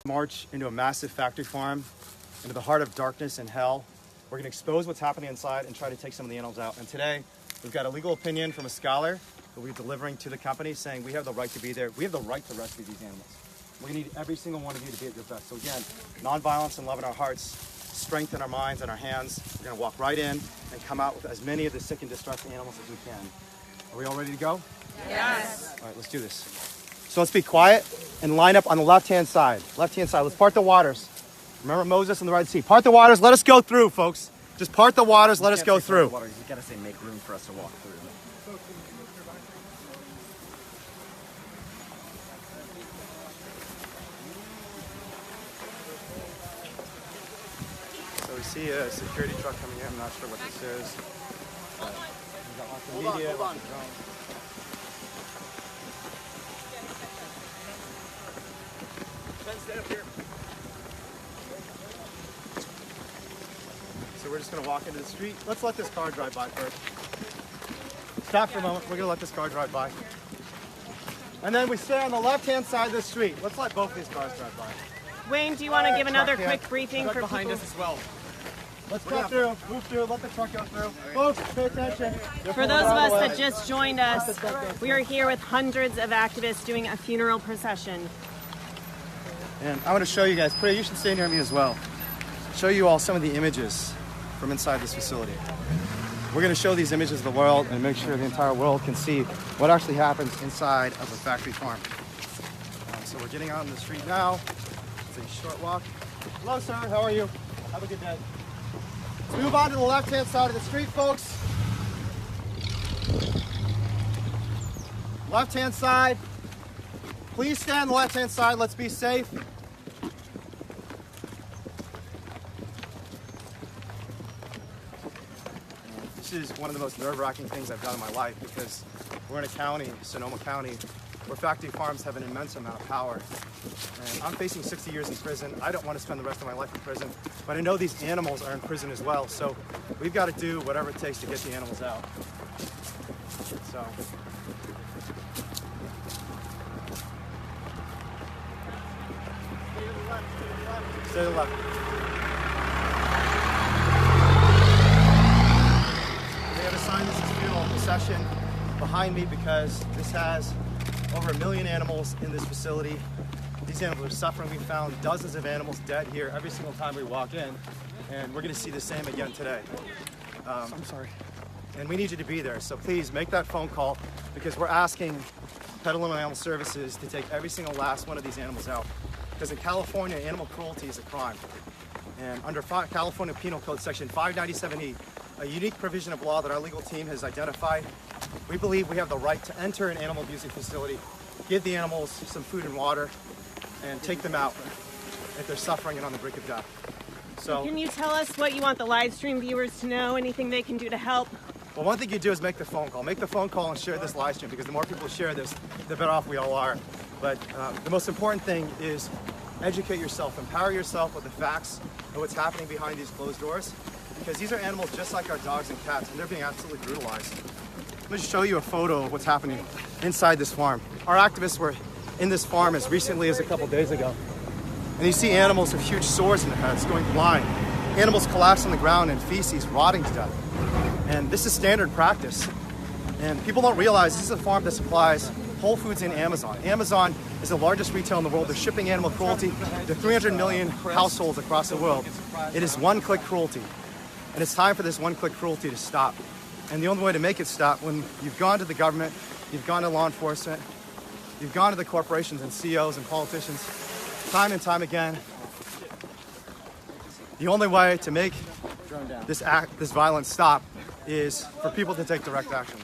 March into a massive factory farm, into the heart of darkness and hell. We're going to expose what's happening inside and try to take some of the animals out. And today, we've got a legal opinion from a scholar that we're delivering to the company saying we have the right to be there. We have the right to rescue these animals. We're going to need every single one of you to be at your best. So again, nonviolence and love in our hearts, strength in our minds and our hands. We're going to walk right in and come out with as many of the sick and distressed animals as we can. Are we all ready to go? Yes. All right, let's do this. So let's be quiet and line up on the left-hand side. Left-hand side, let's part the waters. Remember Moses and the Red Sea. Part the waters, let us go through, folks. Just part the waters, let us go through. You gotta say make room for us to walk through. So we see a security truck coming in. I'm not sure what this is. We've got lots of media, lots of drones. So we're just going to walk into the street. Let's let this car drive by first. Stop for a moment. We're going to let this car drive by. And then we stay on the left-hand side of the street. Let's let both these cars drive by. Wayne, do you want to give another quick briefing for behind people? us as well. Let's cut through, move through, let the truck go through. Folks, pay attention. For those of us that just joined us, we are here with hundreds of activists doing a funeral procession. And I want to show you guys, Priya, you should stay near me as well. Show you all some of the images from inside this facility. We're going to show these images to the world and make sure the entire world can see what actually happens inside of a factory farm. So we're getting out on the street now. It's a short walk. Hello, sir. How are you? Have a good day. Let's move on to the left-hand side of the street, folks. Left-hand side. Please stay on the left-hand side. Let's be safe. This is one of the most nerve-wracking things I've done in my life because we're in a county, Sonoma County, where factory farms have an immense amount of power. And I'm facing 60 years in prison. I don't want to spend the rest of my life in prison, but I know these animals are in prison as well, so we've got to do whatever it takes to get the animals out. So. Stay to the left. They have assigned this as funeral procession behind me because this has over 1 million animals in this facility. These animals are suffering. We found dozens of animals dead here every single time we walk in, and we're going to see the same again today. I'm sorry. And we need you to be there, so please make that phone call because we're asking Petaluma Animal Services to take every single last one of these animals out. Because in California, animal cruelty is a crime. And under California Penal Code Section 597E, a unique provision of law that our legal team has identified, we believe we have the right to enter an animal abusing facility, give the animals some food and water, and take them out if they're suffering and on the brink of death. So, can you tell us what you want the live stream viewers to know? Anything they can do to help? Well, one thing you do is make the phone call. Make the phone call and share this live stream because the more people share this, the better off we all are. But the most important thing is educate yourself, empower yourself with the facts of what's happening behind these closed doors because these are animals just like our dogs and cats and they're being absolutely brutalized. Let me just show you a photo of what's happening inside this farm. Our activists were in this farm as recently as a couple days ago. And you see animals with huge sores in their heads going blind. Animals collapse on the ground in feces, rotting to death. And this is standard practice. And people don't realize this is a farm that supplies Whole Foods and Amazon. Amazon is the largest retailer in the world. They're shipping animal cruelty to 300 million households across the world. It is one-click cruelty. And it's time for this one-click cruelty to stop. And the only way to make it stop, when you've gone to the government, you've gone to law enforcement, you've gone to the corporations and CEOs and politicians, time and time again, the only way to make this violence stop is for people to take direct action.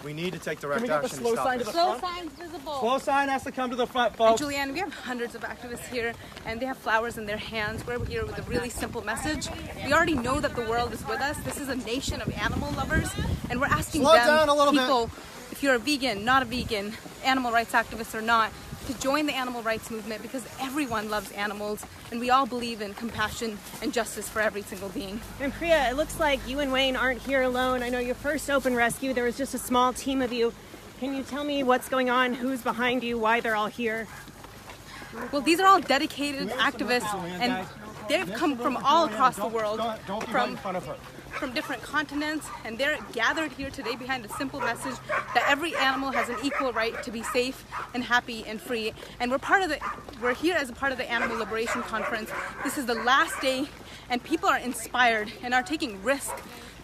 We need to take direct action to stop this. Slow signs visible. Slow sign has to come to the front, folks. And Julianne, we have hundreds of activists here, and they have flowers in their hands. We're here with a really simple message. We already know that the world is with us. This is a nation of animal lovers, and we're asking people, if you're a vegan, not a vegan, animal rights activists or not, to join the animal rights movement because everyone loves animals and we all believe in compassion and justice for every single being. And Priya, it looks like you and Wayne aren't here alone. I know your first open rescue, there was just a small team of you. Can you tell me what's going on, who's behind you, why they're all here? Well, these are all dedicated activists, and they've come from all across the world, from different continents, and they're gathered here today behind a simple message that every animal has an equal right to be safe and happy and free. And we're here as a part of the Animal Liberation Conference. This is the last day, and people are inspired and are taking risk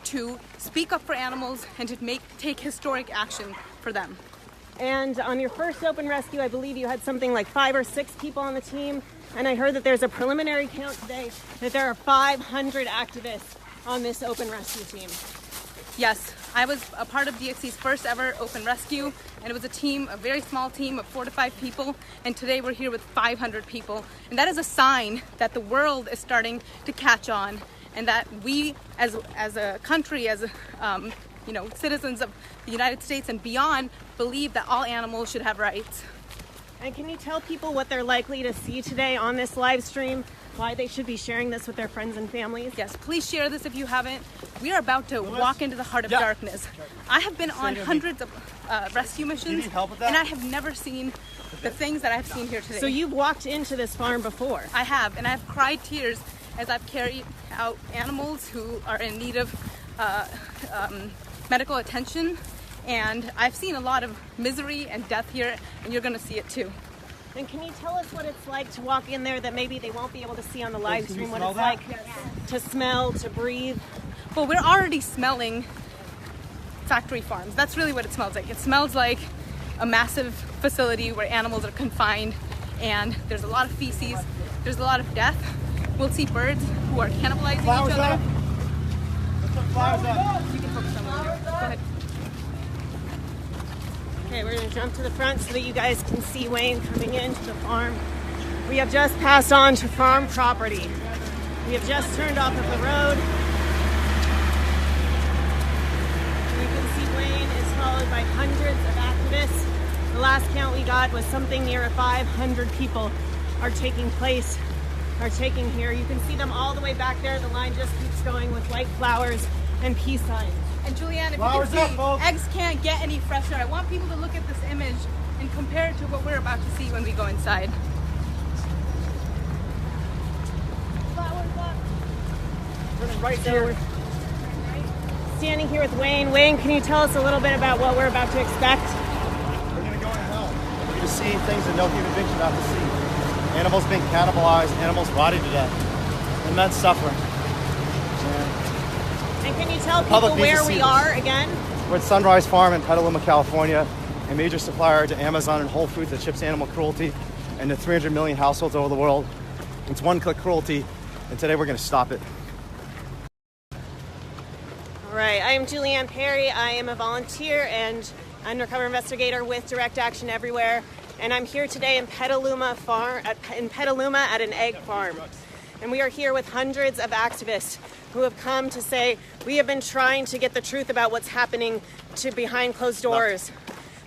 to speak up for animals and to take historic action for them. And on your first open rescue, I believe you had something like 5 or 6 people on the team. And I heard that there's a preliminary count today that there are 500 activists on this open rescue team. Yes, I was a part of DXC's first ever open rescue, and it was a very small team of 4 to 5 people, and today we're here with 500 people. And that is a sign that the world is starting to catch on, and that we as a country, as citizens of the United States and beyond, believe that all animals should have rights. And can you tell people what they're likely to see today on this live stream? Why they should be sharing this with their friends and families? Yes, please share this if you haven't. We are about to walk into the heart of darkness. I have been on hundreds of rescue missions, and I have never seen the things that I have seen here today. So you've walked into this farm before? I have, and I've cried tears as I've carried out animals who are in need of medical attention. And I've seen a lot of misery and death here, and you're going to see it too. And can you tell us what it's like to walk in there that maybe they won't be able to see on the live stream, what it's like to smell, to breathe? Well, we're already smelling factory farms. That's really what it smells like. It smells like a massive facility where animals are confined, and there's a lot of feces, there's a lot of death. We'll see birds who are cannibalizing each other. You can focus on over there. Go ahead. Okay, we're going to jump to the front so that you guys can see Wayne coming into the farm. We have just passed on to farm property. We have just turned off of the road. And you can see Wayne is followed by hundreds of activists. The last count we got was something near 500 people are taking here. You can see them all the way back there. The line just keeps going with white flowers and peace signs. And Julianne, if you can see, eggs can't get any fresher. I want people to look at this image and compare it to what we're about to see when we go inside. Flowers up. Turning right there. Standing here with Wayne. Wayne, can you tell us a little bit about what we're about to expect? We're going to go in hell. We're going to see things that no human being should have to see. Animals being cannibalized, animals rotting to death, immense suffering. And can you tell people where we are again? We're at Sunrise Farm in Petaluma, California, a major supplier to Amazon and Whole Foods that ships animal cruelty and to 300 million households over the world. It's one-click cruelty, and today we're going to stop it. All right, I am Julianne Perry. I am a volunteer and undercover investigator with Direct Action Everywhere, and I'm here today in Petaluma at an egg farm. And we are here with hundreds of activists who have come to say, we have been trying to get the truth about what's happening to behind closed doors,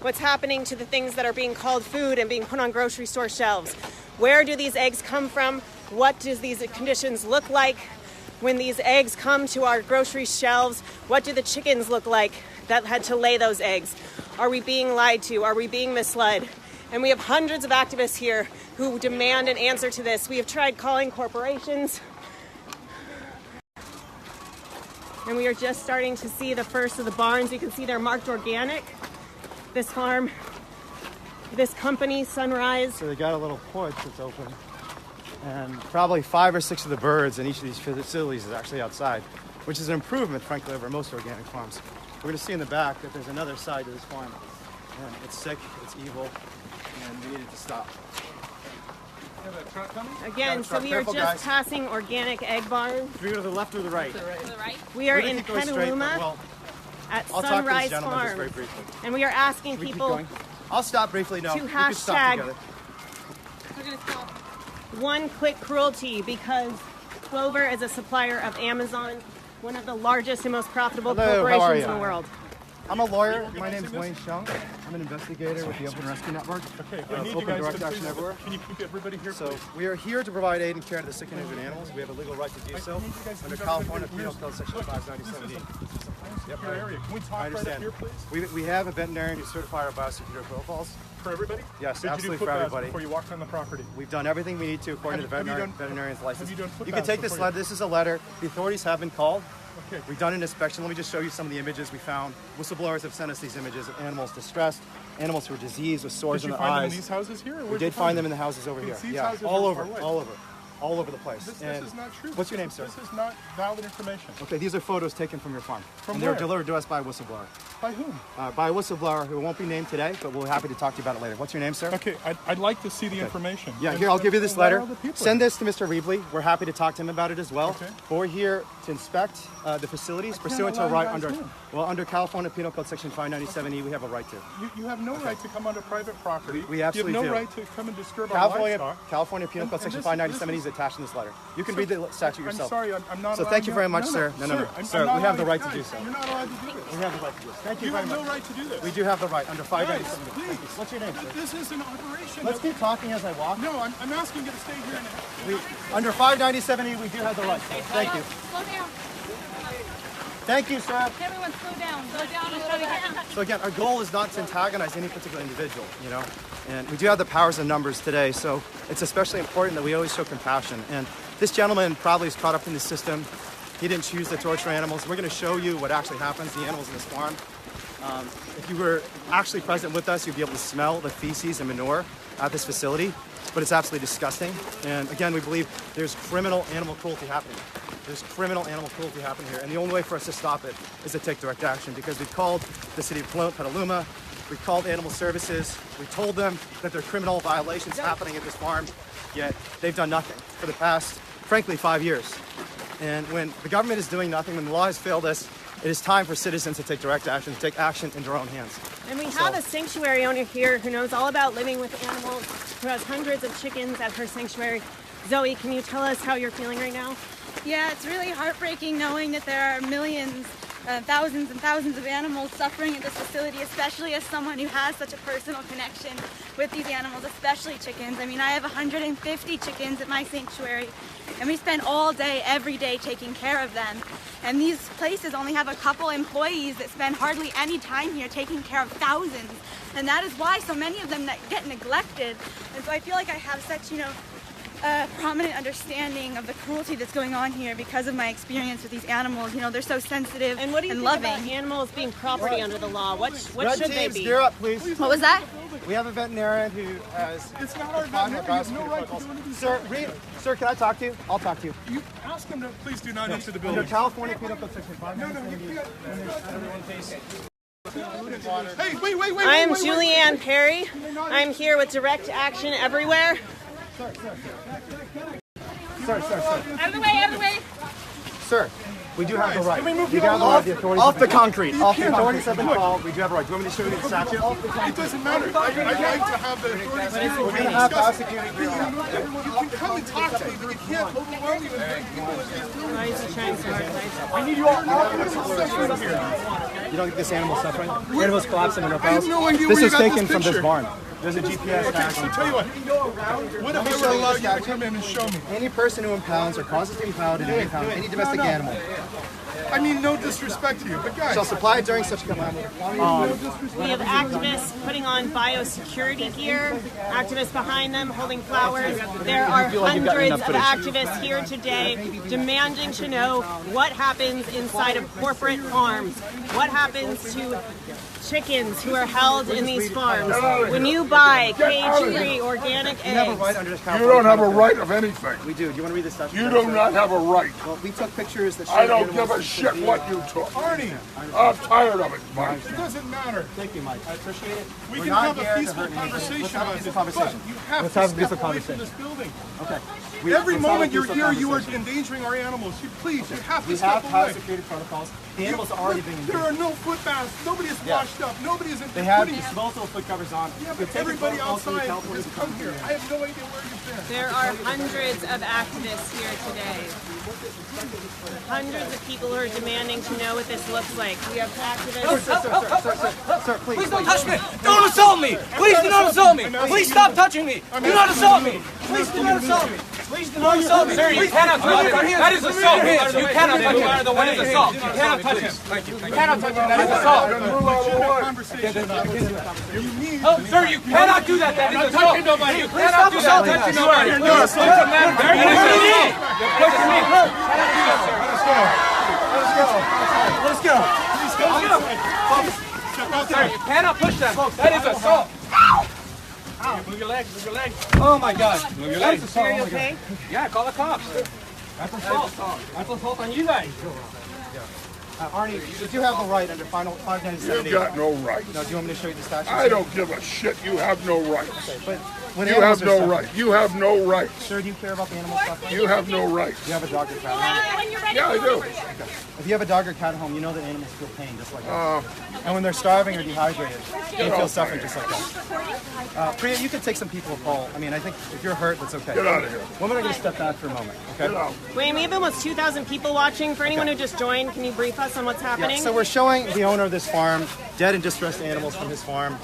what's happening to the things that are being called food and being put on grocery store shelves. Where do these eggs come from? What does these conditions look like? When these eggs come to our grocery shelves, what do the chickens look like that had to lay those eggs? Are we being lied to? Are we being misled? And we have hundreds of activists here who demand an answer to this. We have tried calling corporations. And we are just starting to see the first of the barns. You can see they're marked organic. This farm, this company, Sunrise. So they got a little porch that's open. And probably 5 or 6 of the birds in each of these facilities is actually outside, which is an improvement, frankly, over most organic farms. We're going to see in the back that there's another side to this farm. And it's sick, it's evil, and we need it to stop. Again, so we are just passing organic egg barns. Should we go to the left or the right? To the right. We are in Petaluma at Sunrise Farm. And we are asking people I'll stop briefly. No, to we can stop hashtag together. We're going to stop. one-click cruelty because Clover is a supplier of Amazon, one of the largest and most profitable corporations in the world. I'm a lawyer. My name is Wayne Shung. I'm an investigator with the Open Rescue Network. Okay, Open Direct Action Everywhere. Can you keep everybody here? So we are here to provide aid and care to the sick and injured animals. We have a legal right to do so under California Penal Code Section 597D. Yep, area. Can we talk I understand. right up here, please? We have a veterinarian who certified our biosecurity protocols. For everybody? Yes, Did absolutely you do for foot baths everybody. before you walked on the property? We've done everything we need to according to the veterinarian's license. have you done foot You can baths take this before letter. This is a letter. The authorities have been called. Okay. We've done an inspection. Let me just show you some of the images we found. Whistleblowers have sent us these images of animals distressed, animals who are diseased with sores Did in you the find them eyes. in these houses here? Or We where'd you did find them in the houses over here. These Yeah, houses all are over, what? all over the place. This And is not true. What's your name, sir? This is not valid information. Okay, these are photos taken from your farm. From and they were where? delivered to us by a whistleblower. By whom? By a whistleblower who won't be named today, but we're happy to talk to you about it later. What's your name, sir? Okay, I'd like to see the information. Yeah, And- here, I'll give you this and where letter. are the people? Send this to Mr. Reevely. We're happy to talk to him about it as well. Okay. But we're here to inspect the facilities pursuant to a allow right you guys under, in. well, under California Penal Code Section 597E, we have a right to. You have no right to come onto private property. We absolutely You have do. no right to come and disturb our livestock. California Penal Code And Section this 597E is- is attached in this letter. You can read the statute I'm yourself. sorry, I'm not So allowed thank you to- very much, no, sir. No, sir, no. I'm Sir, not we have the allowed- right to do guys, so. You're not allowed to do this. We have the right to do this. Thank you You very have much. no right to do this. We do have the right under Guys, 597E. please. What's your name, sir? This is an operation. Let's keep talking as I walk. No, I'm asking you to stay here and Under 597E, we do have the right. Thank you. Slow down. Thank you, sir. Everyone slow down. Slow down and slow down. So again, our goal is not to antagonize any particular individual, you know, and we do have the powers and numbers today, so it's especially important that we always show compassion. And this gentleman probably is caught up in the system. He didn't choose to torture animals. We're going to show you what actually happens to the animals in this farm. If you were actually present with us, you'd be able to smell the feces and manure at this facility, but it's absolutely disgusting. And again, we believe there's criminal animal cruelty happening. There's criminal animal cruelty happening here, and the only way for us to stop it is to take direct action, because we've called the city of Petaluma, we've called animal services, we told them that there are criminal violations happening at this farm, yet they've done nothing for the past, frankly, 5 years. And when the government is doing nothing, when the law has failed us, it is time for citizens to take direct action, to take action in their own hands. And we have a sanctuary owner here who knows all about living with animals, who has hundreds of chickens at her sanctuary. Zoe, can you tell us how you're feeling right now? Yeah, it's really heartbreaking knowing that there are millions, thousands and thousands of animals suffering at this facility, especially as someone who has such a personal connection with these animals, especially chickens. I mean, I have 150 chickens at my sanctuary, and we spend all day, every day, taking care of them. And these places only have a couple employees that spend hardly any time here taking care of thousands. And that is why so many of them get neglected. And so I feel like I have such, prominent understanding of the cruelty that's going on here because of my experience with these animals. You know, they're so sensitive And what do you think loving. about animals being property under the law? What Red should they teams, be? gear up, please. What was that? We have a veterinarian who has... It's not our veterinarian. You have no right to do anything. Sir, can I talk to you? I'll talk to you. You ask him to please do not enter the Under building. California Penal Code Section 597E. Hey, wait. I am Julianne Perry. I'm here with Direct Action Everywhere. Sir. Out of the way. Sir, we do have the right. Can we move We you have the off? right. The authorities Off have the been- concrete. Off the authorities have been called. We do have a right. Do you want me to show you the statute? It doesn't matter. I'd like to have the authorities here. We're going to have prosecuting here. You can come and talk to me, but you can't overwhelm me and bring people in this building. Why is he trying so hard? I need you all suffering here. You don't think this animal's suffering? Animals collapsing in their I have paws? no idea This where you is got this taken from this picture. barn. There's a GPS Okay, tag. so tell you what if I would allow you to come in and show me? Any person who impounds or causes to impound and impound any domestic animal I mean, no disrespect to you, but guys, shall supply it during such command. We have activists putting on biosecurity gear, activists behind them holding flowers. There are hundreds of activists here today demanding to know what happens inside of corporate farms. What happens to chickens who are held in these farms? When you buy cage-free organic You have a eggs, right under this You California don't have a Penal right of anything. Code. We do. Do you want to read the statute? You do not have a right. Well, we took pictures that show I don't animals give a shit being- what you took. Arnie, I'm tired of it, Mike. it doesn't matter. Thank you, Mike. I appreciate it. We We're can not have here a to peaceful hurt anyone. conversation Let's have a about peaceful this, conversation. but you have Let's to have a step peaceful away from conversation. this building. Okay. Every let's have a moment you're peaceful here, you are conversation. endangering our animals. Please, you have to We step have away. biosecurity protocols. The animals are already being There are no foot baths. Nobody is washed up. Nobody is They have putting. disposable foot covers on. Yeah, We've but taken everybody protocols from the outside California has come here. Penal I have no idea where you've been. there are hundreds of activists here today. Hundreds of people who are demanding to know what this looks like. We have activists. Sir, please. Please don't touch me! Don't assault me! Please do not assault me! Please stop touching me! Do not assault me! Please do not assault me! Please do not assault, sir. You cannot touch him. That is assault. You cannot touch him. That is assault. You cannot touch him. You cannot touch him. That is assault. Sir, you cannot do that. That is assault. You cannot do that. Touching nobody. You're assaulting them. You're pushing me. You're pushing me. Let's go. Sir, you cannot push them. That is assault. Move your legs. Move your legs. Oh my God. Move your legs. Are you okay? Yeah, call the cops. That's assault. That's assault on you guys. Arnie, you do have the right under final 597. You've got no right. No, do you want me to show you the statute? I don't give a shit. You have no rights. But when You animals have are no suffering- right. You have no rights. Sir, do you care about the animal suffering? You have no rights. You have a dog or cat at home? Yeah, I do. If you have a dog or cat at home, you know that animals feel pain just like us. And when they're starving or dehydrated, they feel suffering just like us. Priya, you could take some people to poll. I mean, I think if you're hurt, that's okay. Get out of here. Women are going to step back for a moment, okay? Get out. Wayne, we have almost 2,000 people watching. For anyone who just joined, can you brief us on what's happening? Yeah, so we're showing the owner of this farm dead and distressed animals from his farm.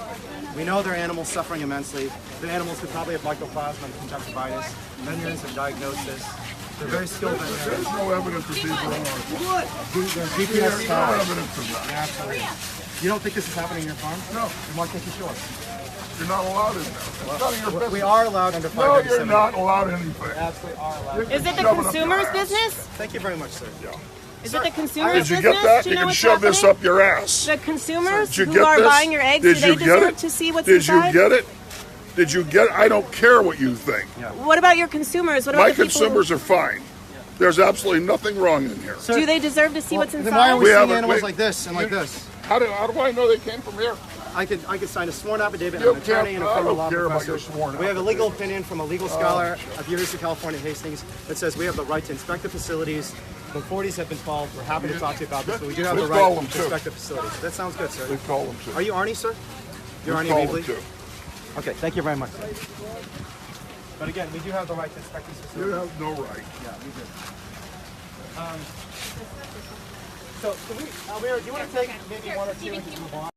We know their animals suffering immensely. The animals could probably have mycoplasma and conjunctivitis. Veterinarians have diagnosed this. They're very skilled veterinarians. There's no evidence that these are ours. There's GPS There's no tags. evidence of that. Absolutely. You don't think this is happening in your farm? No. Then why can't you show us? You're not allowed in there. It's none of your business. We are allowed under No, 597. you're not allowed anything. Absolutely are allowed. Is it the Shove it up consumer's your ass. business? Thank you very much, sir. Is it the consumer's Did you business? get that? Do You know can what's shove this happening? up your ass. The consumers Did you who get are this? buying your eggs, Did do they you get deserve it? to see what's Did inside? you get it? Did you get it? I don't care what you think. What about your consumers? What about My the people consumers are fine. There's absolutely nothing wrong in here. do they deserve to see what's Then inside? why are we We seeing haven't- animals we- like this and like this? How do I know they came from here? I could sign a sworn affidavit You of an attorney and a can't- I criminal don't law care about professor. your sworn We have a legal affidavit. opinion from a legal scholar at the University of California, Hastings, that says we have the right to inspect the facilities. The 40s have been called. We're happy to talk to you about this, but we do have the Please right call them, to too. inspect the facilities. That sounds good, sir. They call them Are to. you Arnie, sir? You're Arnie Call them Reevely? to. Okay, thank you very much. But again, we do have the right to inspect these You facilities. have no right. Yeah, we do. So, can we, Alvira, do you want to take maybe one or two and just move on?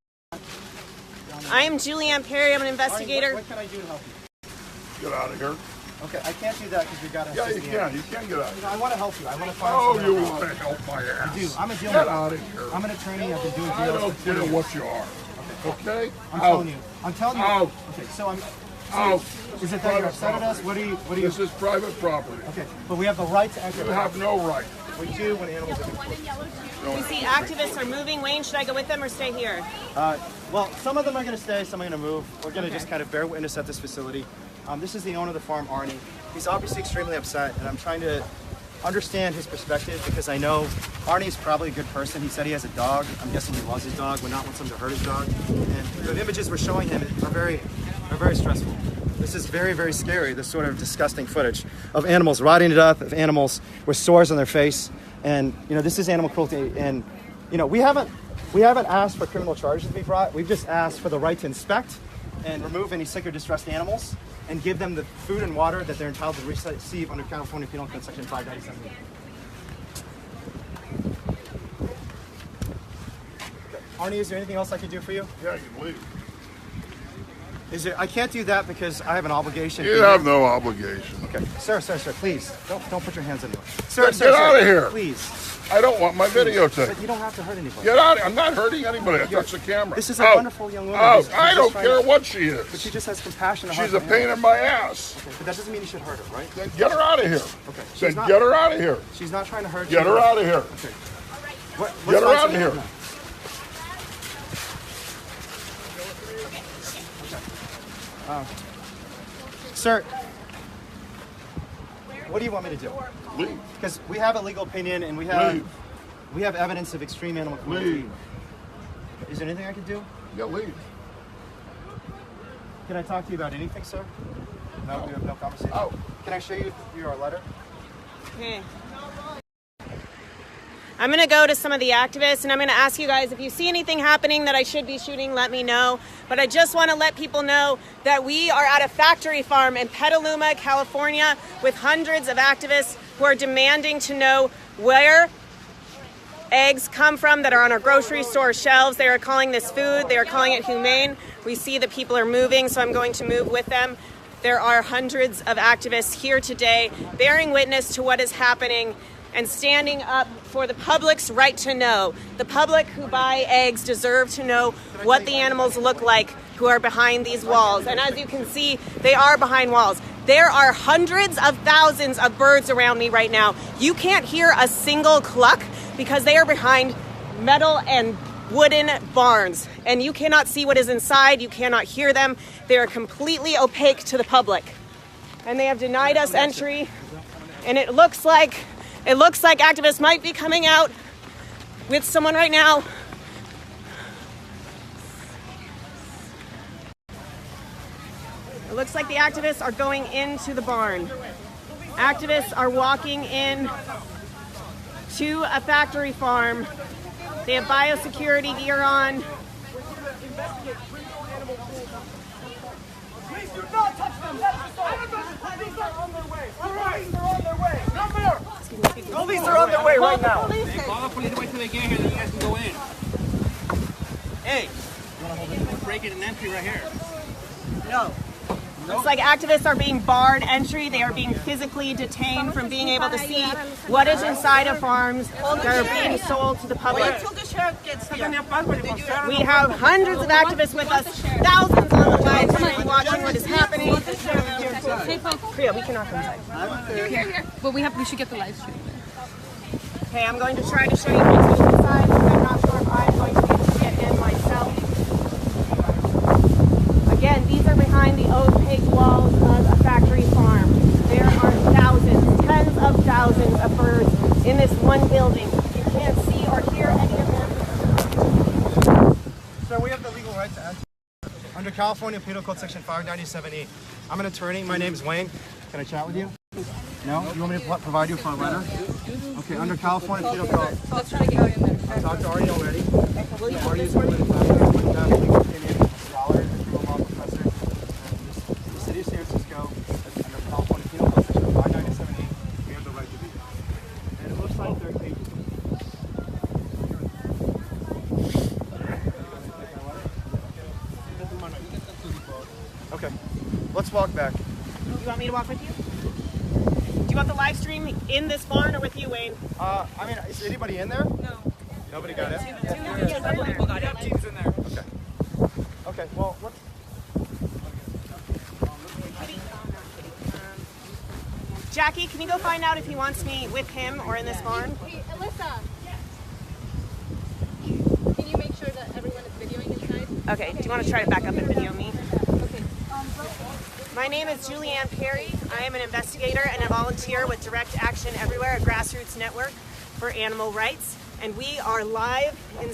I am Julianne Perry. I'm an Arnie, investigator. what can I do to help you? Get out of here. Okay, I can't do that because we got to Yeah, assist you the can. animal. You can get out. You know, I want to help you. I want to find Oh, some you help. want to help my ass. I do. I'm a dealer. Get out of here. I'm an attorney. I've been doing I deals don't for care 20 what years. you are. Okay? I'm telling you. I'm telling you. Out. Okay, so I'm. Out. Is it that you're upset at us? What do you? This is private property. Okay, but we have the right to enter. You have no right. We do when animals are being killed. We see activists are moving. Wayne, should I go with them or stay here? Well, some of them are going to stay, some are going to move. We're going to just kind of bear witness at this facility. This is the owner of the farm, Arnie. He's obviously extremely upset, and I'm trying to understand his perspective because I know Arnie's probably a good person. He said he has a dog. I'm guessing he loves his dog, would not want someone to hurt his dog. And the images we're showing him are very stressful. This is very, very scary, this sort of disgusting footage of animals rotting to death, of animals with sores on their face. And, you know, this is animal cruelty. And, you know, we haven't asked for criminal charges to be brought. We've just asked for the right to inspect and remove any sick or distressed animals and give them the food and water that they're entitled to receive under California Penal Code Section 597. Arnie, is there anything else I can do for you? Yeah, you can leave. I can't do that because I have an obligation. You have no obligation. Okay, sir, please don't put your hands on me. Get out of here. Please. I don't want my videotape. But you don't have to hurt anybody. Get out. I'm not hurting anybody. I touched the camera. This is a Out. wonderful young woman. Out. who's I just don't trying care to- what she But is. she just has compassion. She's a pain in my ass. Okay, but that doesn't mean you should hurt her, right? Then get her out of here. Okay. Then She's not- get her out of here. She's not trying to hurt you. Get her out of here. Okay. Get her out of here. Sir, what do you want me to do? Leave. Because we have a legal opinion and we have evidence of extreme animal cruelty. Leave. Is there anything I can do? Yeah, leave. Can I talk to you about anything, sir? No, we have no conversation. Out. Can I show you your letter? Okay. I'm going to go to some of the activists and I'm going to ask you guys if you see anything happening that I should be shooting, let me know. But I just want to let people know that we are at a factory farm in Petaluma, California, with hundreds of activists who are demanding to know where eggs come from that are on our grocery store shelves. They are calling this food. They are calling it humane. We see that people are moving, so I'm going to move with them. there are hundreds of activists here today bearing witness to what is happening and standing up for the public's right to know. The public who buy eggs deserve to know what the animals look like who are behind these walls. And as you can see, they are behind walls. There are hundreds of thousands of birds around me right now. You can't hear a single cluck because they are behind metal and wooden barns. And you cannot see what is inside. You cannot hear them. They are completely opaque to the public. And they have denied us entry. And it looks like activists might be coming out with someone right now. It looks like the activists are going into the barn. Activists are walking in to a factory farm. They have biosecurity gear on. Please do not touch them. Police are on their way. Police are on their way. No more. Police are on their way right now. Call the police wait till they get here, then you guys can go in. Hey, we're breaking an entry right here. No. Looks like activists are being barred entry. They are being physically detained from being able to see what is inside of farms that are being sold to the public. We have hundreds of activists with us, thousands on the live stream watching what is happening. Priya, we cannot come inside. Here. But we should get the live stream. Okay, I'm going to try to show you what's inside. I'm not sure if I'm going to be able to get in myself. Again, these are behind the opaque walls of a factory farm. There are thousands, tens of thousands of birds in this one building. You can't see or hear any of them. So we have the legal right to enter. Under California Penal Code Section 597E. I'm an attorney. My name is Wayne. Can I chat with you? No? You want me to provide you for a letter? Okay, under California Penal Code. Let's try to get in there. I talked to Artie already. Artie is going to scholar, and criminal law professor. The city of San Francisco, under California Penal Code Section 597E, we have the right to be here. And it looks like they're cages. Okay, let's walk back. You want me to walk with you? Do you want the live stream in this barn or with you, Wayne? I mean, is anybody in there? No. Nobody got in? Several people got in. Teams in there. Okay. Okay, well, let's... Jackie, can you go find out if he wants me with him or in this barn? Hey, Alyssa. Can you make sure that everyone is videoing inside? Okay, do you want to try to back up and video me? Okay. My name is Julianne Perry. I am an investigator and a volunteer with Direct Action Everywhere, a grassroots network for animal rights. And we are live in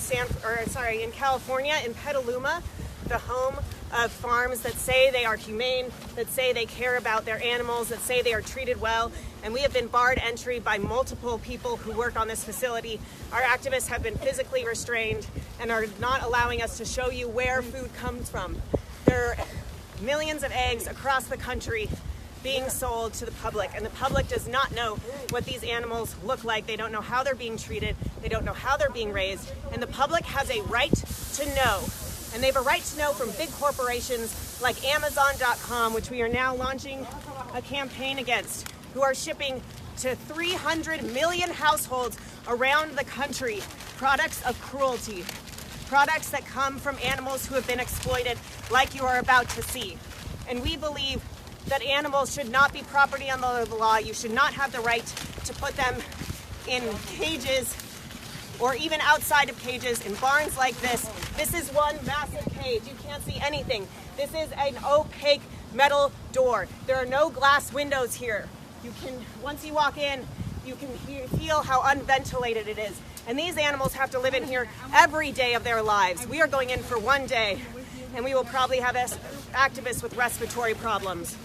California, in Petaluma, the home of farms that say they are humane, that say they care about their animals, that say they are treated well. And we have been barred entry by multiple people who work on this facility. Our activists have been physically restrained and are not allowing us to show you where food comes from. There are millions of eggs across the country being sold to the public, and the public does not know what these animals look like. They don't know how they're being treated. They don't know how they're being raised, and the public has a right to know. And they have a right to know from big corporations like Amazon.com, which we are now launching a campaign against, who are shipping to 300 million households around the country products of cruelty, products that come from animals who have been exploited, like you are about to see. And we believe that animals should not be property under the law. You should not have the right to put them in cages or even outside of cages in barns like this. This is one massive cage. You can't see anything. This is an opaque metal door. There are no glass windows here. Once you walk in, you can feel how unventilated it is. And these animals have to live in here every day of their lives. We are going in for one day, and we will probably have activists with respiratory problems.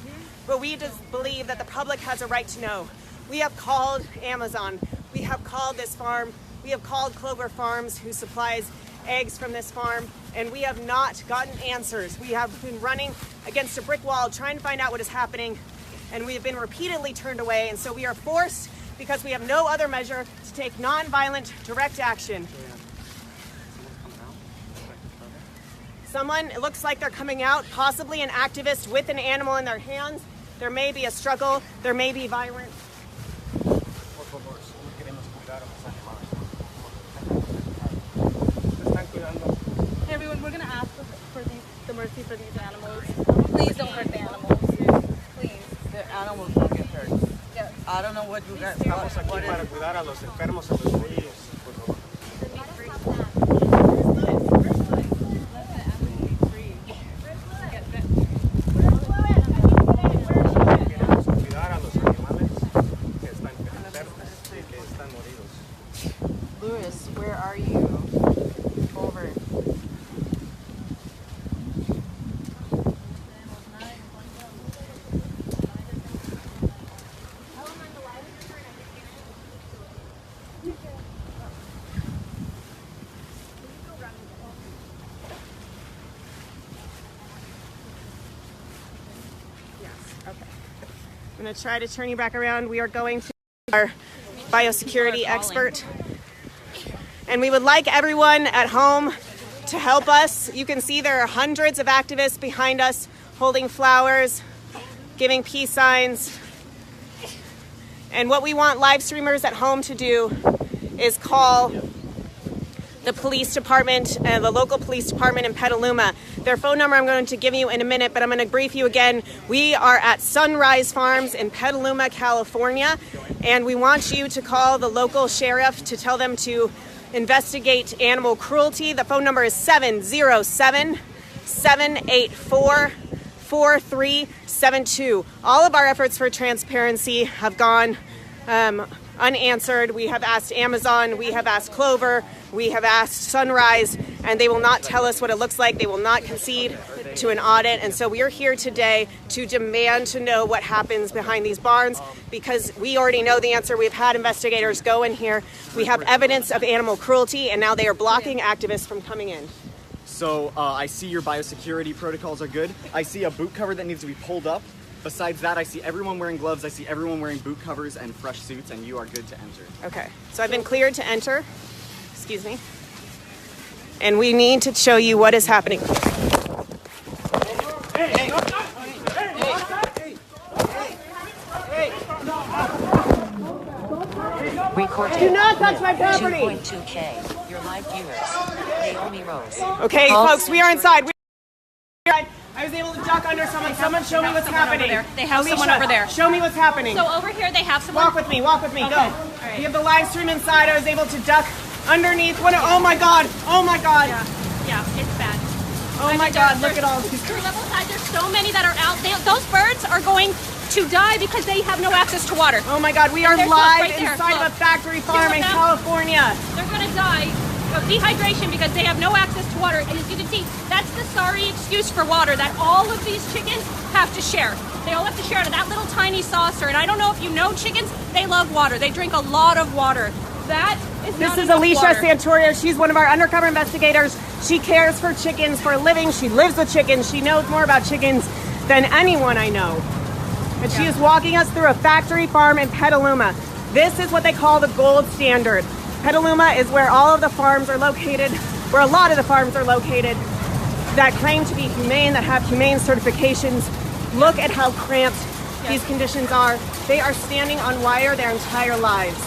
But we just believe that the public has a right to know. We have called Amazon. We have called this farm. We have called Clover Farms, who supplies eggs from this farm, and we have not gotten answers. We have been running against a brick wall trying to find out what is happening, and we have been repeatedly turned away. And so we are forced, because we have no other measure, to take nonviolent direct action. Someone, it looks like they're coming out, possibly an activist with an animal in their hands. There may be a struggle, there may be violence. Hey everyone, we're gonna ask for the mercy for these animals. Please don't hurt the animals. Please. The animals don't get hurt. Yes. I don't know what you guys Estamos aquí para cuidar a los enfermos, a los heridos, por favor. Queremos cuidar a los animales que están enfermos y que están moridos. Lewis, where are you? Over. I'm going to try to turn you back around. We are going to our biosecurity expert. And we would like everyone at home to help us. You can see there are hundreds of activists behind us holding flowers, giving peace signs. And what we want live streamers at home to do is call the police department and the local police department in Petaluma. Their phone number I'm going to give you in a minute, but I'm going to brief you again. We are at Sunrise Farms in Petaluma, California, and we want you to call the local sheriff to tell them to investigate animal cruelty. The phone number is 707-784-4372. All of our efforts for transparency have gone unanswered. We have asked Amazon, we have asked Clover, we have asked Sunrise, and they will not tell us what it looks like. They will not concede to an audit. And so we are here today to demand to know what happens behind these barns, because we already know the answer. We've had investigators go in here. We have evidence of animal cruelty, and now they are blocking activists from coming in. So I see your biosecurity protocols are good. I see a boot cover that needs to be pulled up. Besides that, I see everyone wearing gloves. I see everyone wearing boot covers and fresh suits, and you are good to enter. Okay, so I've been cleared to enter. Excuse me. And we need to show you what is happening. Recording. Do not touch my property. 2.2K. Your live viewers. Naomi Rose. Okay, folks, we are inside. I was able to duck under someone. Someone show me what's happening. They have someone over there. Show me what's happening. So over here they have someone. Walk with me, go. Right. We have the live stream inside. I was able to duck underneath. Oh my God. Yeah, it's bad. Oh my God, look at all these. There's so many that are out. Those birds are going to die because they have no access to water. Oh my God, we are live inside of a factory farm in California. They're going to die of dehydration because they have no access to water. And as you can see, that's the sorry excuse for water that all of these chickens have to share. They all have to share out of that little tiny saucer. And I don't know if you know chickens, they love water. They drink a lot of water. This is Alicia Santorio. She's one of our undercover investigators. She cares for chickens for a living. She lives with chickens. She knows more about chickens than anyone I know. And she is walking us through a factory farm in Petaluma. This is what they call the gold standard. Petaluma is where all of the farms are located, where a lot of the farms are located that claim to be humane, that have humane certifications. Look at how cramped these conditions are. They are standing on wire their entire lives.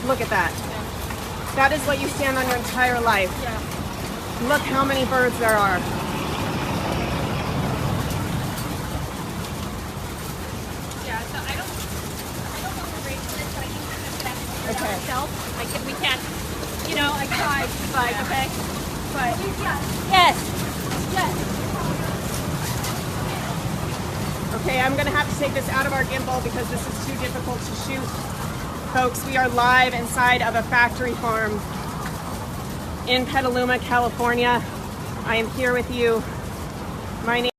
Look at that. That is what you stand on your entire life. Look how many birds there are. Yeah, so I don't know the rate for this, but I think we can myself. We can't, I tried, but okay. But yes. Okay, I'm gonna have to take this out of our gimbal because this is too difficult to shoot. Folks, we are live inside of a factory farm in Petaluma, California. I am here with you. My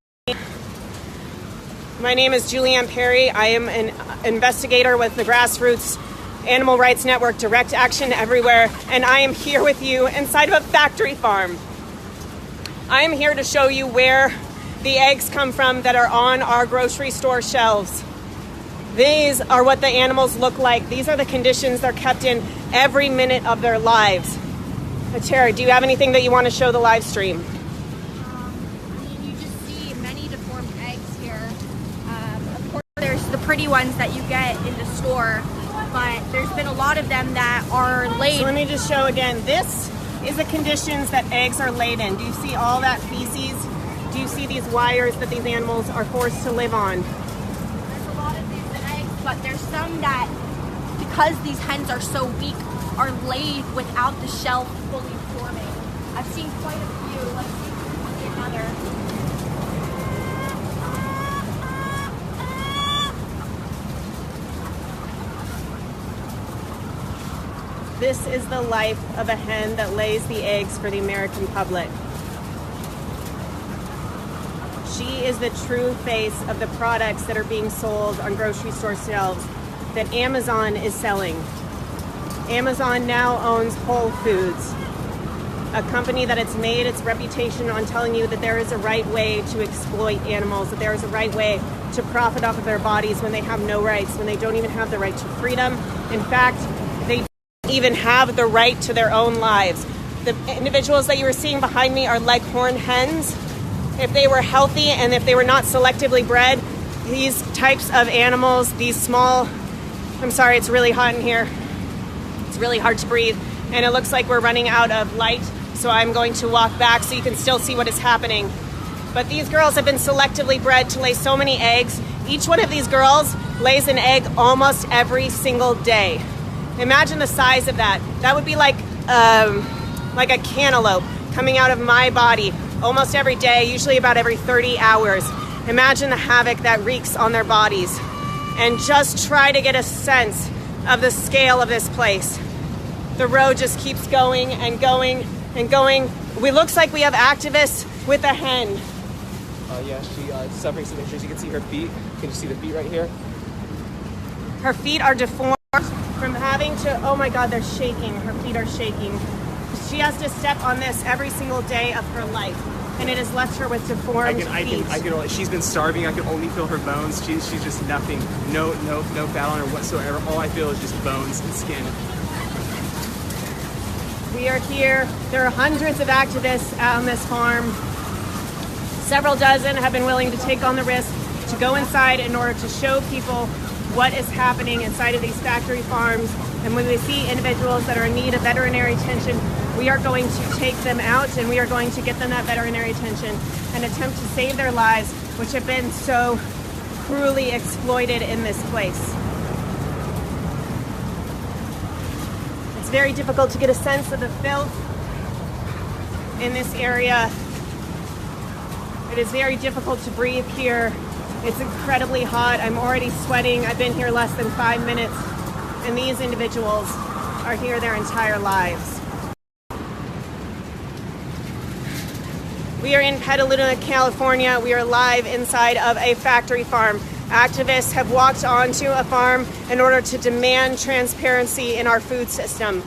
name is Julianne Perry. I am an investigator with the grassroots animal rights network, Direct Action Everywhere, and I am here with you inside of a factory farm. I am here to show you where the eggs come from that are on our grocery store shelves. These are what the animals look like. These are the conditions they're kept in every minute of their lives. Tara, do you have anything that you want to show the live stream? pretty ones that you get in the store, but there's been a lot of them that are laid. So let me just show again. This is the conditions that eggs are laid in. Do you see all that feces? Do you see these wires that these animals are forced to live on? There's a lot of these eggs, but there's some that, because these hens are so weak, are laid without the shell fully forming. I've seen quite a few. Let's see another. This is the life of a hen that lays the eggs for the American public. She is the true face of the products that are being sold on grocery store shelves that Amazon is selling. Amazon now owns Whole Foods, a company that has made its reputation on telling you that there is a right way to exploit animals, that there is a right way to profit off of their bodies when they have no rights, when they don't even have the right to freedom. In fact, they even have the right to their own lives. The individuals that you were seeing behind me are Leghorn hens. If they were healthy and if they were not selectively bred, these types of animals, these small, I'm sorry, it's really hot in here. It's really hard to breathe. And it looks like we're running out of light, so I'm going to walk back so you can still see what is happening. But these girls have been selectively bred to lay so many eggs. Each one of these girls lays an egg almost every single day. Imagine the size of that. That would be like a cantaloupe coming out of my body almost every day, usually about every 30 hours. Imagine the havoc that wreaks on their bodies. And just try to get a sense of the scale of this place. The road just keeps going and going and going. It looks like we have activists with a hen. Yeah, she's suffering some injuries. You can see her feet. Can you see the feet right here? Her feet are deformed from having to, oh my God, they're shaking. Her feet are shaking. She has to step on this every single day of her life, and it has left her with deformed feet. She's been starving. I can only feel her bones. She's just nothing. No fat on her whatsoever. All I feel is just bones and skin. We are here. There are hundreds of activists on this farm. Several dozen have been willing to take on the risk to go inside in order to show people what is happening inside of these factory farms. And when we see individuals that are in need of veterinary attention, we are going to take them out and we are going to get them that veterinary attention and attempt to save their lives, which have been so cruelly exploited in this place. It's very difficult to get a sense of the filth in this area. It is very difficult to breathe here. It's incredibly hot. I'm already sweating. I've been here less than 5 minutes, and these individuals are here their entire lives. We are in Petaluma, California. We are live inside of a factory farm. Activists have walked onto a farm in order to demand transparency in our food system.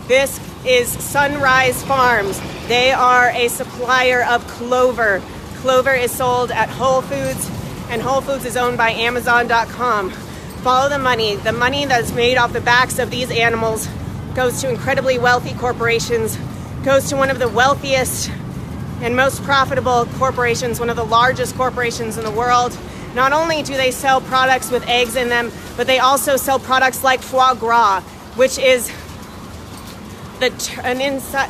This is Sunrise Farms. They are a supplier of clover. Clover is sold at Whole Foods, and Whole Foods is owned by Amazon.com. Follow the money. The money that's made off the backs of these animals goes to incredibly wealthy corporations, goes to one of the wealthiest and most profitable corporations, one of the largest corporations in the world. Not only do they sell products with eggs in them, but they also sell products like foie gras, which is the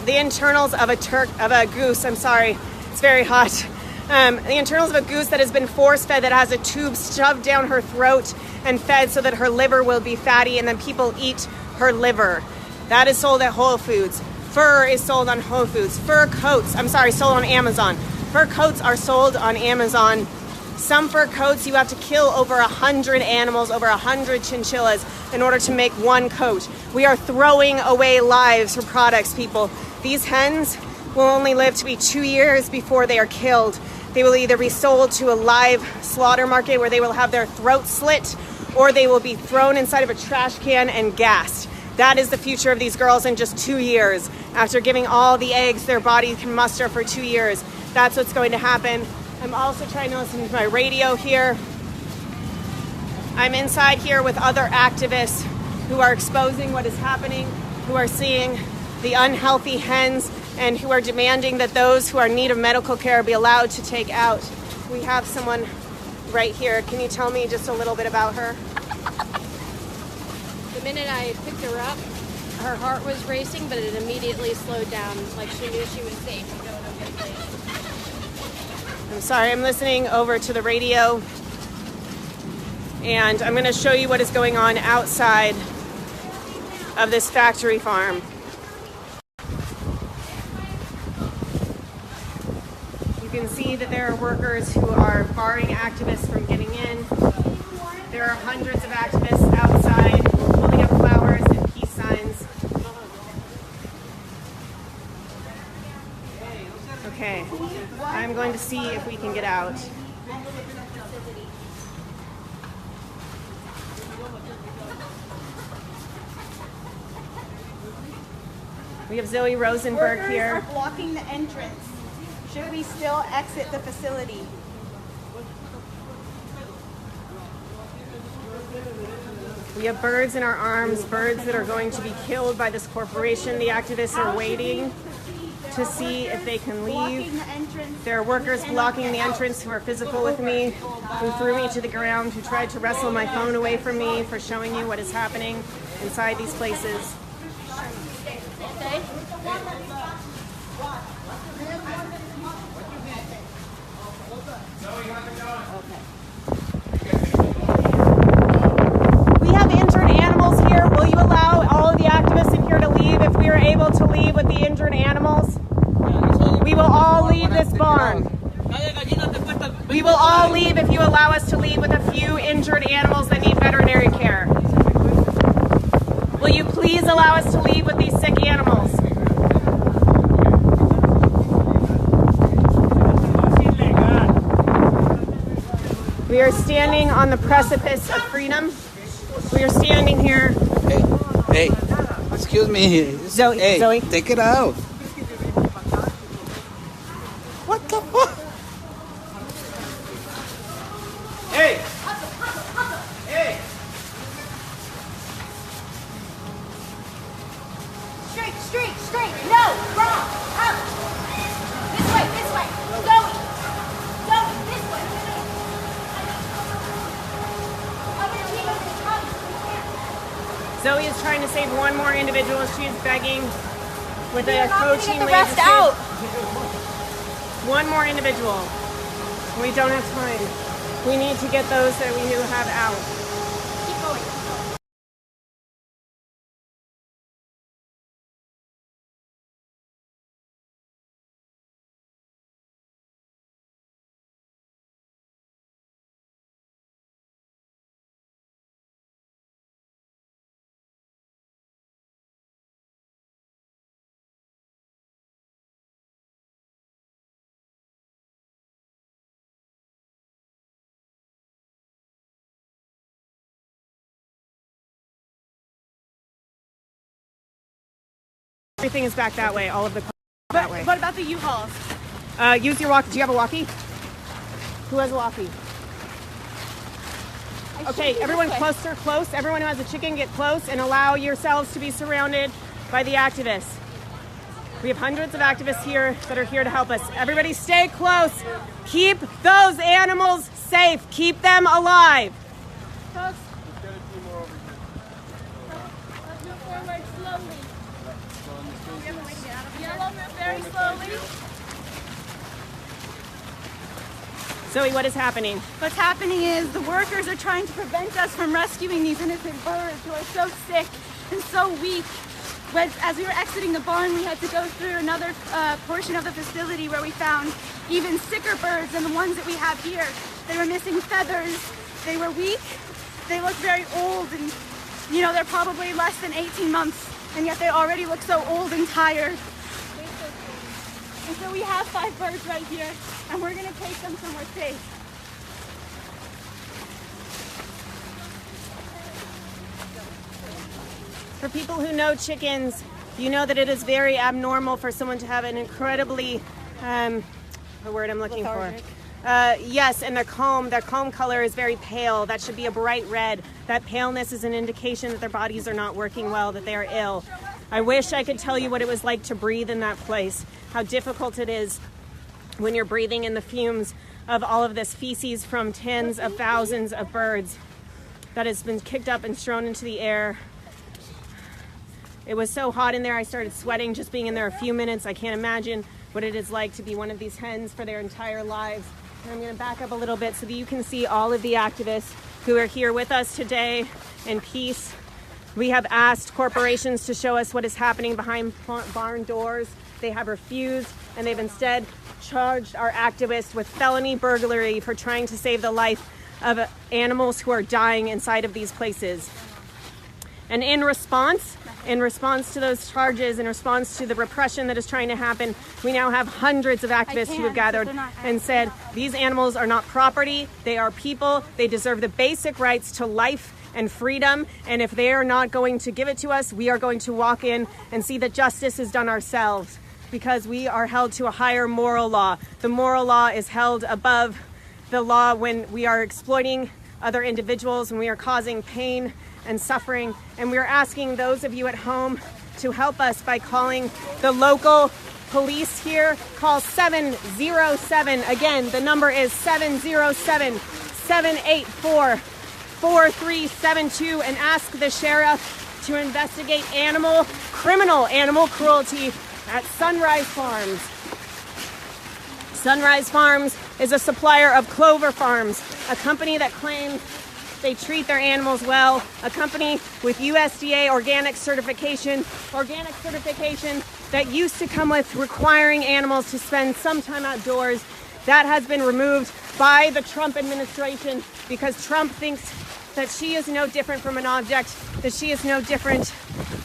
internals of a goose. I'm sorry, it's very hot. The internals of a goose that has been force-fed, that has a tube shoved down her throat and fed so that her liver will be fatty, and then people eat her liver. That is sold at Whole Foods. Fur is sold on Whole Foods. Sold on Amazon. Fur coats are sold on Amazon. Some fur coats, you have to kill over 100 animals, over 100 chinchillas in order to make one coat. We are throwing away lives for products, people. These hens will only live to be 2 years before they are killed. They will either be sold to a live slaughter market where they will have their throat slit, or they will be thrown inside of a trash can and gassed. That is the future of these girls in just 2 years. After giving all the eggs their body can muster for 2 years, that's what's going to happen. I'm also trying to listen to my radio here. I'm inside here with other activists who are exposing what is happening, who are seeing the unhealthy hens, and who are demanding that those who are in need of medical care be allowed to take out. We have someone right here. Can you tell me just a little bit about her? The minute I picked her up, her heart was racing, but it immediately slowed down, like she knew she was safe and going to a good place. I'm sorry, I'm listening over to the radio, and I'm going to show you what is going on outside of this factory farm. You can see that there are workers who are barring activists from getting in. There are hundreds of activists outside holding up flowers and peace signs. Okay, I'm going to see if we can get out. We have Zoe Rosenberg here. Workers are blocking the entrance. Should we still exit the facility? We have birds in our arms, birds that are going to be killed by this corporation. The activists are waiting to see if they can leave. There are workers blocking the entrance who are physical with me, who threw me to the ground, who tried to wrestle my phone away from me for showing you what is happening inside these places. We have injured animals here. Will you allow all of the activists in here to leave if we are able to leave with the injured animals? We will all leave this barn. We will all leave if you allow us to leave with a few injured animals that need veterinary care. Will you please allow us to leave with these sick animals? We are standing on the precipice of freedom. We are standing here. Hey, excuse me. Zoe, hey, Zoe. Take it out. What the fuck? Hey! Hey! Straight. No, wrong. Up. This way. Zoe, this way. Other team is coming. Zoe is trying to save one more individual. She is begging with a coaching the rest out. One more individual. We don't have time. We need to get those that we have out. Keep going. Everything is back that way. All of the cars that way. What about the U-Hauls? Use your walkie. Do you have a walkie? Who has a walkie? Okay, everyone close. Everyone who has a chicken, get close and allow yourselves to be surrounded by the activists. We have hundreds of activists here that are here to help us. Everybody stay close. Keep those animals safe. Keep them alive. Let's move forward slowly. Yellow, move very slowly. Zoe, what is happening? What's happening is the workers are trying to prevent us from rescuing these innocent birds who are so sick and so weak. But as we were exiting the barn, we had to go through another portion of the facility where we found even sicker birds than the ones that we have here. They were missing feathers, they were weak, they look very old, and you know, they're probably less than 18 months, and yet they already look so old and tired. And so we have 5 birds right here, and we're gonna take them somewhere safe. For people who know chickens, you know that it is very abnormal for someone to have an incredibly, the word I'm looking lethargic. for. Yes, and their comb color is very pale. That should be a bright red. That paleness is an indication that their bodies are not working well, that they are ill. I wish I could tell you what it was like to breathe in that place, how difficult it is when you're breathing in the fumes of all of this feces from tens of thousands of birds that has been kicked up and thrown into the air. It was so hot in there, I started sweating just being in there a few minutes. I can't imagine what it is like to be one of these hens for their entire lives. And I'm gonna back up a little bit so that you can see all of the activists who are here with us today in peace. We have asked corporations to show us what is happening behind barn doors. They have refused, and they've instead charged our activists with felony burglary for trying to save the life of animals who are dying inside of these places. And in response to those charges, in response to the repression that is trying to happen, we now have hundreds of activists who have gathered and said, these animals are not property, they are people, they deserve the basic rights to life and freedom, and if they are not going to give it to us, we are going to walk in and see that justice is done ourselves, because we are held to a higher moral law. The moral law is held above the law when we are exploiting other individuals, when we are causing pain and suffering. And we are asking those of you at home to help us by calling the local police here. Call 707. Again, the number is 707-784-4372 and ask the sheriff to investigate criminal animal cruelty at Sunrise Farms. Sunrise Farms is a supplier of Clover Farms, a company that claims they treat their animals well, a company with USDA organic certification that used to come with requiring animals to spend some time outdoors. That has been removed by the Trump administration because Trump thinks that she is no different from an object, that she is no different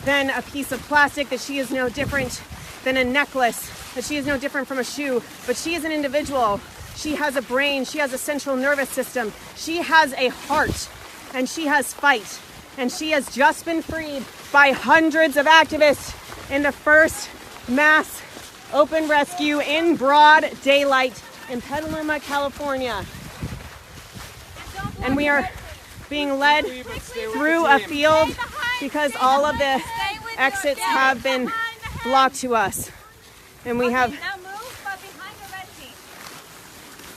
than a piece of plastic, that she is no different than a necklace, that she is no different from a shoe, but she is an individual. She has a brain, she has a central nervous system, she has a heart, and she has fight. And she has just been freed by hundreds of activists in the first mass open rescue in broad daylight in Petaluma, California. And we are being led through a field because all of the exits have been blocked to us. And we have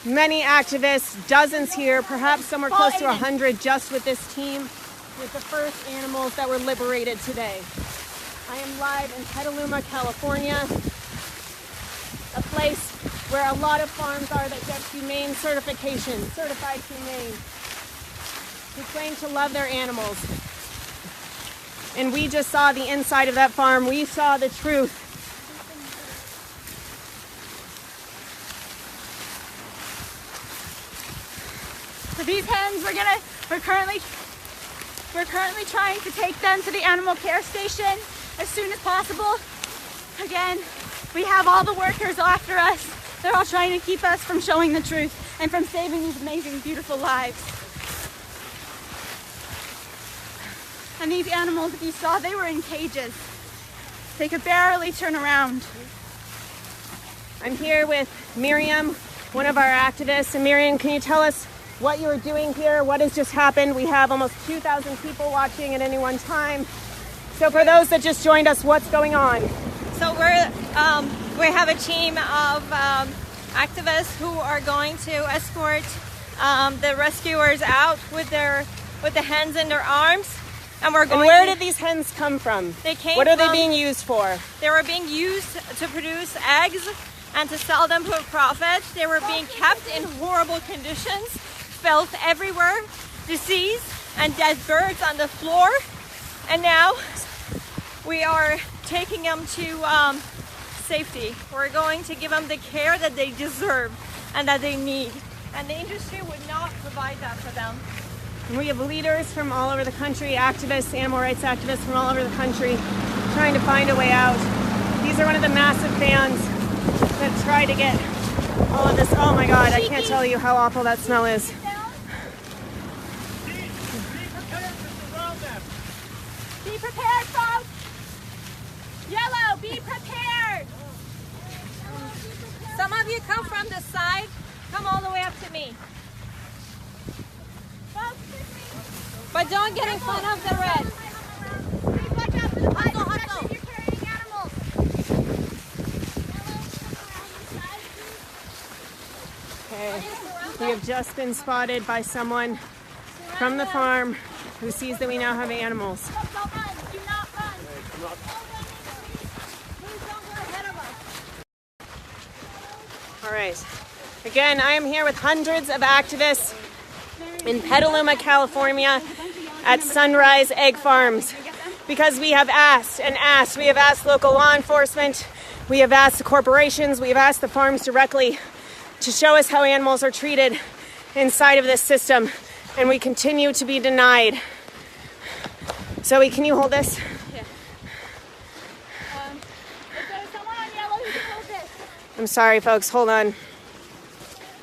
many activists, dozens here, perhaps somewhere close to 100 just with this team, with the first animals that were liberated today. I am live in Petaluma, California, a place where a lot of farms are that get humane certification, certified humane, who claim to love their animals. And we just saw the inside of that farm. We saw the truth. So these hens, we're currently trying to take them to the animal care station as soon as possible. Again, we have all the workers after us. They're all trying to keep us from showing the truth and from saving these amazing, beautiful lives. And these animals, if you saw, they were in cages. They could barely turn around. I'm here with Miriam, one of our activists. And Miriam, can you tell us what you are doing here? What has just happened? We have almost 2,000 people watching at any one time. So for those that just joined us, what's going on? So we have a team of activists who are going to escort the rescuers out with the hens in their arms. And we're going. And where did these hens come from? They came. What are they being used for? They were being used to produce eggs and to sell them for a profit. They were being kept in horrible conditions, filth everywhere, disease, and dead birds on the floor. And now we are taking them to safety. We're going to give them the care that they deserve and that they need. And the industry would not provide that for them. And we have leaders from all over the country, activists, animal rights activists from all over the country, trying to find a way out. These are one of the massive fans that try to get all of this. Oh my God, I can't tell you how awful that smell is. Be prepared, folks! Yellow, be prepared! Some of you come from the side, come all the way up to me. But don't get in front of the red. Okay. We have just been spotted by someone from the farm who sees that we now have animals. All right. Again, I am here with hundreds of activists in Petaluma, California at Sunrise Egg Farms because we have asked and asked. We have asked local law enforcement. We have asked the corporations. We have asked the farms directly to show us how animals are treated inside of this system, and we continue to be denied. Zoe, can you hold this? Yeah. If there's someone on yellow, you can hold this. I'm sorry, folks. Hold on.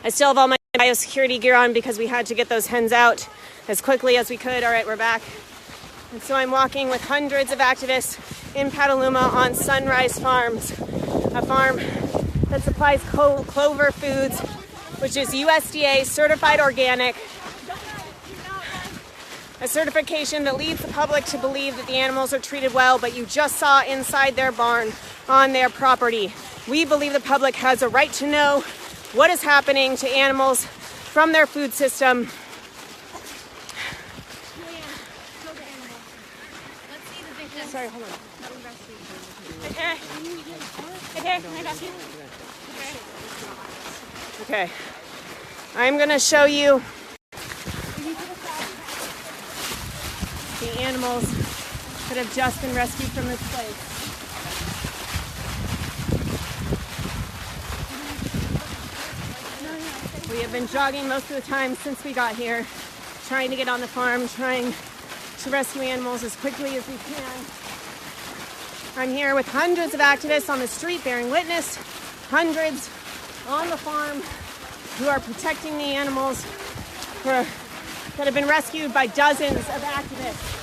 I still have all my biosecurity gear on because we had to get those hens out as quickly as we could. All right, we're back. And so I'm walking with hundreds of activists in Petaluma on Sunrise Farms, a farm that supplies Clover Foods, which is USDA certified organic, a certification that leads the public to believe that the animals are treated well, but you just saw inside their barn on their property. We believe the public has a right to know what is happening to animals from their food system. Sorry, hold on. Okay, I'm gonna show you the animals that have just been rescued from this place. We have been jogging most of the time since we got here, trying to get on the farm, trying to rescue animals as quickly as we can. I'm here with hundreds of activists on the street bearing witness, hundreds on the farm who are protecting the animals that have been rescued by dozens of activists.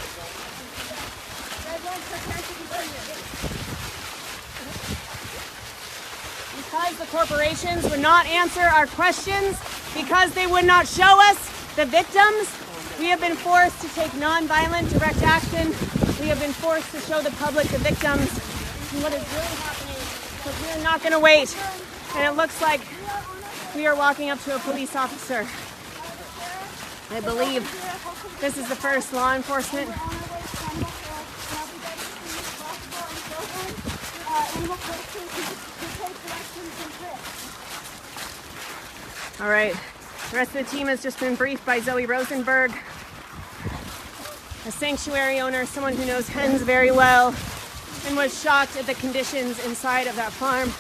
Because the corporations would not answer our questions, because they would not show us the victims, we have been forced to take nonviolent direct action. We have been forced to show the public the victims and what is really happening, because we are not going to wait. And it looks like we are walking up to a police officer. I believe this is the first law enforcement. All right, the rest of the team has just been briefed by Zoe Rosenberg, a sanctuary owner, someone who knows hens very well, and was shocked at the conditions inside of that farm.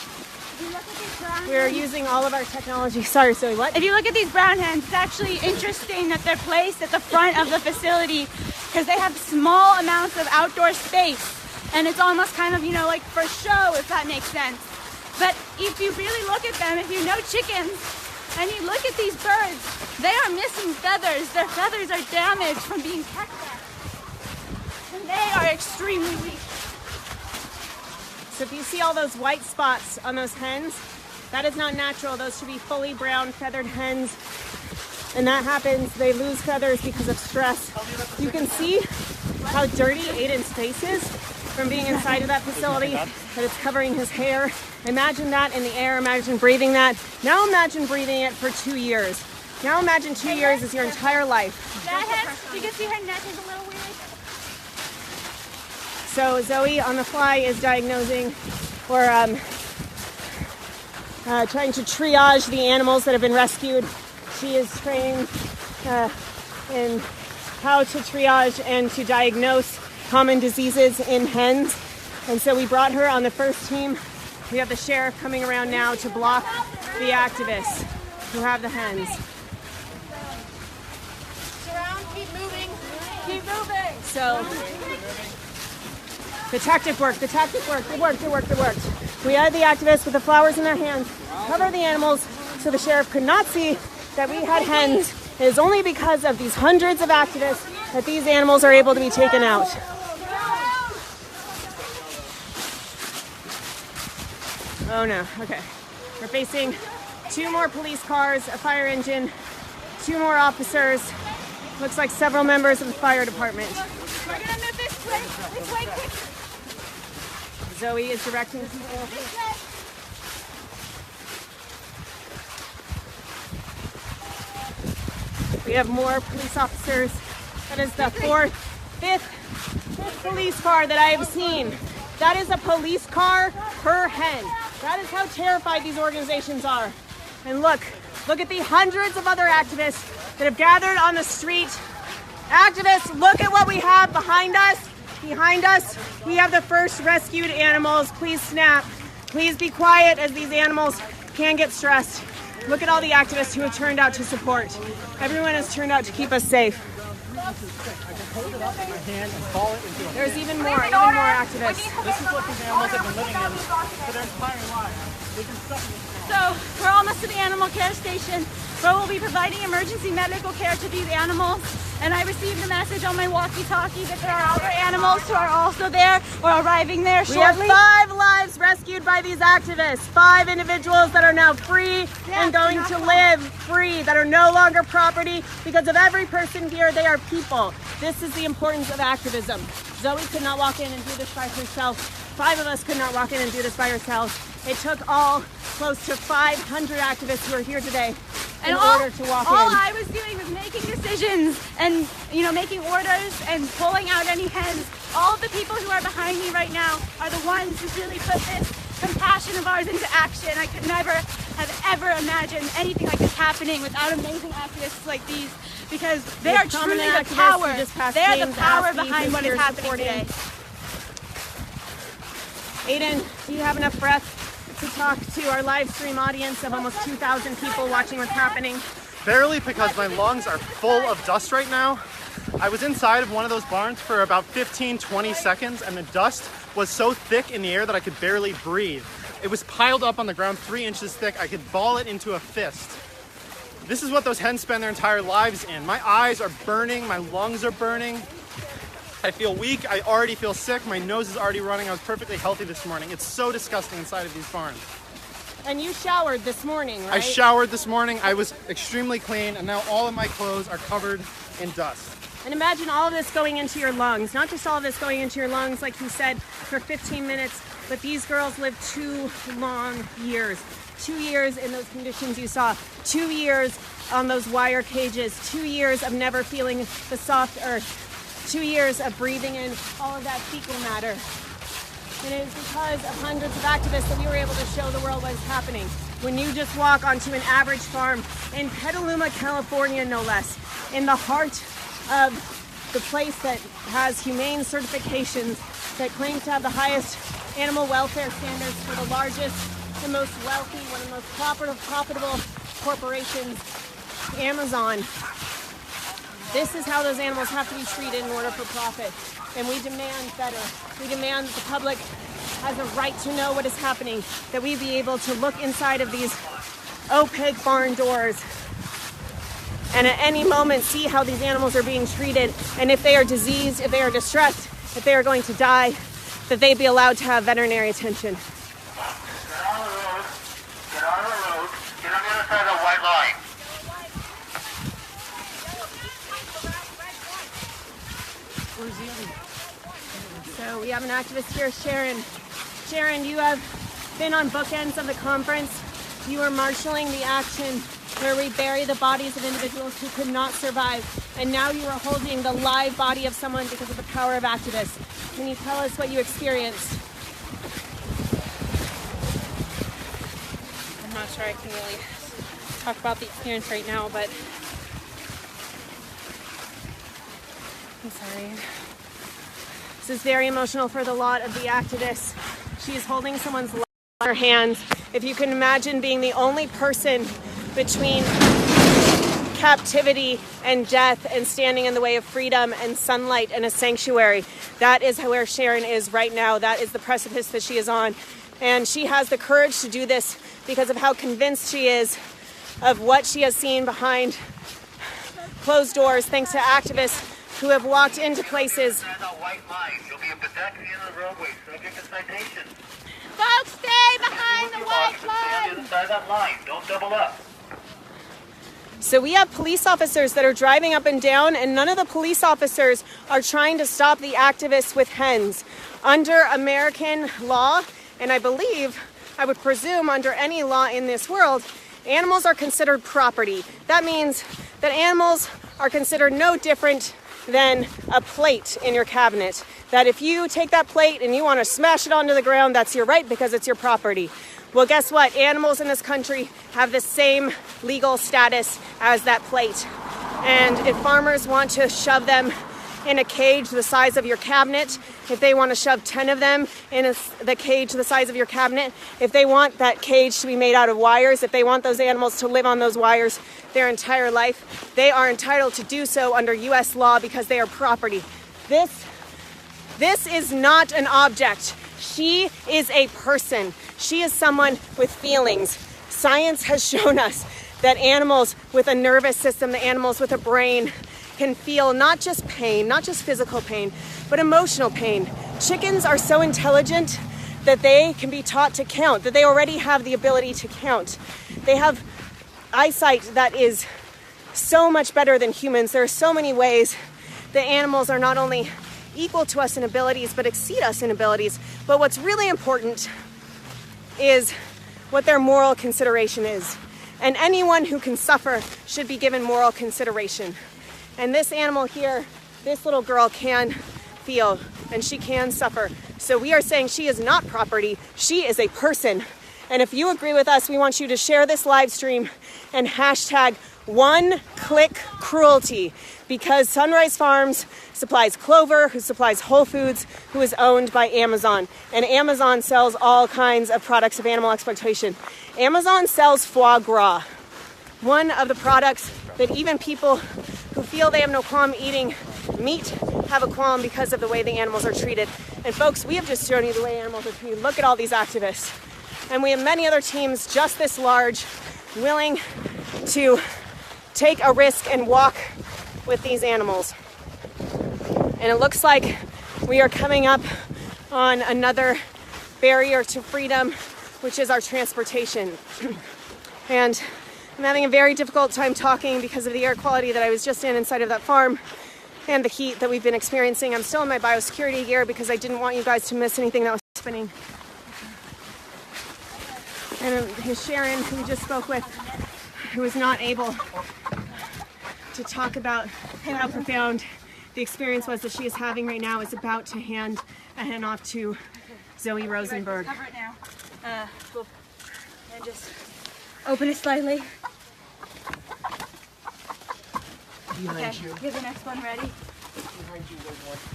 We're using all of our technology. Sorry, Zoe, what? If you look at these brown hens, it's actually interesting that they're placed at the front of the facility because they have small amounts of outdoor space. And it's almost kind of, like for show, if that makes sense. But if you really look at them, if you know chickens, and you look at these birds, they are missing feathers. Their feathers are damaged from being pecked at. And they are extremely weak. So if you see all those white spots on those hens, that is not natural. Those should be fully brown feathered hens. And that happens, they lose feathers because of stress. You can see how dirty Aiden's face is from being inside of that facility, that it's covering his hair. Imagine that in the air, imagine breathing that. Now imagine breathing it for 2 years. Now imagine 2 years is your entire life. That hen, you can see her neck is a little weird. So Zoe on the fly is diagnosing or trying to triage the animals that have been rescued. She is trained in how to triage and to diagnose common diseases in hens. And so we brought her on the first team. We have the sheriff coming around now to block the activists who have the hens. Surround, keep moving, keep moving. So the tactic worked, it worked. We had the activists with the flowers in their hands cover the animals so the sheriff could not see that we had hens. It is only because of these hundreds of activists that these animals are able to be taken out. Oh no, okay. We're facing 2 more police cars, a fire engine, 2 more officers. Looks like several members of the fire department. We're gonna move this way quick. Zoe is directing people. This way. We have more police officers. That is the fifth police car that I have seen. That is a police car per hen. That is how terrified these organizations are. And look at the hundreds of other activists that have gathered on the street. Activists, look at what we have behind us. Behind us, we have the first rescued animals. Please snap. Please be quiet as these animals can get stressed. Look at all the activists who have turned out to support. Everyone has turned out to keep us safe. There's even more activists. This is what these animals have been living in for their entire lives. They've been stuck in this. So we're almost to the animal care station where we'll be providing emergency medical care to these animals. And I received a message on my walkie-talkie that there are other animals who are also there or arriving there shortly. We have 5 lives rescued by these activists. 5 individuals that are now free and going to live free, that are no longer property. Because of every person here, they are people. This is the importance of activism. Zoe could not walk in and do this by herself. 5 of us could not walk in and do this by ourselves. It took all close to 500 activists who are here today in order to walk in. All I was doing was making decisions and, making orders and pulling out any hens. All of the people who are behind me right now are the ones who really put this compassion of ours into action. I could never have ever imagined anything like this happening without amazing activists like these, because they are truly the power. They are the power behind what is happening today. Aiden, do you have enough breath to talk to our live stream audience of almost 2,000 people watching what's happening? Barely, because my lungs are full of dust right now. I was inside of one of those barns for about 15-20 seconds, and the dust was so thick in the air that I could barely breathe. It was piled up on the ground 3 inches thick. I could ball it into a fist. This is what those hens spend their entire lives in. My eyes are burning, my lungs are burning. I feel weak, I already feel sick, my nose is already running. I was perfectly healthy this morning. It's so disgusting inside of these barns. And you showered this morning, right? I showered this morning, I was extremely clean, and now all of my clothes are covered in dust. And imagine all of this going into your lungs. Not just all of this going into your lungs, like you said, for 15 minutes, but these girls lived 2 long years. 2 years in those conditions you saw. 2 years on those wire cages. 2 years of never feeling the soft earth. 2 years of breathing in all of that fecal matter. And it is because of hundreds of activists that we were able to show the world what is happening. When you just walk onto an average farm in Petaluma, California, no less, in the heart of the place that has humane certifications, that claims to have the highest animal welfare standards for the largest, the most wealthy, one of the most profitable corporations, Amazon. This is how those animals have to be treated in order for profit. And we demand better. We demand that the public has a right to know what is happening, that we be able to look inside of these opaque barn doors and at any moment see how these animals are being treated, and if they are diseased, if they are distressed, if they are going to die, that they be allowed to have veterinary attention. Get on the road. Get on the road. Get on the other side of the white line. So we have an activist here, Sharon. Sharon, you have been on bookends of the conference. You are marshaling the action where we bury the bodies of individuals who could not survive. And now you are holding the live body of someone because of the power of activists. Can you tell us what you experienced? I'm not sure I can really talk about the experience right now, but I'm sorry. This is very emotional for the lot of the activists. She is holding someone's life in her hands. If you can imagine being the only person between captivity and death and standing in the way of freedom and sunlight and a sanctuary, that is where Sharon is right now. That is the precipice that she is on. And she has the courage to do this because of how convinced she is of what she has seen behind closed doors, thanks to activists who have walked into places. You'll be a pedestrian on the roadway, subject to citation. Folks, stay behind the white line. Stay inside that line. Don't double up. So we have police officers that are driving up and down, and none of the police officers are trying to stop the activists with hens. Under American law, and I believe, I would presume under any law in this world, animals are considered property. That means that animals are considered no different than a plate in your cabinet. That if you take that plate and you want to smash it onto the ground, that's your right because it's your property. Well, guess what? Animals in this country have the same legal status as that plate. And if farmers want to shove them in a cage the size of your cabinet, if they want to shove 10 of them in the cage the size of your cabinet, if they want that cage to be made out of wires, if they want those animals to live on those wires their entire life, they are entitled to do so under U.S. law because they are property. This is not an object. She is a person. She is someone with feelings. Science has shown us that animals with a nervous system, the animals with a brain, can feel not just pain, not just physical pain, but emotional pain. Chickens are so intelligent that they can be taught to count, that they already have the ability to count. They have eyesight that is so much better than humans. There are so many ways that animals are not only equal to us in abilities, but exceed us in abilities. But what's really important is what their moral consideration is. And anyone who can suffer should be given moral consideration. And this animal here, this little girl can feel and she can suffer. So we are saying she is not property, she is a person. And if you agree with us, we want you to share this live stream and hashtag #OneClickCruelty, because Sunrise Farms supplies Clover, who supplies Whole Foods, who is owned by Amazon. And Amazon sells all kinds of products of animal exploitation. Amazon sells foie gras, one of the products that even people who feel they have no qualm eating meat have a qualm because of the way the animals are treated. And folks, we have just shown you the way animals are treated. Look at all these activists. And we have many other teams just this large, willing to take a risk and walk with these animals. And it looks like we are coming up on another barrier to freedom, which is our transportation. And I'm having a very difficult time talking because of the air quality that I was just in inside of that farm and the heat that we've been experiencing. I'm still in my biosecurity gear because I didn't want you guys to miss anything that was happening. And here's Sharon, who we just spoke with, who was not able to talk about how profound the experience was that she is having right now, is about to hand a hen off to Zoe Rosenberg. Cover it now. And just open it slightly. Okay, get the next one ready.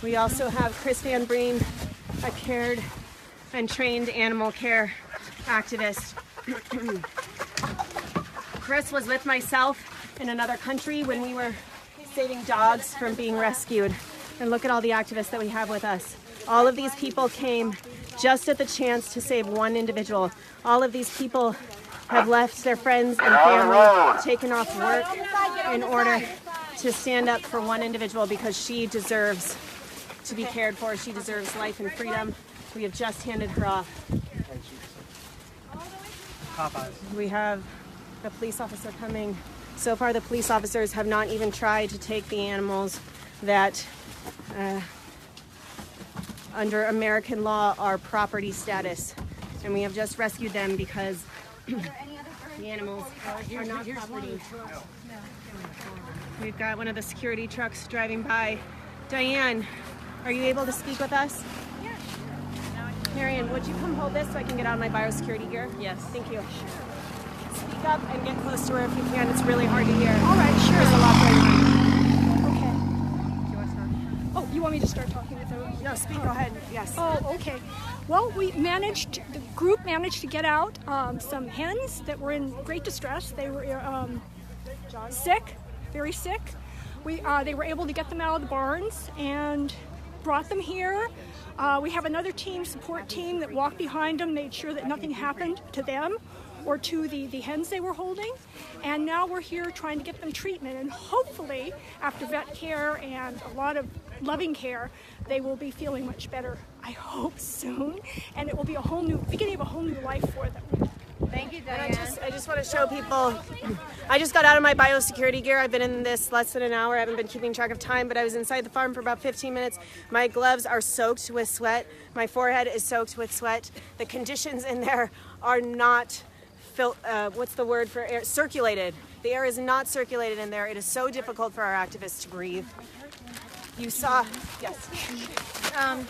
We also have Chris Van Breen, a cared and trained animal care activist. Chris was with myself in another country when we were saving dogs from being rescued. And look at all the activists that we have with us. All of these people came just at the chance to save one individual. All of these people have left their friends and family, taken off work in order to stand up for one individual because she deserves to be cared for. She deserves life and freedom. We have just handed her off. We have the police officer coming. So far, the police officers have not even tried to take the animals that under American law are property status. And we have just rescued them because the animals are not property. We've got one of the security trucks driving by. Diane, are you able to speak with us? Yeah. Marion, would you come hold this so I can get out of my biosecurity gear? Yes. Thank you. Speak up and get close to her if you can. It's really hard to hear. All right, sure. There's a lot going on. Okay. Do you want to start? Oh, you want me to start talking with her? No, speak. Go ahead. Yes. Oh, okay. Well, the group managed to get out some hens that were in great distress. They were sick, very sick. They were able to get them out of the barns and brought them here. We have another support team that walked behind them, made sure that nothing happened to them or to the hens they were holding. And now we're here trying to get them treatment. And hopefully, after vet care and a lot of loving care, they will be feeling much better, I hope, soon. And it will be beginning of a whole new life for them. Thank you, Diane. I just want to show people, I just got out of my biosecurity gear. I've been in this less than an hour. I haven't been keeping track of time, but I was inside the farm for about 15 minutes. My gloves are soaked with sweat. My forehead is soaked with sweat. The conditions in there are not, what's the word for air? Circulated. The air is not circulated in there. It is so difficult for our activists to breathe. You saw, yes.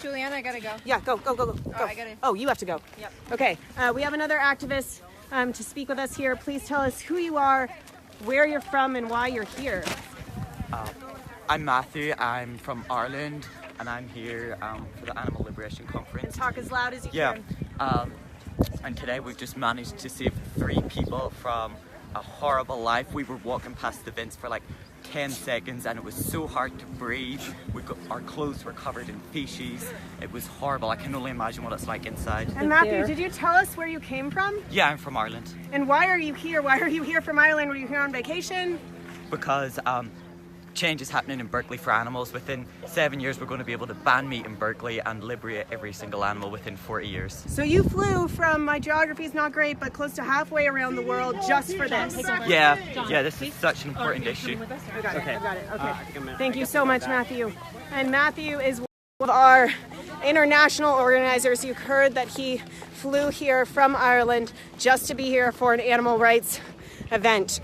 Juliana, I gotta go. Yeah, go. Oh, I gotta. Oh, you have to go. Yep. Okay, we have another activist to speak with us here. Please tell us who you are, where you're from, and why you're here. I'm Matthew. I'm from Ireland, and I'm here for the Animal Liberation Conference. And talk as loud as you can. And today we've just managed to save 3 people from a horrible life. We were walking past the vents for like 10 seconds and it was so hard to breathe. Our clothes were covered in feces. It was horrible. I can only imagine what it's like inside. And Matthew, did you tell us where you came from? Yeah, I'm from Ireland. And why are you here? Why are you here from Ireland? Were you here on vacation? Because change is happening in Berkeley for animals. Within 7 years, we're going to be able to ban meat in Berkeley and liberate every single animal within 40 years. So you flew from, my geography is not great, but close to halfway around the world just for this. Yeah, this is such an important issue. I got it. Okay. Thank you so much, Matthew. And Matthew is one of our international organizers. You heard that he flew here from Ireland just to be here for an animal rights event.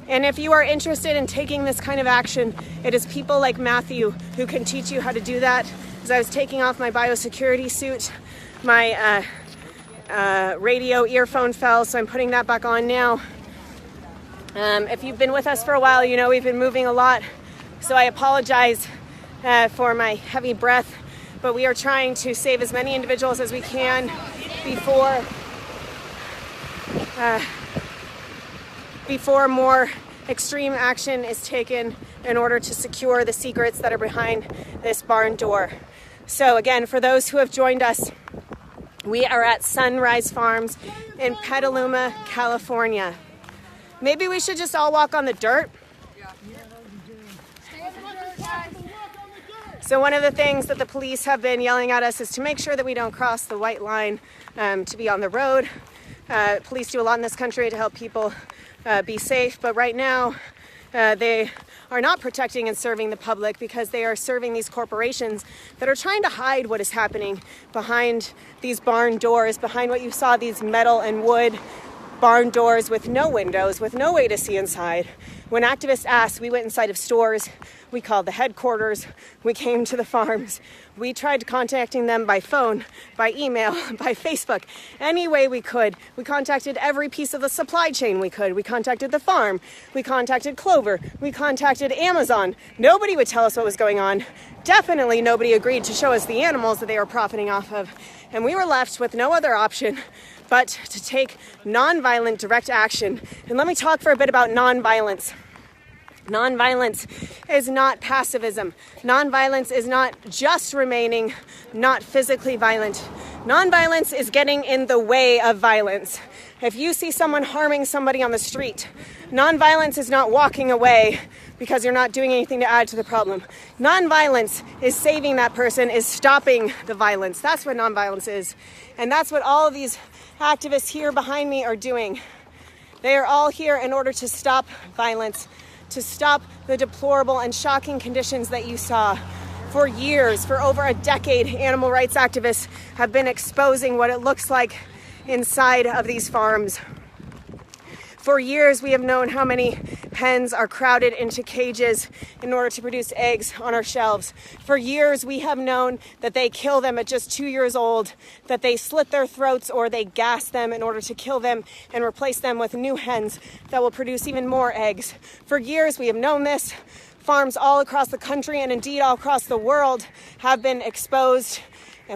And if you are interested in taking this kind of action, it is people like Matthew who can teach you how to do that. As I was taking off my biosecurity suit, my radio earphone fell, so I'm putting that back on now. If you've been with us for a while, you know we've been moving a lot, so I apologize for my heavy breath, but we are trying to save as many individuals as we can before more extreme action is taken in order to secure the secrets that are behind this barn door. So again, for those who have joined us, we are at Sunrise Farms in Petaluma, California. Maybe we should just all walk on the dirt. So one of the things that the police have been yelling at us is to make sure that we don't cross the white line to be on the road. Police do a lot in this country to help people be safe, but right now they are not protecting and serving the public because they are serving these corporations that are trying to hide what is happening behind these barn doors, behind what you saw, these metal and wood barn doors with no windows, with no way to see inside. When activists asked, we went inside of stores, we called the headquarters, we came to the farms, we tried contacting them by phone, by email, by Facebook, any way we could. We contacted every piece of the supply chain we could. We contacted the farm, we contacted Clover, we contacted Amazon. Nobody would tell us what was going on. Definitely nobody agreed to show us the animals that they were profiting off of. And we were left with no other option but to take nonviolent direct action. And let me talk for a bit about nonviolence. Nonviolence is not passivism. Nonviolence is not just remaining not physically violent. Nonviolence is getting in the way of violence. If you see someone harming somebody on the street, nonviolence is not walking away because you're not doing anything to add to the problem. Nonviolence is saving that person, is stopping the violence. That's what nonviolence is. And that's what all of these activists here behind me are doing. They are all here in order to stop violence, to stop the deplorable and shocking conditions that you saw. For years, for over a decade, animal rights activists have been exposing what it looks like inside of these farms. For years, we have known how many hens are crowded into cages in order to produce eggs on our shelves. For years, we have known that they kill them at just 2 years old, that they slit their throats or they gas them in order to kill them and replace them with new hens that will produce even more eggs. For years, we have known this. Farms all across the country and indeed all across the world have been exposed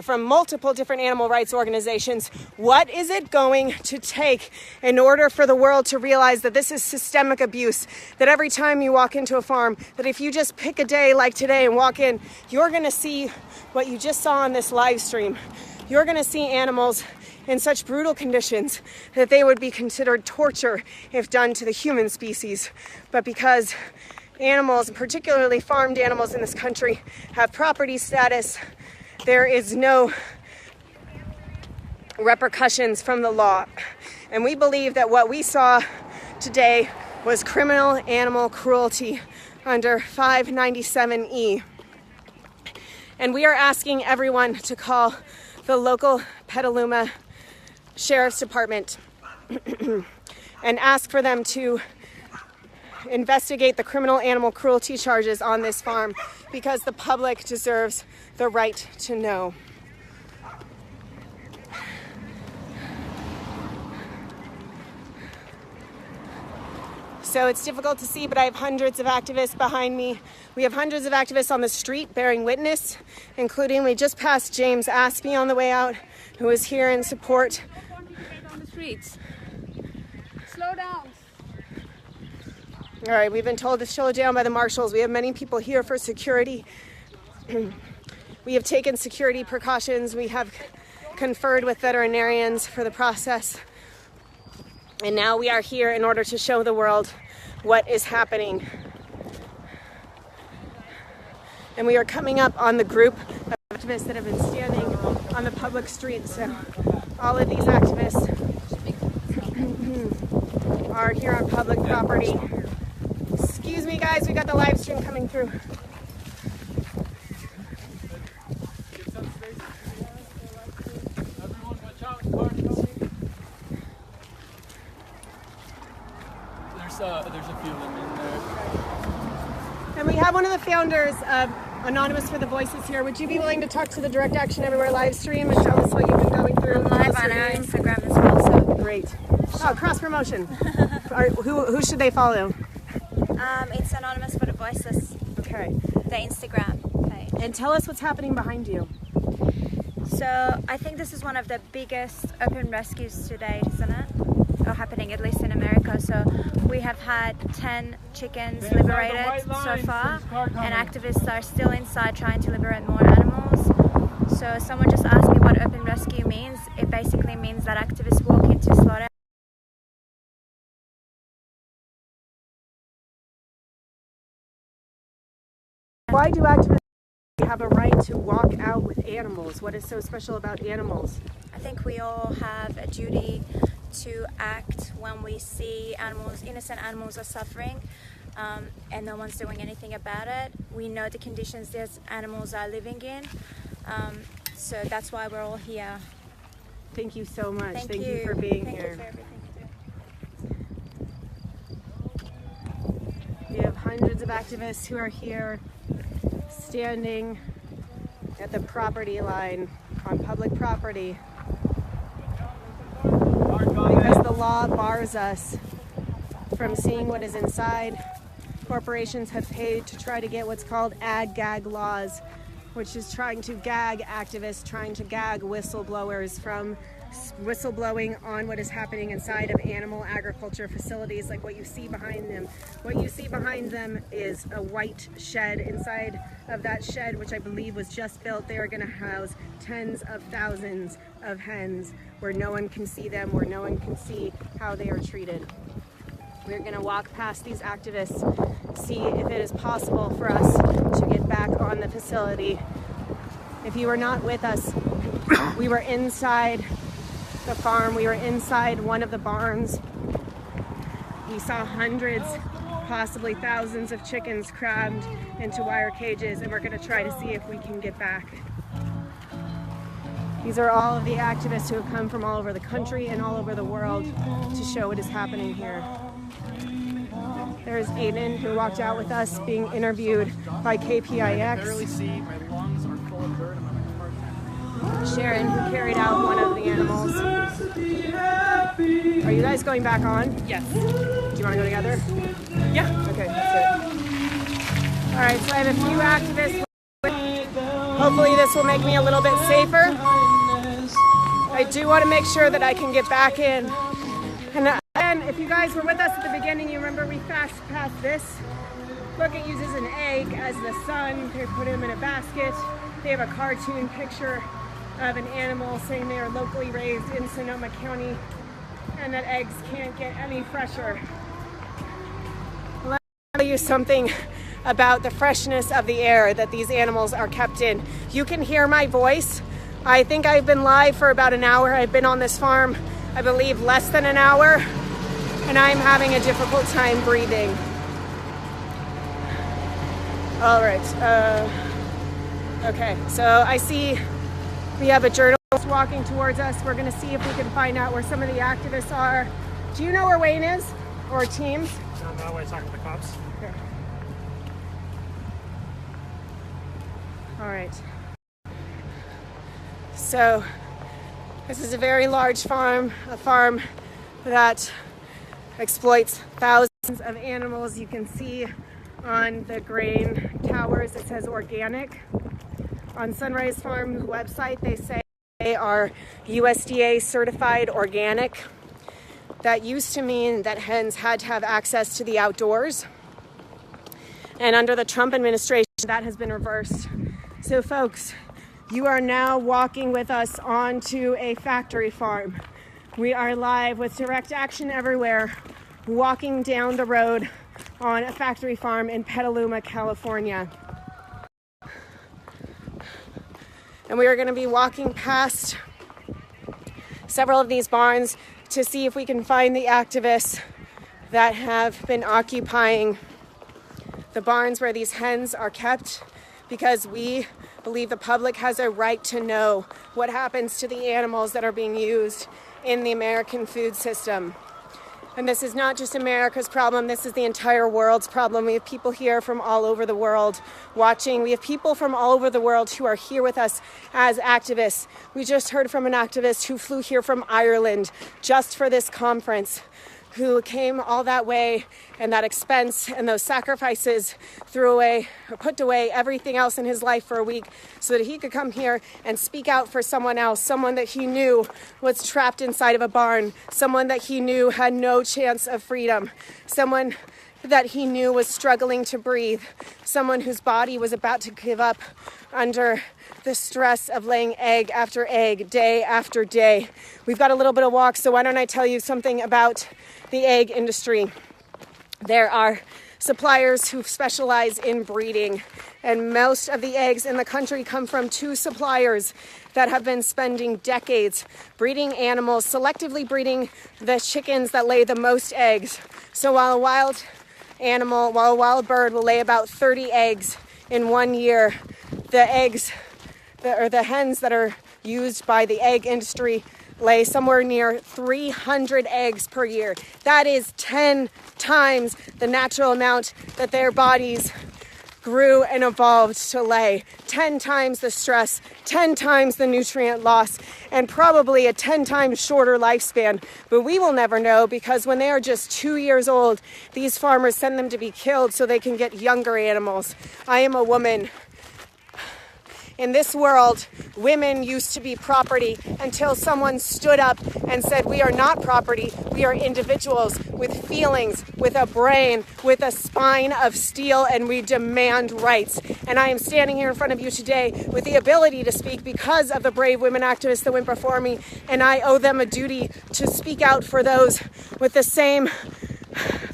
from multiple different animal rights organizations. What is it going to take in order for the world to realize that this is systemic abuse, that every time you walk into a farm, that if you just pick a day like today and walk in, you're going to see what you just saw on this live stream. You're going to see animals in such brutal conditions that they would be considered torture if done to the human species. But because animals, particularly farmed animals in this country, have property status, there is no repercussions from the law. And we believe that what we saw today was criminal animal cruelty under 597E. And we are asking everyone to call the local Petaluma Sheriff's Department and ask for them to investigate the criminal animal cruelty charges on this farm because the public deserves the right to know. So it's difficult to see, but I have hundreds of activists behind me. We have hundreds of activists on the street bearing witness, including, we just passed James Aspey on the way out, who is here in support. On the streets. Slow down. All right, we've been told to slow down by the marshals. We have many people here for security. We have taken security precautions. We have conferred with veterinarians for the process. And now we are here in order to show the world what is happening. And we are coming up on the group of activists that have been standing on the public streets. So all of these activists are here on public property. Excuse me, guys, we got the live stream coming through. There's a few of them in there. And we have one of the founders of Anonymous for the Voices here. Would you be willing to talk to the Direct Action Everywhere live stream and tell us what you've been going through? I'm live on our Instagram as well, so. Great. Oh, cross promotion. Who should they follow? It's Anonymous for the Voiceless. Okay. The Instagram page. And tell us what's happening behind you. So I think this is one of the biggest open rescues to date, isn't it? Or happening at least in America. So we have had 10 chickens liberated so far, and activists are still inside trying to liberate more animals. So someone just asked me what open rescue means. It basically means that activists walk into slaughter. Why do activists have a right to walk out with animals? What is so special about animals? I think we all have a duty to act when we see animals, innocent animals are suffering, and no one's doing anything about it. We know the conditions these animals are living in, so that's why we're all here. Thank you so much. Thank you for being Thank here. you for everything you do. We have hundreds of activists who are here standing at the property line on public property because the law bars us from seeing what is inside. Corporations have paid to try to get what's called ag-gag laws, which is trying to gag activists, trying to gag whistleblowers from whistleblowing on what is happening inside of animal agriculture facilities like what you see behind them. What you see behind them is a white shed. Inside of that shed, which I believe was just built, they are going to house tens of thousands of hens where no one can see them, where no one can see how they are treated. We're going to walk past these activists, see if it is possible for us to get back on the facility. If you were not with us, we were inside the farm. We were inside one of the barns. We saw hundreds, possibly thousands of chickens crammed into wire cages, and we're going to try to see if we can get back. These are all of the activists who have come from all over the country and all over the world to show what is happening here. There's Aiden, who walked out with us, being interviewed by KPIX. I barely see. My lungs are full of dirt. Sharon, who carried out one of the animals. Are you guys going back on? Yes. Do you want to go together? Yeah. Okay, that's it. All right, so I have a few activists. Hopefully this will make me a little bit safer. I do want to make sure that I can get back in. And again, if you guys were with us at the beginning, you remember we fast passed this. Look, it uses an egg as the sun. They put him in a basket. They have a cartoon picture of an animal saying they are locally raised in Sonoma County and that eggs can't get any fresher. Let me tell you something about the freshness of the air that these animals are kept in. You can hear my voice. I think I've been live for about an hour. I've been on this farm, I believe, less than an hour, and I'm having a difficult time breathing. All right. Okay, so I see we have a journalist walking towards us. We're going to see if we can find out where some of the activists are. Do you know where Wayne is? Or teams? No, we're talking to the cops. Okay. All right. So this is a very large farm, a farm that exploits thousands of animals. You can see on the grain towers it says organic. On Sunrise Farm's website they say they are USDA certified organic. That used to mean that hens had to have access to the outdoors. And under the Trump administration, that has been reversed. So folks, you are now walking with us onto a factory farm. We are live with Direct Action Everywhere, walking down the road on a factory farm in Petaluma, California. And we are going to be walking past several of these barns to see if we can find the activists that have been occupying the barns where these hens are kept, because we believe the public has a right to know what happens to the animals that are being used in the American food system. And this is not just America's problem, this is the entire world's problem. We have people here from all over the world watching. We have people from all over the world who are here with us as activists. We just heard from an activist who flew here from Ireland just for this conference, who came all that way and that expense and those sacrifices, threw away or put away everything else in his life for a week so that he could come here and speak out for someone else, someone that he knew was trapped inside of a barn, someone that he knew had no chance of freedom, someone that he knew was struggling to breathe, someone whose body was about to give up under the stress of laying egg after egg, day after day. We've got a little bit of walk, so why don't I tell you something about the egg industry. There are suppliers who specialize in breeding, and most of the eggs in the country come from 2 suppliers that have been spending decades breeding animals, selectively breeding the chickens that lay the most eggs. So while a wild bird will lay about 30 eggs in 1 year, the hens that are used by the egg industry lay somewhere near 300 eggs per year. That is 10 times the natural amount that their bodies grew and evolved to lay. 10 times the stress, 10 times the nutrient loss, and probably a 10 times shorter lifespan. But we will never know, because when they are just 2 years old, these farmers send them to be killed so they can get younger animals. I am a woman. In this world, women used to be property until someone stood up and said, we are not property, we are individuals with feelings, with a brain, with a spine of steel, and we demand rights. And I am standing here in front of you today with the ability to speak because of the brave women activists that went before me, and I owe them a duty to speak out for those with the same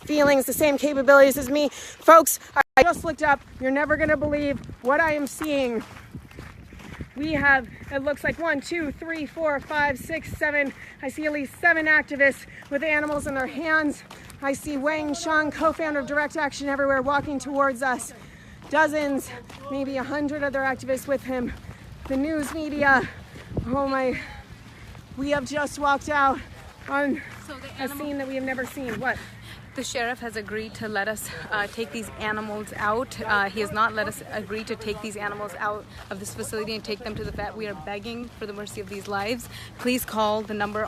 feelings, the same capabilities as me. Folks, I just looked up, you're never gonna believe what I am seeing. We have, it looks like 1, 2, 3, 4, 5, 6, 7. I see at least 7 activists with animals in their hands. I see Wang Shang, co-founder of Direct Action Everywhere, walking towards us. Dozens, maybe 100 other activists with him. The news media, oh my, we have just walked out on a scene that we have never seen. What? The sheriff has agreed to let us take these animals out. He has not let us agree to take these animals out of this facility and take them to the vet. We are begging for the mercy of these lives. Please call the number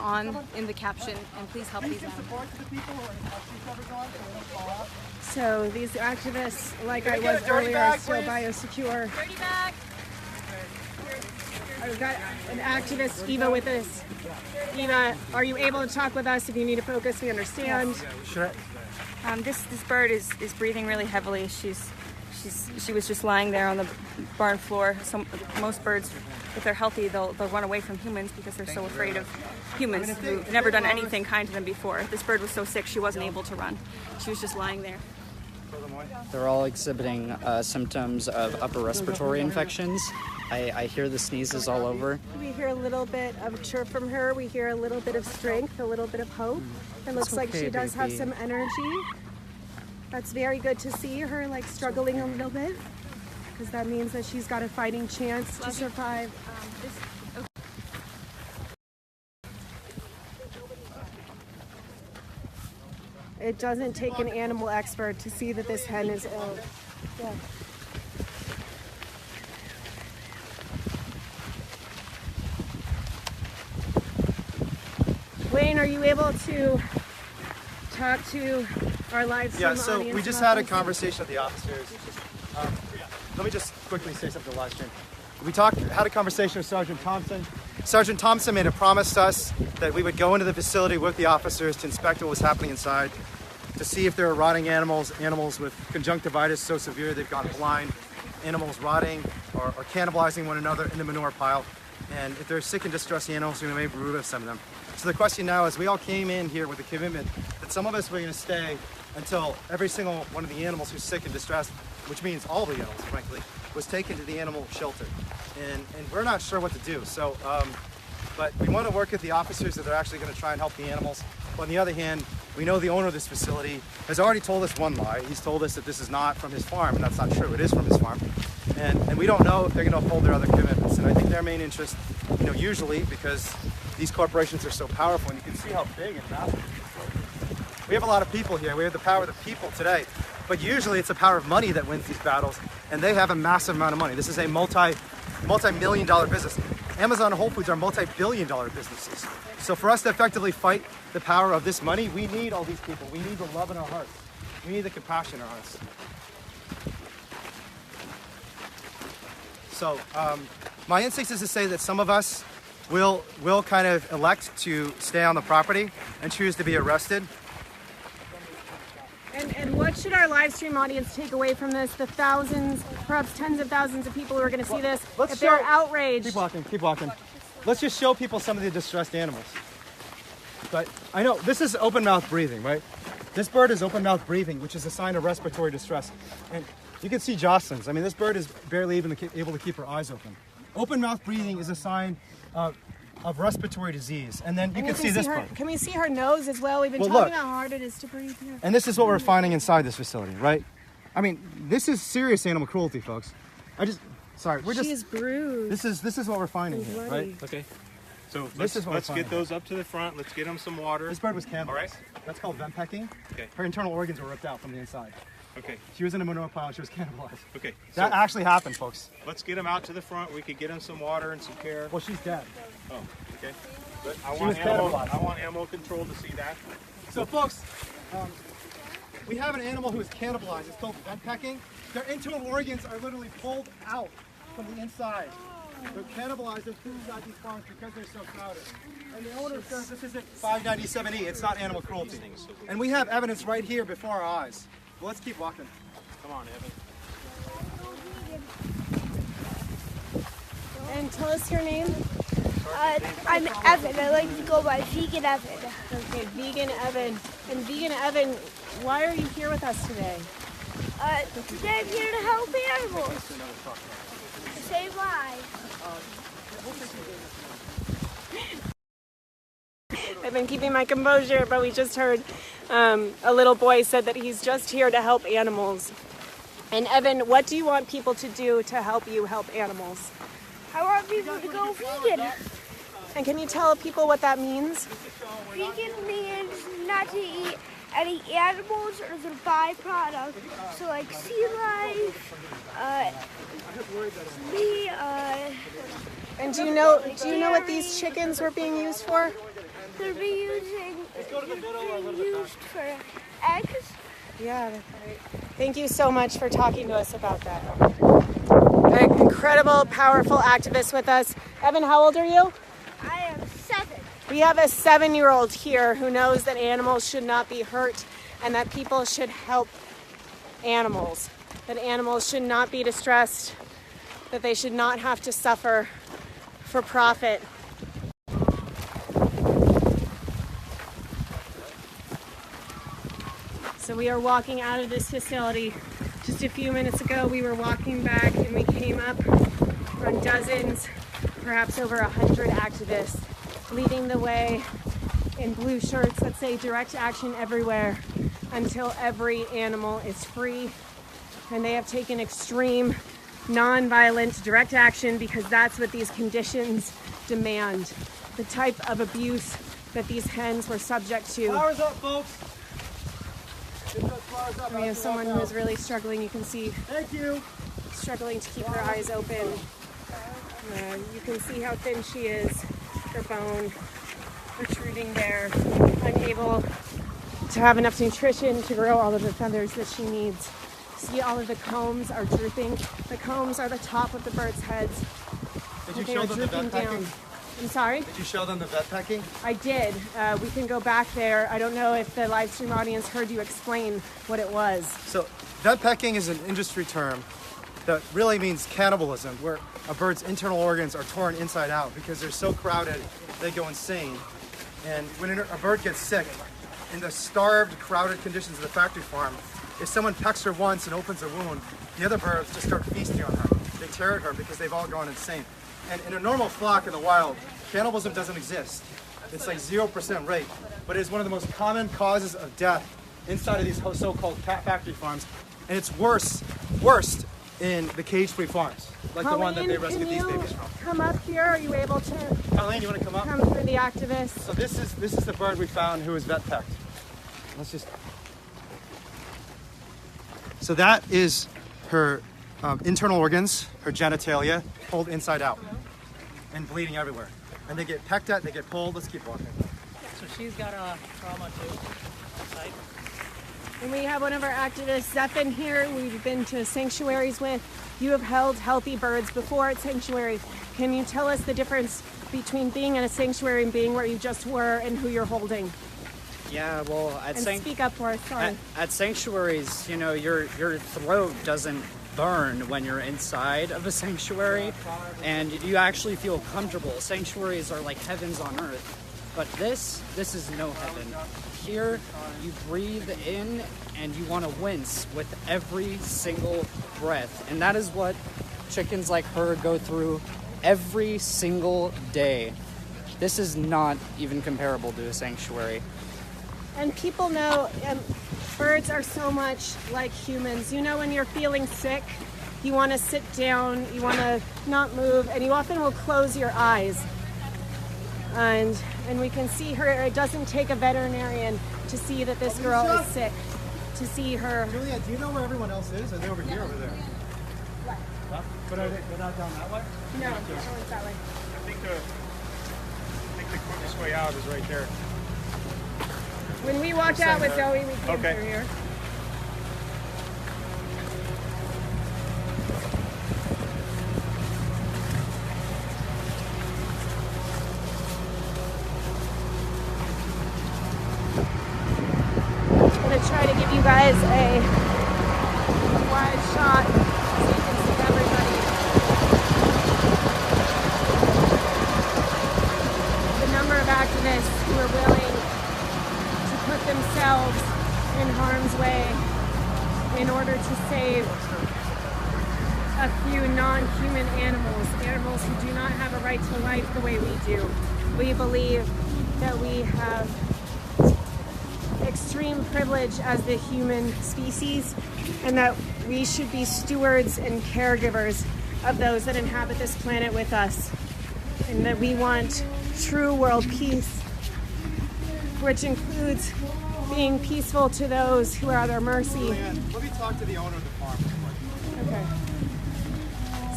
in the caption and please help these animals. So these activists, like I was earlier, are still biosecure. Dirty bag. I've got an activist, Eva, with us. Eva, are you able to talk with us? If you need to focus, we understand. Sure. This bird is breathing really heavily. She was just lying there on the barn floor. Most birds, if they're healthy, they'll run away from humans because they're so afraid of humans who've never done anything kind to them before. This bird was so sick she wasn't able to run. She was just lying there. They're all exhibiting symptoms of upper respiratory infections. I hear the sneezes all over. We hear a little bit of chirp from her. We hear a little bit of strength, a little bit of hope. It looks like she does have some energy. That's very good to see her like struggling a little bit, because that means that she's got a fighting chance to survive. it doesn't take an animal expert to see that this hen is ill. Yeah. Wayne, are you able to talk to our live stream Yeah, so audience we just about had a this? conversation with the officers. Let me just quickly say something to the live stream. We had a conversation with Sergeant Thompson. Sergeant Thompson made a promise to us that we would go into the facility with the officers to inspect what was happening inside, to see if there were rotting animals, animals with conjunctivitis so severe they've gone blind, animals rotting or cannibalizing one another in the manure pile. And if they're sick and distressed animals, we may remove some of them. So the question now is, we all came in here with a commitment that some of us were going to stay until every single one of the animals who's sick and distressed, which means all the animals, frankly, was taken to the animal shelter. And we're not sure what to do. So, but we want to work with the officers that are actually going to try and help the animals. On the other hand, we know the owner of this facility has already told us one lie. He's told us that this is not from his farm, and that's not true. It is from his farm. And we don't know if they're going to uphold their other commitments. And I think their main interest, you know, usually because these corporations are so powerful, and you can see how big and massive. We have a lot of people here. We have the power of the people today. But usually it's the power of money that wins these battles, and they have a massive amount of money. This is a multi-million-dollar business. Amazon and Whole Foods are multi-billion-dollar businesses. So for us to effectively fight the power of this money, we need all these people. We need the love in our hearts. We need the compassion in our hearts. So my instinct is to say that some of us will kind of elect to stay on the property and choose to be arrested. And what should our live stream audience take away from this? The thousands, perhaps tens of thousands of people who are going to see this, if they're outraged. Keep walking, keep walking. Let's just show people some of the distressed animals. But I know this is open mouth breathing, right? This bird is open mouth breathing, which is a sign of respiratory distress. And you can see Jocelyn's. I mean, this bird is barely even able to keep her eyes open. Open mouth breathing is a sign of respiratory disease. And then you can see this bird. Can we see her nose as well? We've been talking about how hard it is to breathe here. And this is what we're finding inside this facility, right? I mean, this is serious animal cruelty, folks. She is bruised. This is what we're finding here, right? Okay. So let's get those up to the front. Let's get them some water. This bird was cannibalized. All right. That's called vent pecking. Okay. Her internal organs were ripped out from the inside. Okay. She was in a manure pile and she was cannibalized. Okay. That actually happened, folks. Let's get them out to the front. We could get them some water and some care. Well, she's dead. Oh, okay. But I want animal control to see that. So, folks, we have an animal who is cannibalized. It's called vent pecking. Their internal organs are literally pulled out from the inside. They're cannibalized. They're food inside these farms because they're so crowded. And the owner says this isn't 597E. It's not animal cruelty. And we have evidence right here before our eyes. Well, let's keep walking. Come on, Evan. And tell us your name. I'm Evan. I like to go by Vegan Evan. Okay, Vegan Evan. And Vegan Evan, why are you here with us today? Today I'm here to help animals. To save lives. I've been keeping my composure, but we just heard a little boy said that he's just here to help animals. And Evan, what do you want people to do to help you help animals? I want people to go vegan. And can you tell people what that means? Vegan means not to eat any animals or their byproduct. So like sea life, meat, And do you know what these chickens were being used for? They're being used for eggs. Yeah, that's right. Thank you so much for talking to us about that. An incredible, powerful activist with us. Evan, how old are you? I am 7. We have a 7-year-old here who knows that animals should not be hurt and that people should help animals, that animals should not be distressed, that they should not have to suffer for profit. So we are walking out of this facility. Just a few minutes ago, we were walking back and we came up on dozens, perhaps over 100 activists leading the way in blue shirts that say direct action everywhere until every animal is free. And they have taken extreme, non-violent direct action because that's what these conditions demand. The type of abuse that these hens were subject to. Power's up, folks. We have someone who is really struggling. You can see. Thank you. Struggling to keep her eyes open. You can see how thin she is. Her bone protruding there. Unable to have enough nutrition to grow all of the feathers that she needs. See, all of the combs are drooping. The combs are the top of the bird's heads. Did you show them the vet pecking? I'm sorry? Did you show them the vet pecking? I did. We can go back there. I don't know if the live stream audience heard you explain what it was. So, vet pecking is an industry term that really means cannibalism, where a bird's internal organs are torn inside out because they're so crowded they go insane. And when a bird gets sick, in the starved, crowded conditions of the factory farm, if someone pecks her once and opens a wound, the other birds just start feasting on her. They tear at her because they've all gone insane. And in a normal flock in the wild, cannibalism doesn't exist. It's like 0% rate, but it is one of the most common causes of death inside of these so-called cat factory farms. And it's worst in the cage-free farms, like the one that they rescued these babies from. Come up here. Are you able to? Colleen, you want to come up? Come through the activists. So this is the bird we found who was vet pecked. Let's just. So that is her internal organs, her genitalia, pulled inside out and bleeding everywhere. And they get pecked at, they get pulled. Let's keep walking. So she's got a trauma too. Right? And we have one of our activists, Zephin, here. We've been to sanctuaries with. You have held healthy birds before at sanctuary. Can you tell us the difference between being in a sanctuary and being where you just were and who you're holding? Yeah, well, speak up for us, sorry. At sanctuaries, you know, your throat doesn't burn when you're inside of a sanctuary, and you actually feel comfortable. Sanctuaries are like heavens on earth, but this is no heaven. Here, you breathe in and you want to wince with every single breath, and that is what chickens like her go through every single day. This is not even comparable to a sanctuary. And people know birds are so much like humans. You know, when you're feeling sick, you want to sit down, you want to not move, and you often will close your eyes. And we can see her. It doesn't take a veterinarian to see that this girl is sick, to see her. Julia, do you know where everyone else is? Are they over here or over there? But are they not down that way? No, it's that way. I think the quickest way out is right there. When we walked out with Zoe, we came through here. I'm going to try to give you guys a wide shot so you can see everybody. The number of activists who are willing put themselves in harm's way in order to save a few non-human animals who do not have a right to life the way we do. We believe that we have extreme privilege as the human species, and that we should be stewards and caregivers of those that inhabit this planet with us, and that we want true world peace, which includes being peaceful to those who are at our mercy. Let me talk to the owner of the farm. Okay.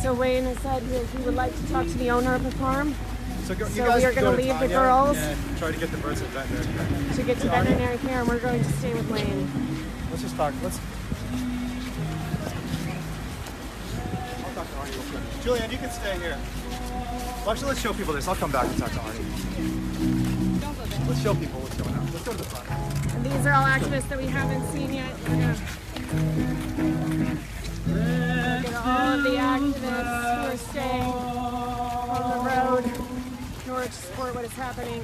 So Wayne has said he would like to talk to the owner of the farm. So we are going to leave the girls try to get the birds to veterinary care. to get to veterinary care, and we're going to stay with Wayne. Let's just talk. I'll talk to Arnie real quick. Julianne, you can stay here. Well, actually, let's show people this. I'll come back and talk to Arnie. Let's show people what's going on. Let's go to the front. And these are all activists that we haven't seen yet. Look at all of the activists who are staying on the road in order to support what is happening.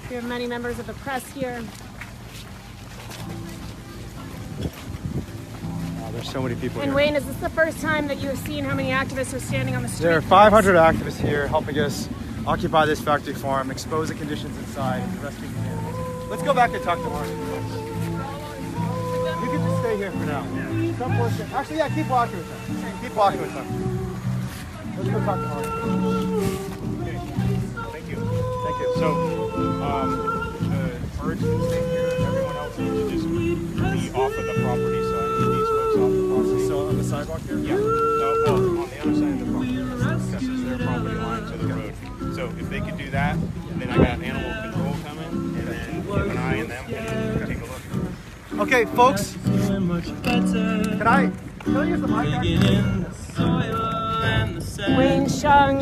We have many members of the press here. Wow, there's so many people and here. Wayne, is this the first time that you have seen how many activists are standing on the street? There are 500 activists here helping us occupy this factory farm, expose the conditions inside, and rescue the animals. Let's go back and talk to Arnie. You can just stay here for now. Don't push it. Actually, yeah, keep walking with them. Keep walking with them. Let's go talk to Arnie. Okay. Thank you. Thank you. So, the birds can stay here. Everyone else needs to just off of the property, so I need these folks off the property. So on the sidewalk here? Yeah. No, well, on the other side of the property. This is their property line to the road. So if they could do that, then I got animal control coming, and then Kim and I and them can take a look. Okay, folks. Can I use the mic? Wayne Shung,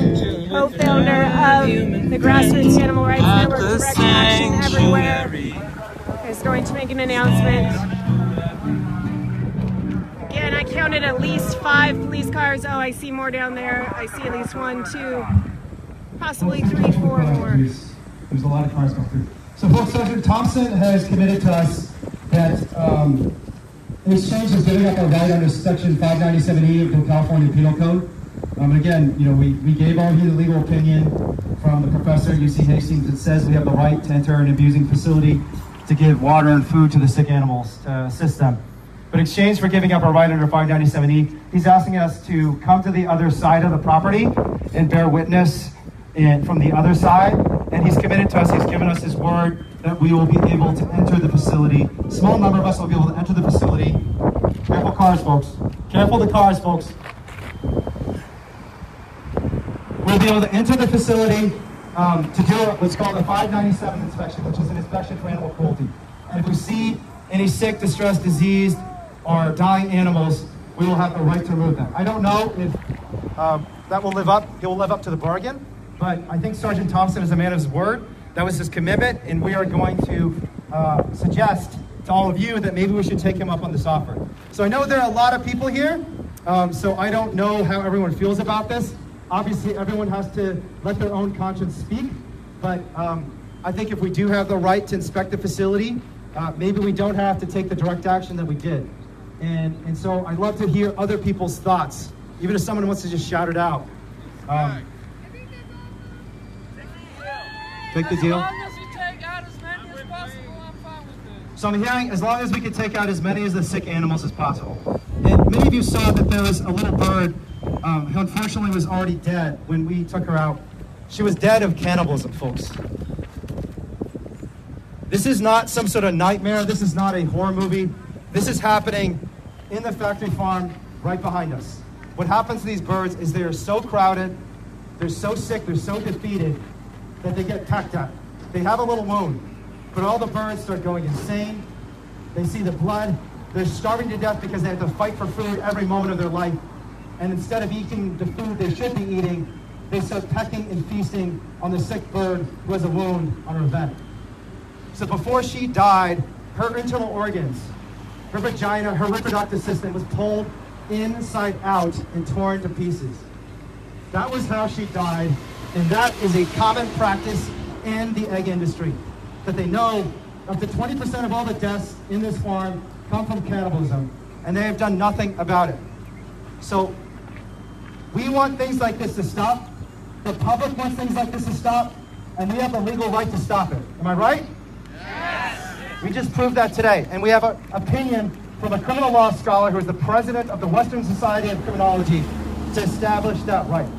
co-founder of the Grassroots Animal Rights Network, Direct Action Everywhere, is going to make an announcement. Again, I counted at least 5 police cars. Oh, I see more down there. I see at least 1, 2, possibly 3, 4 more. There's a lot of cars going through. So, folks, Sergeant Thompson has committed to us that in exchange is giving up our right under Section 597E of the California Penal Code. Again, you know, we gave all of you the legal opinion from the professor at UC Hastings that says we have the right to enter an abusing facility to give water and food to the sick animals to assist them. But in exchange for giving up our right under 597E, he's asking us to come to the other side of the property and bear witness from the other side. And he's committed to us, he's given us his word that we will be able to enter the facility. A small number of us will be able to enter the facility. Careful cars, folks. Careful the cars, folks. We'll be able to enter the facility to do what's called a 597 inspection, which is an inspection for animal cruelty. And if we see any sick, distressed, diseased, or dying animals, we will have the right to remove them. I don't know if he will live up to the bargain, but I think Sergeant Thompson is a man of his word. That was his commitment, and we are going to suggest to all of you that maybe we should take him up on this offer. So I know there are a lot of people here, so I don't know how everyone feels about this. Obviously, everyone has to let their own conscience speak, but I think if we do have the right to inspect the facility, maybe we don't have to take the direct action that we did. And so I'd love to hear other people's thoughts, even if someone wants to just shout it out. Take the deal. As long as you take out as many as possible, I'm fine with this. So I'm hearing as long as we can take out as many of the sick animals as possible. And many of you saw that there was a little bird who unfortunately was already dead when we took her out. She was dead of cannibalism, folks. This is not some sort of nightmare. This is not a horror movie. This is happening in the factory farm right behind us. What happens to these birds is they are so crowded, they're so sick, they're so defeated that they get pecked at. They have a little wound, but all the birds start going insane. They see the blood. They're starving to death because they have to fight for food every moment of their life. And instead of eating the food they should be eating, they start pecking and feasting on the sick bird who has a wound on her vent. So before she died, her internal organs, her vagina, her reproductive system was pulled inside out and torn to pieces. That was how she died, and that is a common practice in the egg industry, that they know up to 20% of all the deaths in this farm come from cannibalism, and they have done nothing about it. So we want things like this to stop. The public wants things like this to stop, and we have the legal right to stop it. Am I right? Yes. We just proved that today, and we have an opinion from a criminal law scholar who is the president of the Western Society of Criminology to establish that right.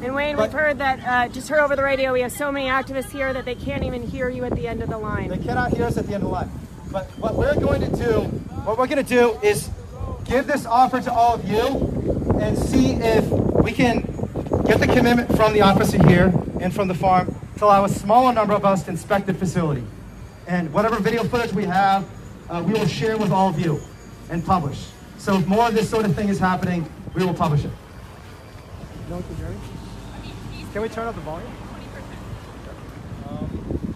And Wayne, we've heard that, just heard over the radio, we have so many activists here that they can't even hear you at the end of the line. They cannot hear us at the end of the line. But what we're going to do is give this offer to all of you and see if we can get the commitment from the officer here and from the farm to allow a smaller number of us to inspect the facility. And whatever video footage we have, we will share with all of you and publish. So if more of this sort of thing is happening, we will publish it. Can we turn up the volume?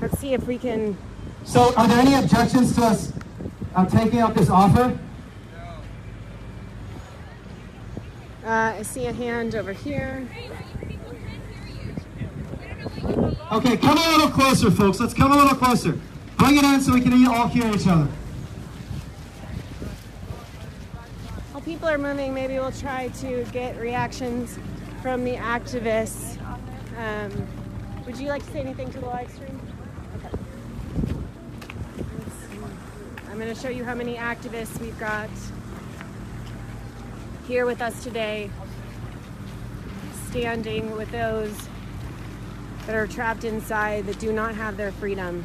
Let's see if we can... So are there any objections to us taking up this offer? I see a hand over here. Okay, come a little closer, folks. Let's come a little closer. Bring it in so we can all hear each other. While people are moving, maybe we'll try to get reactions from the activists. Would you like to say anything to the live stream? Okay. I'm going to show you how many activists we've got here with us today, standing with those that are trapped inside, that do not have their freedom.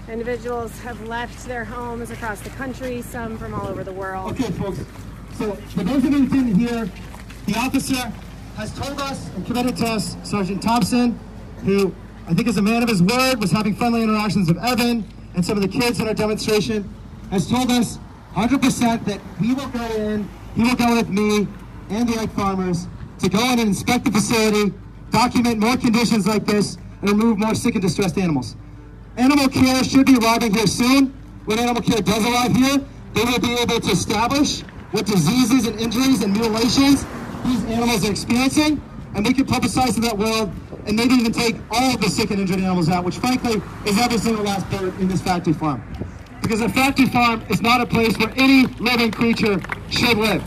Individuals have left their homes across the country, some from all over the world. Okay, folks. So for those of you who didn't hear, the officer has told us and committed to us, Sergeant Thompson, who I think is a man of his word, was having friendly interactions with Evan and some of the kids in our demonstration, has told us 100% that we will go in, he will go with me and the egg farmers to go in and inspect the facility, document more conditions like this, and remove more sick and distressed animals. Animal care should be arriving here soon. When animal care does arrive here, they will be able to establish what diseases and injuries and mutilations these animals are experiencing, and we can publicize to that world and maybe even take all of the sick and injured animals out, which frankly is every single last bird in this factory farm. Because a factory farm is not a place where any living creature should live.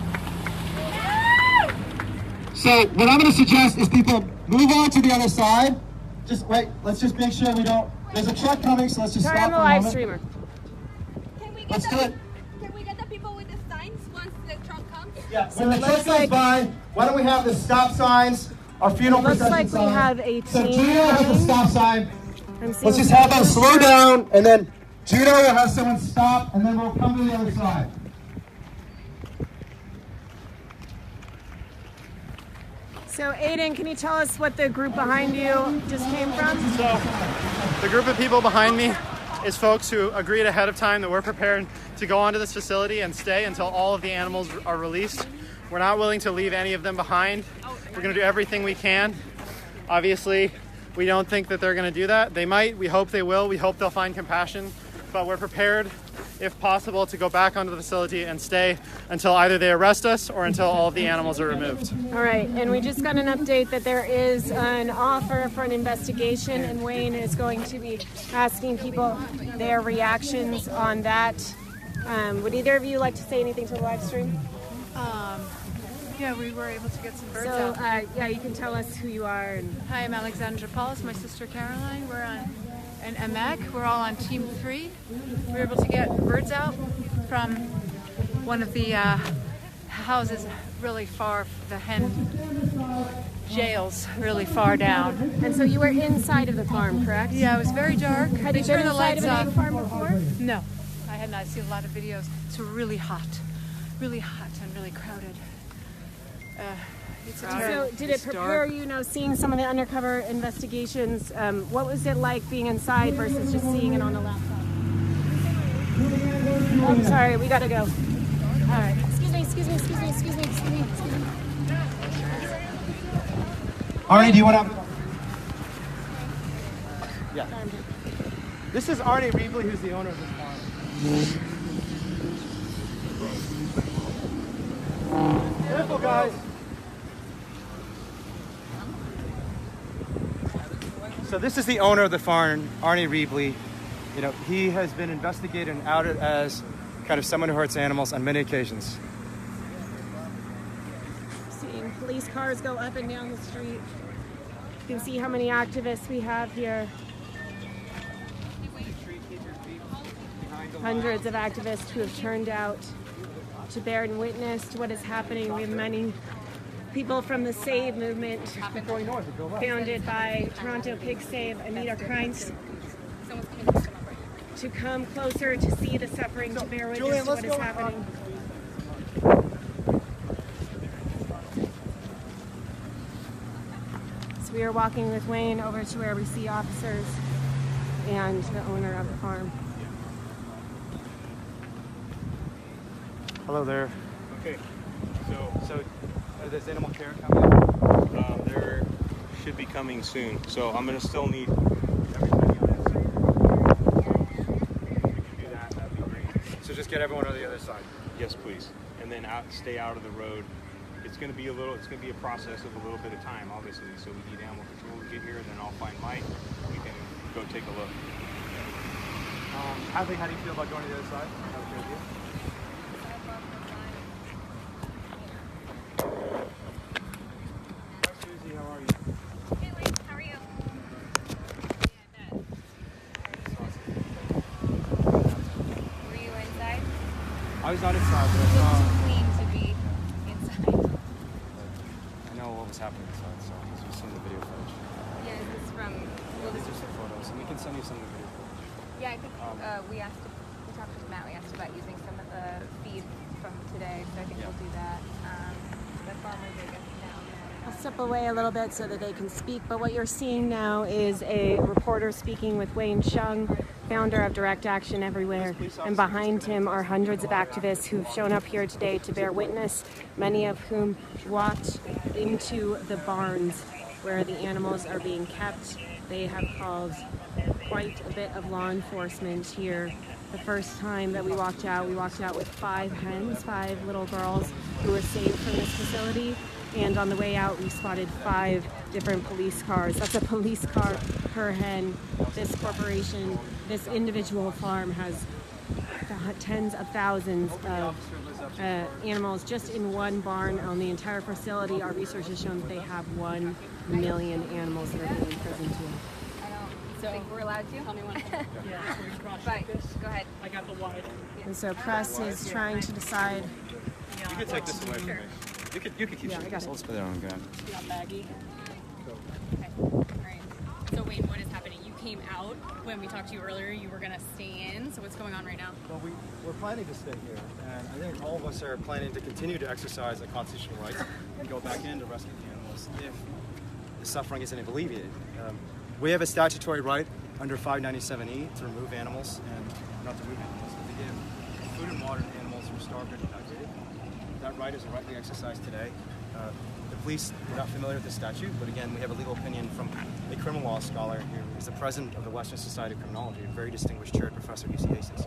So what I'm going to suggest is people move on to the other side. Just wait, let's just make sure we don't, there's a truck coming, so let's just Sorry, stop I'm a for a live moment. streamer. Let's do it. Can we get the people with the signs once the truck comes? Yeah, when the truck goes by, why don't we have the stop signs, our funeral Looks procession like we sign. have a So team Juno has the coming. stop sign. I'm seeing Let's just have them slow down, and then Juno will have someone stop, and then we'll come to the other side. So Aiden, can you tell us what the group behind you just came from? So the group of people behind me is folks who agreed ahead of time that we're prepared to go onto this facility and stay until all of the animals are released. We're not willing to leave any of them behind. We're going to do everything we can. Obviously, we don't think that they're going to do that. They might. We hope they will. We hope they'll find compassion. But we're prepared, if possible, to go back onto the facility and stay until either they arrest us or until all of the animals are removed. All right, and we just got an update that there is an offer for an investigation, and Wayne is going to be asking people their reactions on that. Would either of you like to say anything to the live stream? Yeah, we were able to get some birds So, out. yeah, you can tell us who you are. And Hi, I'm Alexandra Paulus, my sister Caroline. We're on an AMAC. We're all on Team 3. We were able to get birds out from one of the houses really far, the hen jails really far down. And so you were inside of the farm, correct? Yeah, it was very dark. Had They you been turned the inside lights of an off. egg farm before? No, I had not. I've seen a lot of videos. It's really hot and really crowded. It's a So terrible. did it prepare you, seeing some of the undercover investigations? What was it like being inside versus just seeing it on the laptop? I'm sorry, we gotta go. All right. Excuse me. Arnie, do you want to? Yeah. This is Arnie Reebley, who's the owner of this farm. Careful, guys. So this is the owner of the farm, Arnie Reebley. He has been investigated and outed as kind of someone who hurts animals on many occasions. Seeing police cars go up and down the street. You can see how many activists we have here. Hundreds of activists who have turned out to bear witness to what is happening. We have many people from the Save movement, founded by Toronto Pig Save, Anita Kreinz, to come closer to see the suffering, to bear witness to what is happening. So we are walking with Wayne over to where we see officers and the owner of the farm. Hello there. Okay, So does animal care come in? there should be coming soon. So I'm gonna still need. So just get everyone on the other side. Yes, please. And then stay out of the road. It's gonna be a process of a little bit of time, obviously. So we need animal control to get here, and then I'll find Mike. We can go take a look. How do you feel about going to the other side? How's your idea? Hi, Susie, how are you? Hey, Wayne, how are you? Were you inside? I was not inside, but It I looks saw. too clean to be inside. I know what was happening inside, so you've seen the video footage. Yeah, is this from... These are some photos, and we can send you some of the video footage. Yeah, I think we talked with Matt, we asked about using some of the feed from today, so I think we'll do that. The farmers, I guess, down there. I'll step away a little bit so that they can speak, but what you're seeing now is a reporter speaking with Wayne Shung, founder of Direct Action Everywhere, and behind him are hundreds of activists who've shown up here today to bear witness, many of whom walked into the barns where the animals are being kept. They have called quite a bit of law enforcement here. The first time that we walked out with 5 hens, 5 little girls who were saved from this facility. And on the way out, we spotted 5 different police cars. That's a police car per hen. This corporation, this individual farm has tens of thousands of animals just in one barn on the entire facility. Our research has shown that they have 1 million animals that are being imprisoned here. So, I think we're allowed to? Tell me when. Yeah, so we can cross But, this. go ahead. I got the wide. And so press is trying to decide. You can take this away from me. You can keep Yeah, I got it. Let's put it on ground. Yeah, baggy. Okay. All right. So Wayne, what is happening? You came out when we talked to you earlier. You were gonna stay in. So what's going on right now? Well, we're planning to stay here, and I think all of us are planning to continue to exercise a constitutional right and go back in to rescue the animals if the suffering isn't alleviated. We have a statutory right under 597E to remove animals, and not to remove animals, but to give food and water to animals who are starved or dehydrated. That right is rightly exercised today. The police are not familiar with the statute, but again, we have a legal opinion from a criminal law scholar who is the president of the Western Society of Criminology, a very distinguished chaired professor at UC Hastings.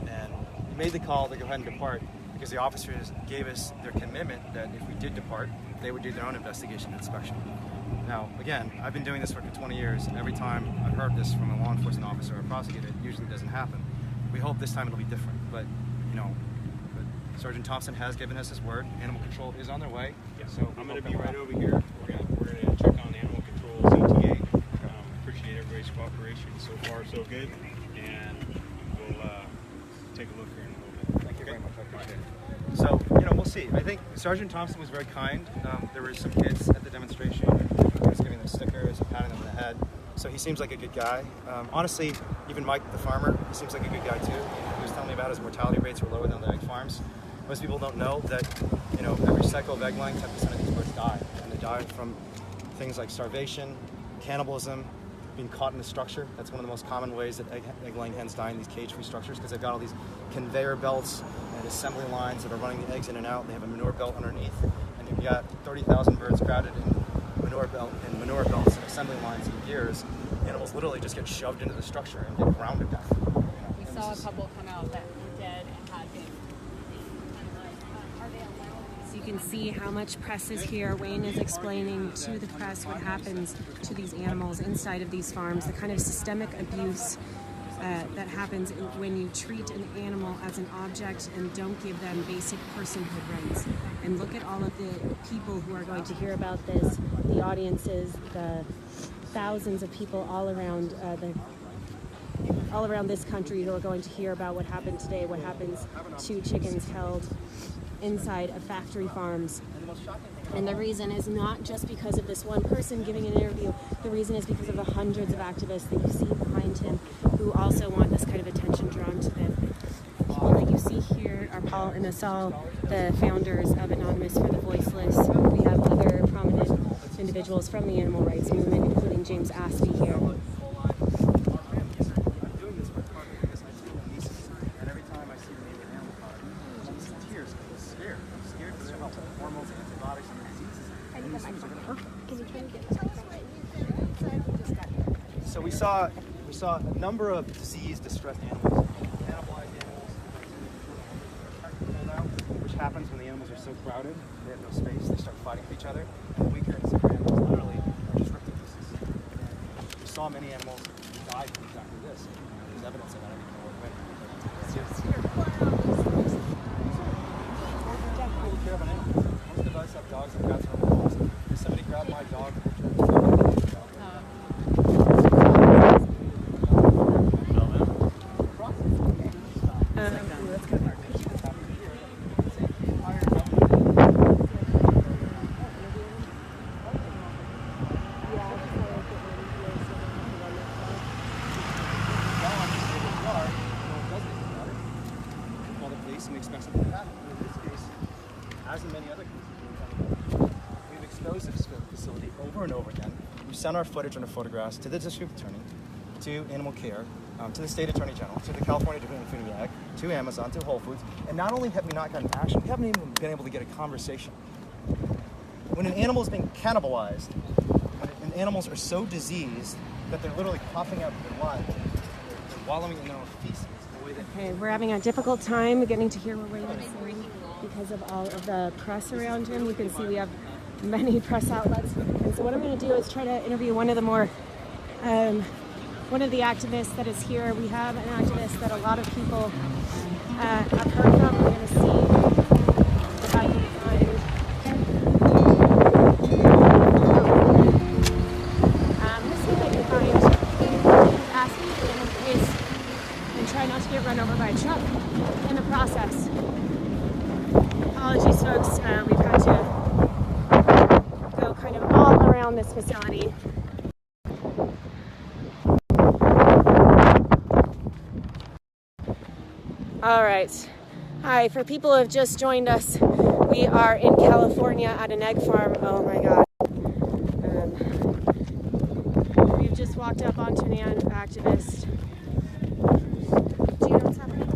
And we made the call to go ahead and depart because the officers gave us their commitment that if we did depart, they would do their own investigation and inspection. Now, again, I've been doing this work for 20 years, and every time I've heard this from a law enforcement officer or a prosecutor, it usually doesn't happen. We hope this time it'll be different, but, Sergeant Thompson has given us his word. Animal control is on their way. Yeah. So I'm going to be right over here. We're gonna check on animal control CTA. Appreciate everybody's cooperation. So far, so good. And we'll take a look here in a little bit. Thank you very much. I appreciate it. So, we'll see. I think Sergeant Thompson was very kind. There were some kids at the demonstration. He was giving them stickers and patting them on the head. So he seems like a good guy. Honestly, even Mike, the farmer, he seems like a good guy too. He was telling me about his mortality rates were lower than the egg farms. Most people don't know that, every cycle of egg laying, 10% of these birds die. And they die from things like starvation, cannibalism, being caught in a structure. That's one of the most common ways that egg-laying hens die in these cage-free structures because they've got all these conveyor belts and assembly lines that are running the eggs in and out. They have a manure belt underneath, and you've got 30,000 birds crowded in manure belts and assembly lines and gears. Animals literally just get shoved into the structure and get ground to death. We saw a couple come out that were dead and had been. So you can see how much press is here. Wayne is explaining to the press what happens to these animals inside of these farms, the kind of systemic abuse that happens when you treat an animal as an object and don't give them basic personhood rights. And look at all of the people who are going to hear about this, the audiences, the thousands of people all around this country who are going to hear about what happened today, what happens to chickens held inside of factory farms. And the reason is not just because of this one person giving an interview. The reason is because of the hundreds of activists that you see behind him who also want this kind of attention drawn to them. People that you see here are Paul and Asal, the founders of Anonymous for the Voiceless. We have other prominent individuals from the animal rights movement, including James Aspey here. So we saw a number of diseased, distressed animals, cannibalized animals, which happens when the animals are so crowded, they have no space, they start fighting with each other, and the weaker and sicker animals literally are just ripped to pieces. And we saw many animals die from exactly this. There's evidence of that. I don't know where it went. Take care of an animal. Most of us have dogs and cats in our homes. If somebody grabbed my dog, over and over again. We sent our footage and our photographs to the district attorney, to Animal Care, to the state attorney general, to the California Department of Food and Ag, to Amazon, to Whole Foods, and not only have we not gotten action, we haven't even been able to get a conversation. When an animal is being cannibalized, and animals are so diseased that they're literally coughing out their blood, they're wallowing in their own feces. Okay, we're having a difficult time getting to hear what Wayne is saying because of all of the press around him. You can see we have many press outlets. And so what I'm going to do is try to interview one of the activists that is here. We have an activist that a lot of people have heard from. We're going to see if I can find. Let's see if I can find asking in case and try not to get run over by a truck in the process. Apologies, folks. We've had to go kind of all around this facility. All right. Hi, for people who have just joined us, we are in California at an egg farm. Oh my God. We've just walked up onto an activist. Do you know what's happening?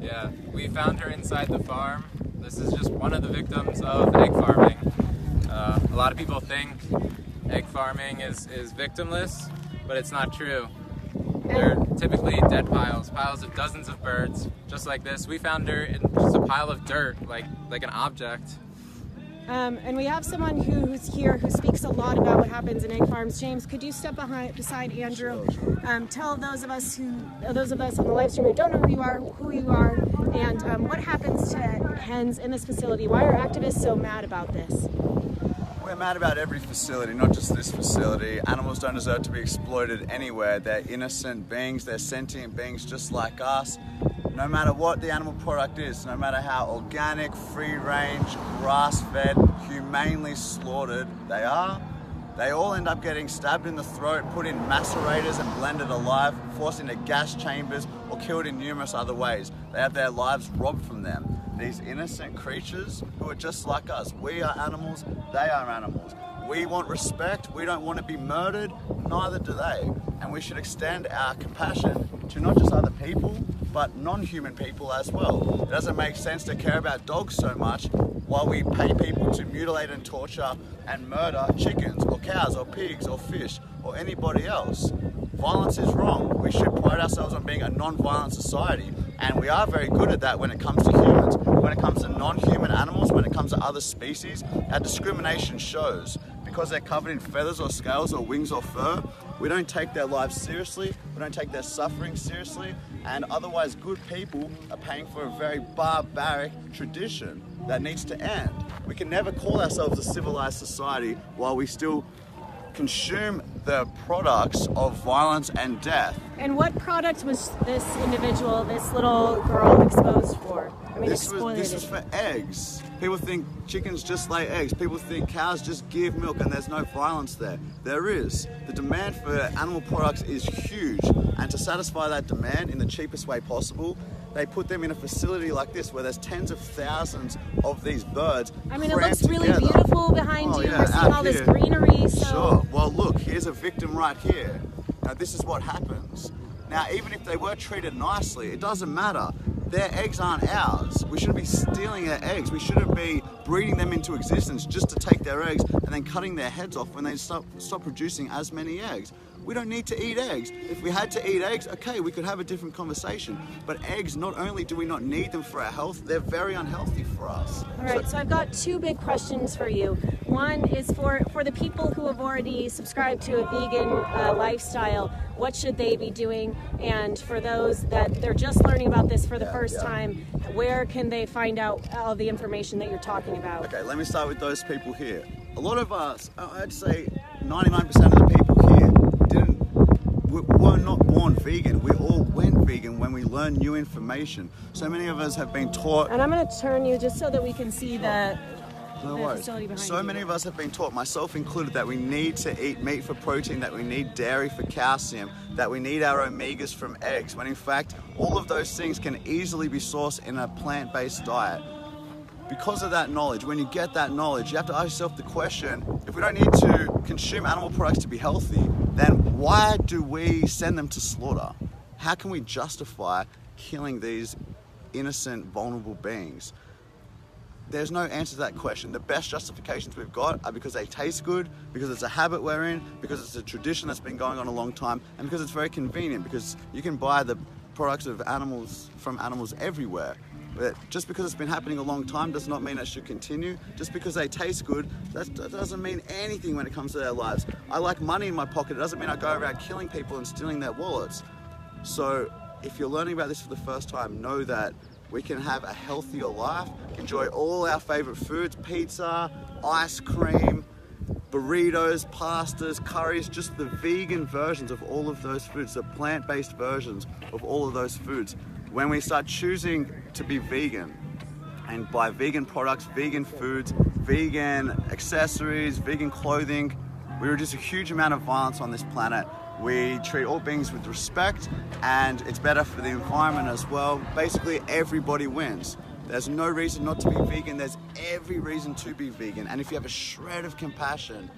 Yeah, we found her inside the farm. This is just one of the victims of egg farming. A lot of people think egg farming is victimless, but it's not true. They're typically dead piles of dozens of birds, just like this. We found her in just a pile of dirt, like an object. And we have someone who's here who speaks a lot about what happens in egg farms. James, could you step beside Andrew? Tell those of us on the live stream who don't know who you are, and what happens to hens in this facility. Why are activists so mad about this? We're mad about every facility, not just this facility. Animals don't deserve to be exploited anywhere. They're innocent beings, they're sentient beings just like us. No matter what the animal product is, no matter how organic, free-range, grass-fed, humanely slaughtered they are, they all end up getting stabbed in the throat, put in macerators and blended alive, forced into gas chambers, or killed in numerous other ways. They have their lives robbed from them. These innocent creatures who are just like us. We are animals, they are animals. We want respect, we don't want to be murdered, neither do they. And we should extend our compassion to not just other people, but non-human people as well. It doesn't make sense to care about dogs so much while we pay people to mutilate and torture and murder chickens or cows or pigs or fish or anybody else. Violence is wrong. We should pride ourselves on being a non-violent society, and we are very good at that when it comes to humans. When it comes to non-human animals, when it comes to other species, our discrimination shows. Because they're covered in feathers or scales or wings or fur, we don't take their lives seriously, we don't take their suffering seriously, and otherwise good people are paying for a very barbaric tradition that needs to end. We can never call ourselves a civilized society while we still consume the products of violence and death. And what product was this individual, this little girl, exposed for? I mean, this was for eggs. People think chickens just lay eggs. People think cows just give milk and there's no violence there. There is. The demand for animal products is huge, and to satisfy that demand in the cheapest way possible, they put them in a facility like this where there's tens of thousands of these birds. I mean, it looks really beautiful behind you. Yeah, we're seeing all this greenery. So. Sure. Well, look, here's a victim right here. Now, this is what happens. Now, even if they were treated nicely, it doesn't matter. Their eggs aren't ours. We shouldn't be stealing their eggs. We shouldn't be breeding them into existence just to take their eggs and then cutting their heads off when they stop producing as many eggs. We don't need to eat eggs. If we had to eat eggs, okay, we could have a different conversation. But eggs, not only do we not need them for our health, they're very unhealthy for us. All right, so I've got two big questions for you. One is for the people who have already subscribed to a vegan lifestyle, what should they be doing? And for those that they're just learning about this for the first time, where can they find out all the information that you're talking about? Okay, let me start with those people here. A lot of us, I'd say 99% of the people here were not born vegan. We all went vegan when we learned new information. So many of us have been taught... And I'm going to turn you just so that we can see the facility behind you. So many of us have been taught, myself included, that we need to eat meat for protein, that we need dairy for calcium, that we need our omegas from eggs, when in fact all of those things can easily be sourced in a plant-based diet. because of that knowledge, when you get that knowledge, you have to ask yourself the question, if we don't need to consume animal products to be healthy, then why do we send them to slaughter? How can we justify killing these innocent, vulnerable beings? There's no answer to that question. The best justifications we've got are because they taste good, because it's a habit we're in, because it's a tradition that's been going on a long time, and because it's very convenient, because you can buy the products of animals from animals everywhere. But just because it's been happening a long time does not mean it should continue. Just because they taste good, that doesn't mean anything when it comes to their lives. I like money in my pocket. It doesn't mean I go around killing people and stealing their wallets. So if you're learning about this for the first time, know that we can have a healthier life, enjoy all our favorite foods, pizza, ice cream, burritos, pastas, curries, just the vegan versions of all of those foods, the plant-based versions of all of those foods. When we start choosing to be vegan and buy vegan products, vegan foods, vegan accessories, vegan clothing, we reduce a huge amount of violence on this planet. We treat all beings with respect, and it's better for the environment as well. Basically, everybody wins. There's no reason not to be vegan. There's every reason to be vegan. And if you have a shred of compassion,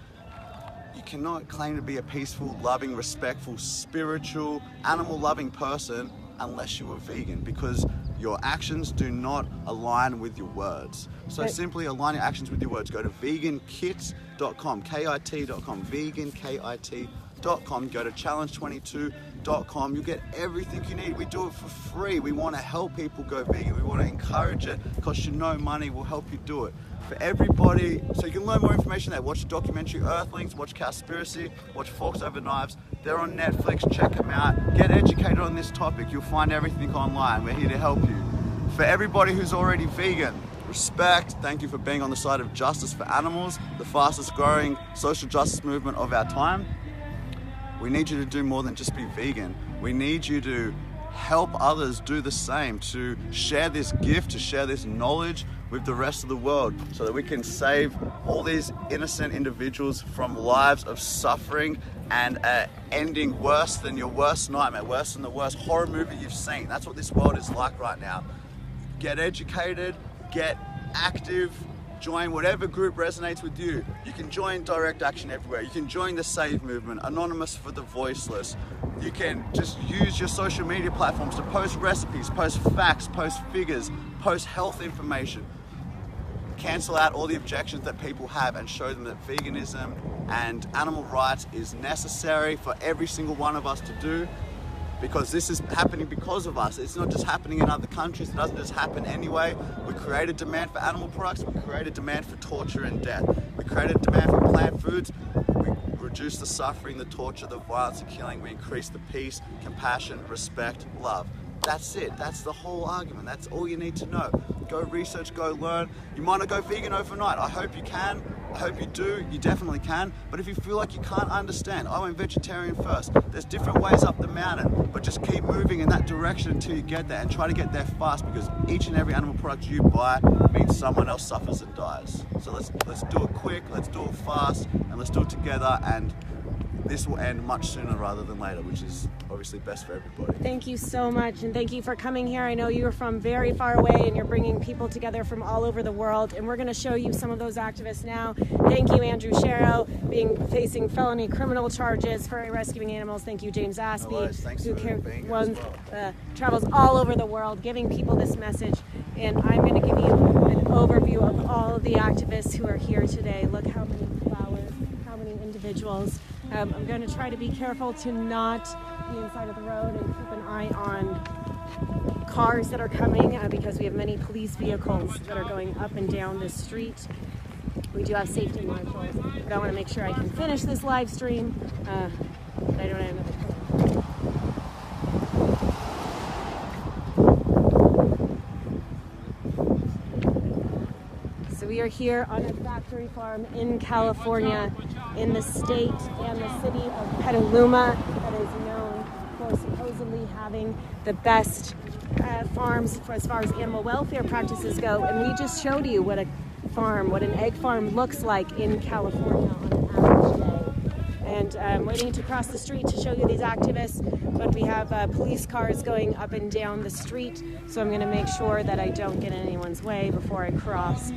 you cannot claim to be a peaceful, loving, respectful, spiritual, animal-loving person unless you are vegan, because your actions do not align with your words. So simply align your actions with your words. Go to vegankit.com, KIT.com, vegankit.com. Go to challenge22.com. You'll get everything you need. We do it for free. We want to help people go vegan. We want to encourage it. Cost you no money. We'll help you do it. For everybody, so you can learn more information there. Watch the documentary Earthlings, watch Cowspiracy, watch Forks Over Knives. They're on Netflix, check them out. Get educated on this topic. You'll find everything online. We're here to help you. For everybody who's already vegan, respect. Thank you for being on the side of justice for animals, the fastest growing social justice movement of our time. We need you to do more than just be vegan. We need you to help others do the same, to share this gift, to share this knowledge with the rest of the world, so that we can save all these innocent individuals from lives of suffering and ending worse than your worst nightmare, worse than the worst horror movie you've seen. That's what this world is like right now. Get educated, get active, join whatever group resonates with you. You can join Direct Action Everywhere. You can join the Save Movement, Anonymous for the Voiceless. You can just use your social media platforms to post recipes, post facts, post figures, post health information. Cancel out all the objections that people have and show them that veganism and animal rights is necessary for every single one of us to do, because this is happening because of us. It's not just happening in other countries. It doesn't just happen anyway. We create a demand for animal products. We create a demand for torture and death. We create a demand for plant foods. We reduce the suffering, the torture, the violence, the killing. We increase the peace, compassion, respect, love. That's it. That's the whole argument. That's all you need to know. Go research, go learn. You might not go vegan overnight. I hope you can. I hope you do. You definitely can. But if you feel like you can't understand, I went vegetarian first. There's different ways up the mountain, but just keep moving in that direction until you get there, and try to get there fast, because each and every animal product you buy means someone else suffers and dies. So let's do it quick, let's do it fast, and let's do it together, and this will end much sooner rather than later, which is obviously best for everybody. Thank you so much, and thank you for coming here. I know you're from very far away, and you're bringing people together from all over the world, and we're going to show you some of those activists now. Thank you, Andrew Sharrow, facing felony criminal charges for rescuing animals. Thank you, James Aspie, who travels all over the world giving people this message. And I'm going to give you an overview of all of the activists who are here today. Look how many flowers, how many individuals. I'm going to try to be careful to not be inside of the road and keep an eye on cars that are coming, because we have many police vehicles that are going up and down this street. We do have safety marshals, but I want to make sure I can finish this live stream, but I don't have another phone. So we are here on a factory farm in California, in the state and the city of Petaluma, that is known for supposedly having the best farms for as far as animal welfare practices go. And we just showed you what an egg farm looks like in California on an average day. And I'm waiting to cross the street to show you these activists, but we have police cars going up and down the street, so I'm going to make sure that I don't get in anyone's way before I cross.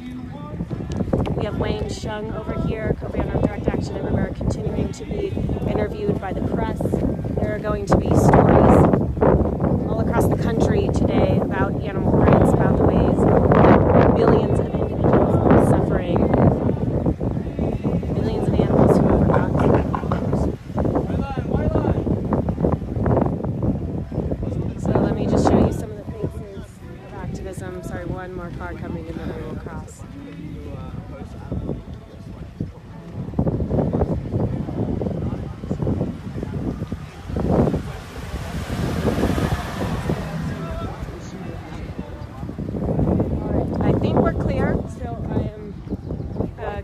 We have Wayne Shung over here, co-founder of Direct Action Everywhere, continuing to be interviewed by the press. There are going to be stories all across the country today about animal rights, about the ways that millions of individuals are suffering, millions of animals who have forgotten. So let me just show you some of the faces of activism. Sorry, one more car coming and then I will cross.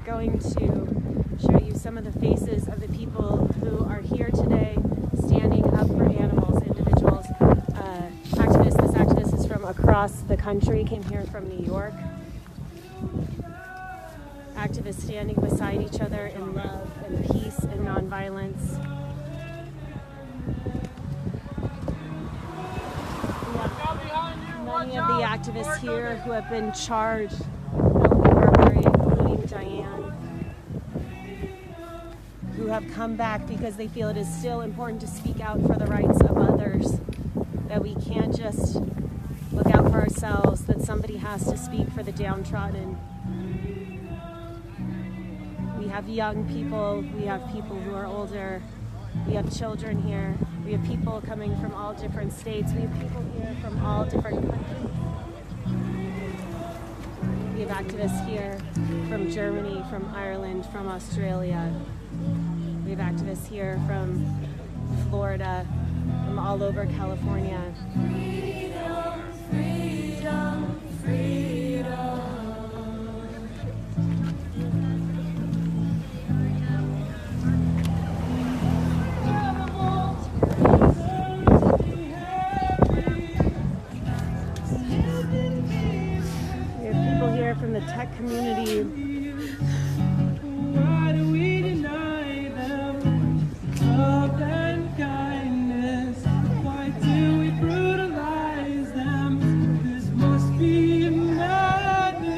Going to show you some of the faces of the people who are here today standing up for animals, individuals. This activist is from across the country, came here from New York. Activists standing beside each other in love and peace and nonviolence. Many of the activists here who have been charged Diane, who have come back because they feel it is still important to speak out for the rights of others, that we can't just look out for ourselves, that somebody has to speak for the downtrodden. We have young people, we have people who are older, we have children here, we have people coming from all different states, we have people here from all different countries. We have activists here from Germany, from Ireland, from Australia. We have activists here from Florida, from all over California. Freedom, freedom, freedom. From the tech community. Why do we deny them love and kindness? Why do we brutalize them? This must be madness.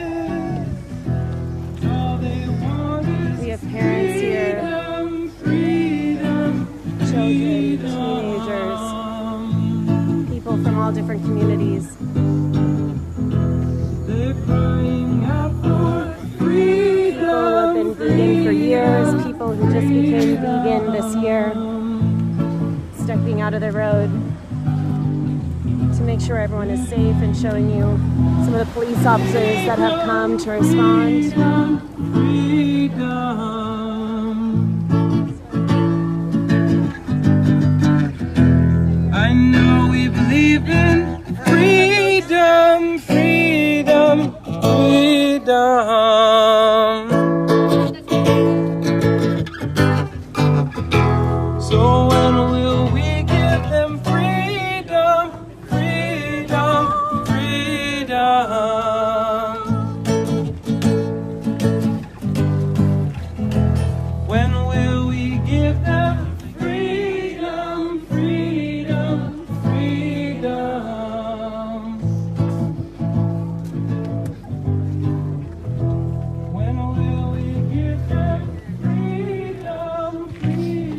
All they want is we have parents here, children, teenagers, people from all different communities. Vegan for years, people who just became vegan this year, stepping out of the road to make sure everyone is safe and showing you some of the police officers that have come to respond. I know we believe in freedom, freedom, freedom. So when will we give them freedom, freedom, freedom? When will we give them freedom, freedom, freedom? When will we give them freedom, freedom?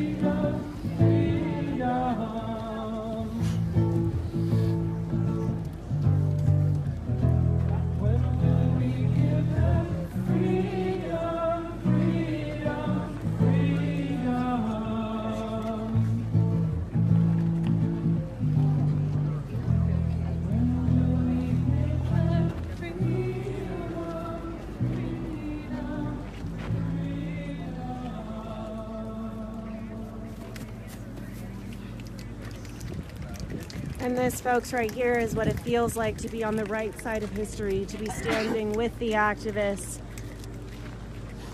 And this, folks, right here is what it feels like to be on the right side of history, to be standing with the activists,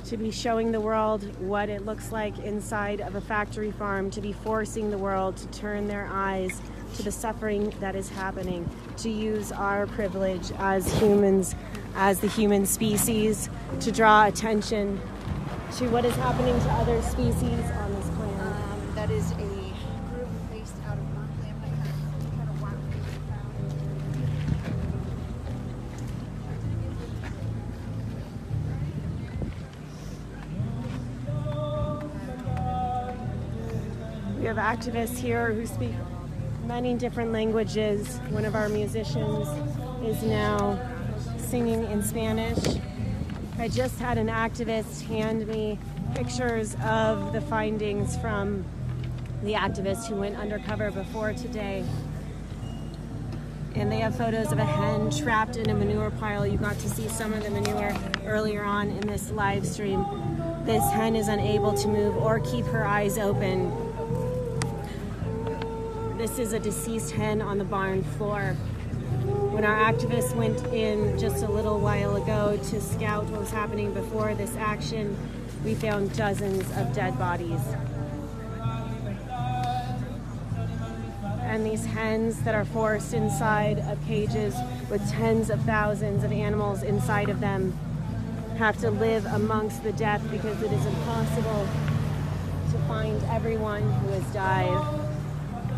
to be showing the world what it looks like inside of a factory farm, to be forcing the world to turn their eyes to the suffering that is happening, to use our privilege as humans, as the human species, to draw attention to what is happening to other species on this planet. That is a group based out of Berkeley. I'm going to try to walk We have activists here who speak many different languages. One of our musicians is now singing in Spanish. I just had an activist hand me pictures of the findings from the activists who went undercover before today. And they have photos of a hen trapped in a manure pile. You got to see some of the manure earlier on in this live stream. This hen is unable to move or keep her eyes open. This is a deceased hen on the barn floor. When our activists went in just a little while ago to scout what was happening before this action, we found dozens of dead bodies. And these hens that are forced inside of cages with tens of thousands of animals inside of them have to live amongst the death because it is impossible to find everyone who has died.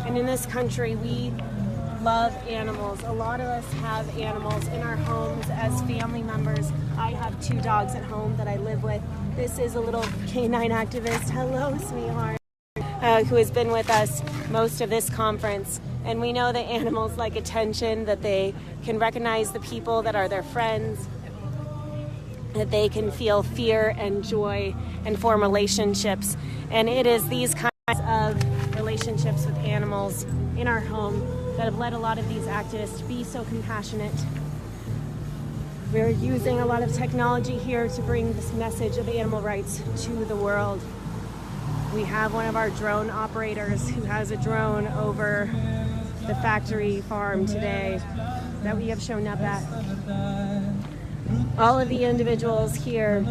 And in this country, we love animals. A lot of us have animals in our homes as family members. I have 2 dogs at home that I live with. This is a little canine activist, hello sweetheart, who has been with us most of this conference. And we know that animals like attention, that they can recognize the people that are their friends, that they can feel fear and joy and form relationships. And it is these kinds of relationships with animals in our home that have led a lot of these activists to be so compassionate. We're using a lot of technology here to bring this message of animal rights to the world. We have one of our drone operators who has a drone over the factory farm today that we have shown up at. All of the individuals here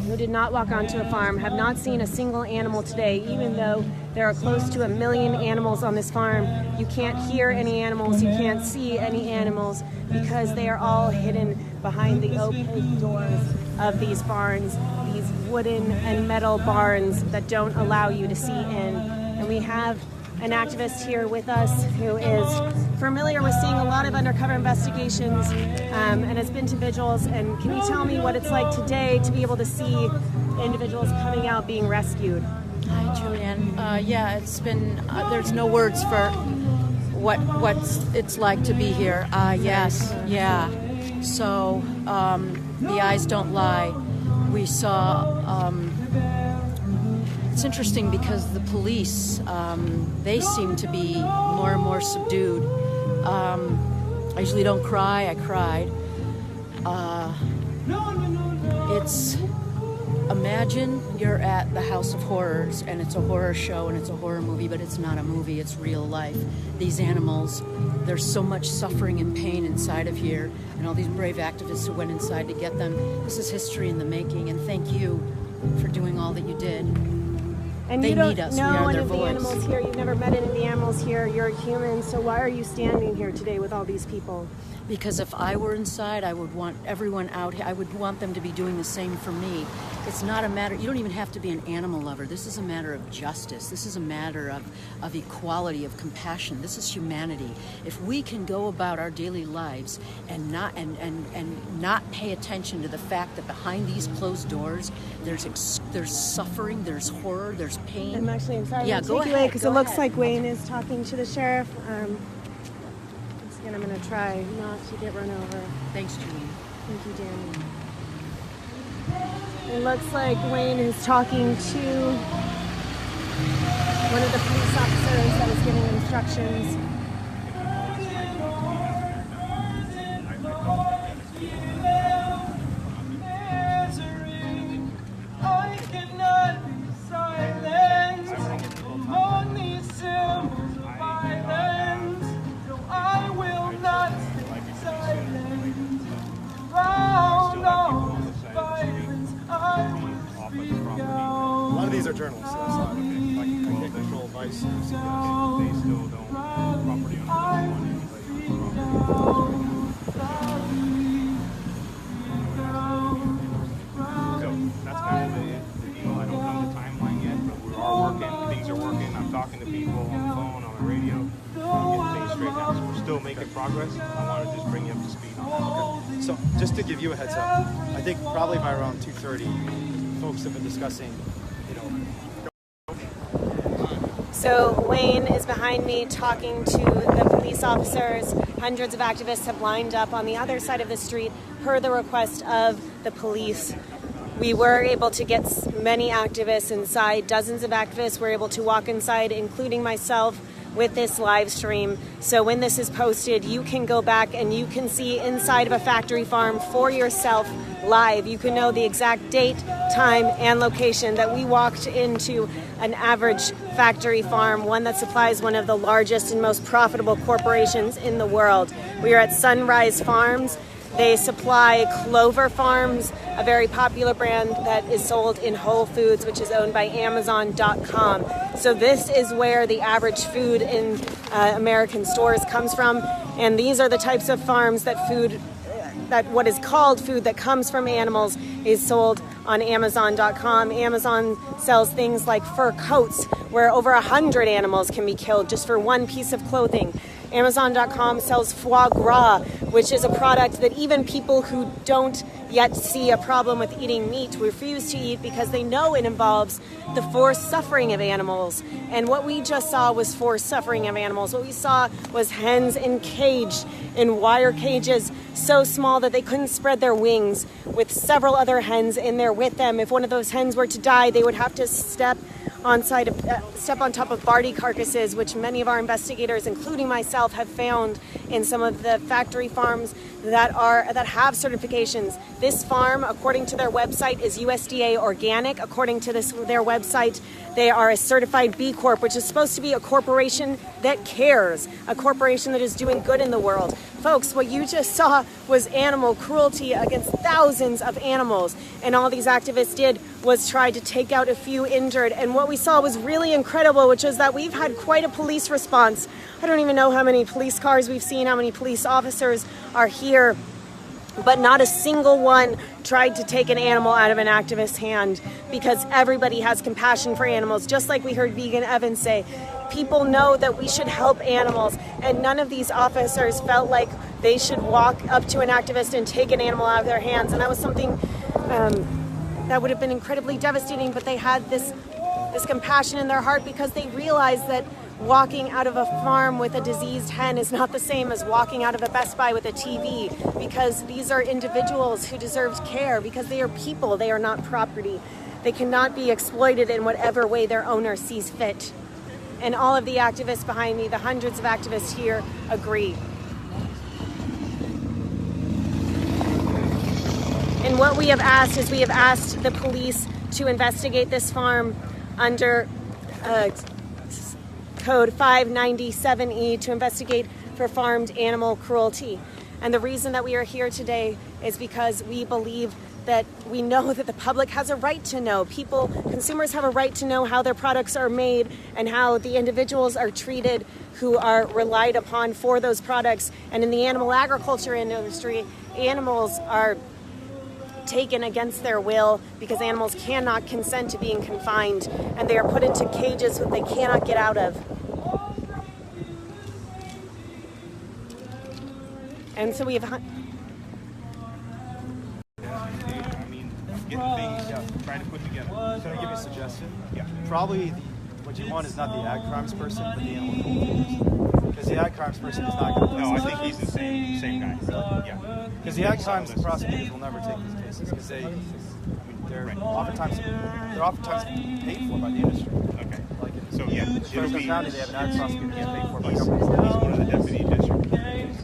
who did not walk onto a farm have not seen a single animal today, even though there are close to 1 million animals on this farm. You can't hear any animals, you can't see any animals because they are all hidden behind the opaque doors of these barns, these wooden and metal barns that don't allow you to see in. And we have an activist here with us who is familiar with seeing a lot of undercover investigations and has been to vigils. And can you tell me what it's like today to be able to see individuals coming out being rescued? Hi, Julianne. Yeah, it's been, there's no words for what it's like to be here. Yes, yeah. So the eyes don't lie. We saw, it's interesting because the police, they seem to be more and more subdued. I usually don't cry, I cried. It's, imagine you're at the House of Horrors and it's a horror show and it's a horror movie, but it's not a movie, it's real life. These animals, there's so much suffering and pain inside of here, and all these brave activists who went inside to get them. This is history in the making, and thank you for doing all that you did. And they you don't need us. know We are any their of the voice. animals here. You've never met any of the animals here. You're a human. So why are you standing here today with all these people? Because if I were inside, I would want everyone out here. I would want them to be doing the same for me. It's not a matter, you don't even have to be an animal lover. This is a matter of justice. This is a matter of equality, of compassion. This is humanity. If we can go about our daily lives and not pay attention to the fact that behind these closed doors, there's suffering, there's horror, there's pain. I'm sorry. Yeah, go ahead. Because it looks like Wayne is talking to the sheriff. And I'm going to try not to get run over. Thanks, Julie. Thank you, Danny. It looks like Wayne is talking to one of the police officers that is giving instructions. I cannot be silent among these symbols of violence. No, I will not stay silent. Around all this violence, I will speak out. A lot of these are journalists. So that's not okay. Like official advice. They still don't property So that's kind of the deal. I don't know the timeline yet, but we are working. Things are progress. I want to just bring you up to speed on that. Okay. So just to give you a heads up, I think probably by around 2:30, folks have been discussing, So Wayne is behind me talking to the police officers. Hundreds of activists have lined up on the other side of the street per the request of the police. We were able to get many activists inside. Dozens of activists were able to walk inside, including myself, with this live stream. So when this is posted, you can go back and you can see inside of a factory farm for yourself live. You can know the exact date, time, and location that we walked into an average factory farm, one that supplies one of the largest and most profitable corporations in the world. We are at Sunrise Farms. They supply Clover Farms, a very popular brand that is sold in Whole Foods, which is owned by Amazon.com. So this is where the average food in American stores comes from. And these are the types of farms that what is called food that comes from animals is sold on Amazon.com. Amazon sells things like fur coats, where over 100 animals can be killed just for one piece of clothing. Amazon.com sells foie gras, which is a product that even people who don't yet see a problem with eating meat refuse to eat because they know it involves the forced suffering of animals. And what we just saw was forced suffering of animals. What we saw was hens encaged in wire cages so small that they couldn't spread their wings, with several other hens in there with them. If one of those hens were to die, they would have to step on top of Barty carcasses, which many of our investigators, including myself, have found in some of the factory farms that have certifications. This farm, according to their website, is USDA organic. According to their website, they are a certified B Corp, which is supposed to be a corporation that cares, a corporation that is doing good in the world. Folks, what you just saw was animal cruelty against thousands of animals, and all these activists did was try to take out a few injured. And what we saw was really incredible, which is that we've had quite a police response. I don't even know how many police cars we've seen, how many police officers are here, but not a single one tried to take an animal out of an activist's hand, because everybody has compassion for animals. Just like we heard Vegan Evans say, people know that we should help animals, and none of these officers felt like they should walk up to an activist and take an animal out of their hands. And that was something that would have been incredibly devastating, but they had this compassion in their heart because they realized that walking out of a farm with a diseased hen is not the same as walking out of a Best Buy with a TV, because these are individuals who deserve care, because they are people, they are not property. They cannot be exploited in whatever way their owner sees fit. And all of the activists behind me, the hundreds of activists here, agree. And what we have asked is we have asked the police to investigate this farm under Code 597E to investigate for farmed animal cruelty. And the reason that we are here today is because we believe that we know that the public has a right to know. Consumers have a right to know how their products are made and how the individuals are treated who are relied upon for those products. And in the animal agriculture industry, animals are taken against their will because animals cannot consent to being confined, and they are put into cages that they cannot get out of. And so we have... Get things trying to put together. Can I give you a suggestion? Yeah. Probably what you want is not the ag crimes person, but the animal cruelty person. Because the ag crimes person is not going to... No, I think he's the same guy. Yeah. Because the ag crimes prosecutors will never take these cases because they're oftentimes paid for by the industry. Okay. Like so yeah, it'll be County, they have an ag prosecutor who's paid for by he's one of the deputy district attorneys,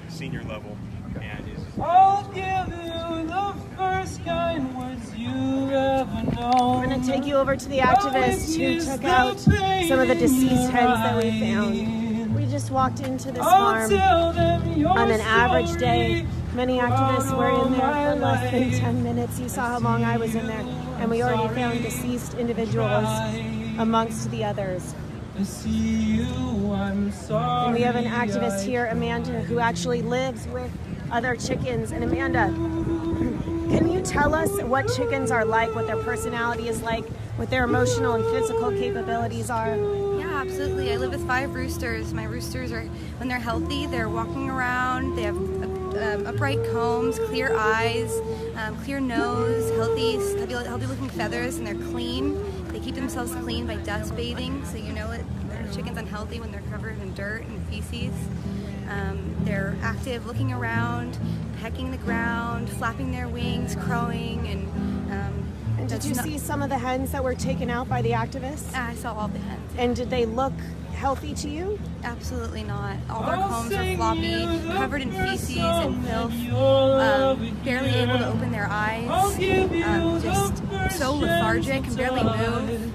senior level, and is. I'll give you the first kind words you ever know. I'm going to take you over to the activists who took out some of the deceased hens that we found. We just walked into this farm on an average day. Many activists were in there for less than 10 minutes. You saw how long I was in there. And we already found deceased individuals amongst the others. And we have an activist here, Amanda, who actually lives with other chickens. And Amanda, can you tell us what chickens are like, what their personality is like, what their emotional and physical capabilities are? Yeah, Yeah, absolutely. I live with 5 roosters. My roosters are, when they're healthy, they're walking around. They have upright combs, clear eyes, clear nose, healthy looking feathers, and they're clean. They keep themselves clean by dust bathing, so you know the chicken's unhealthy when they're covered in dirt and feces. They're active, looking around, pecking the ground, flapping their wings, crowing, and did you see some of the hens that were taken out by the activists? I saw all the hens. And did they look healthy to you? Absolutely not. All their combs are floppy, covered in feces and filth, barely able to open their eyes, just so lethargic and barely move.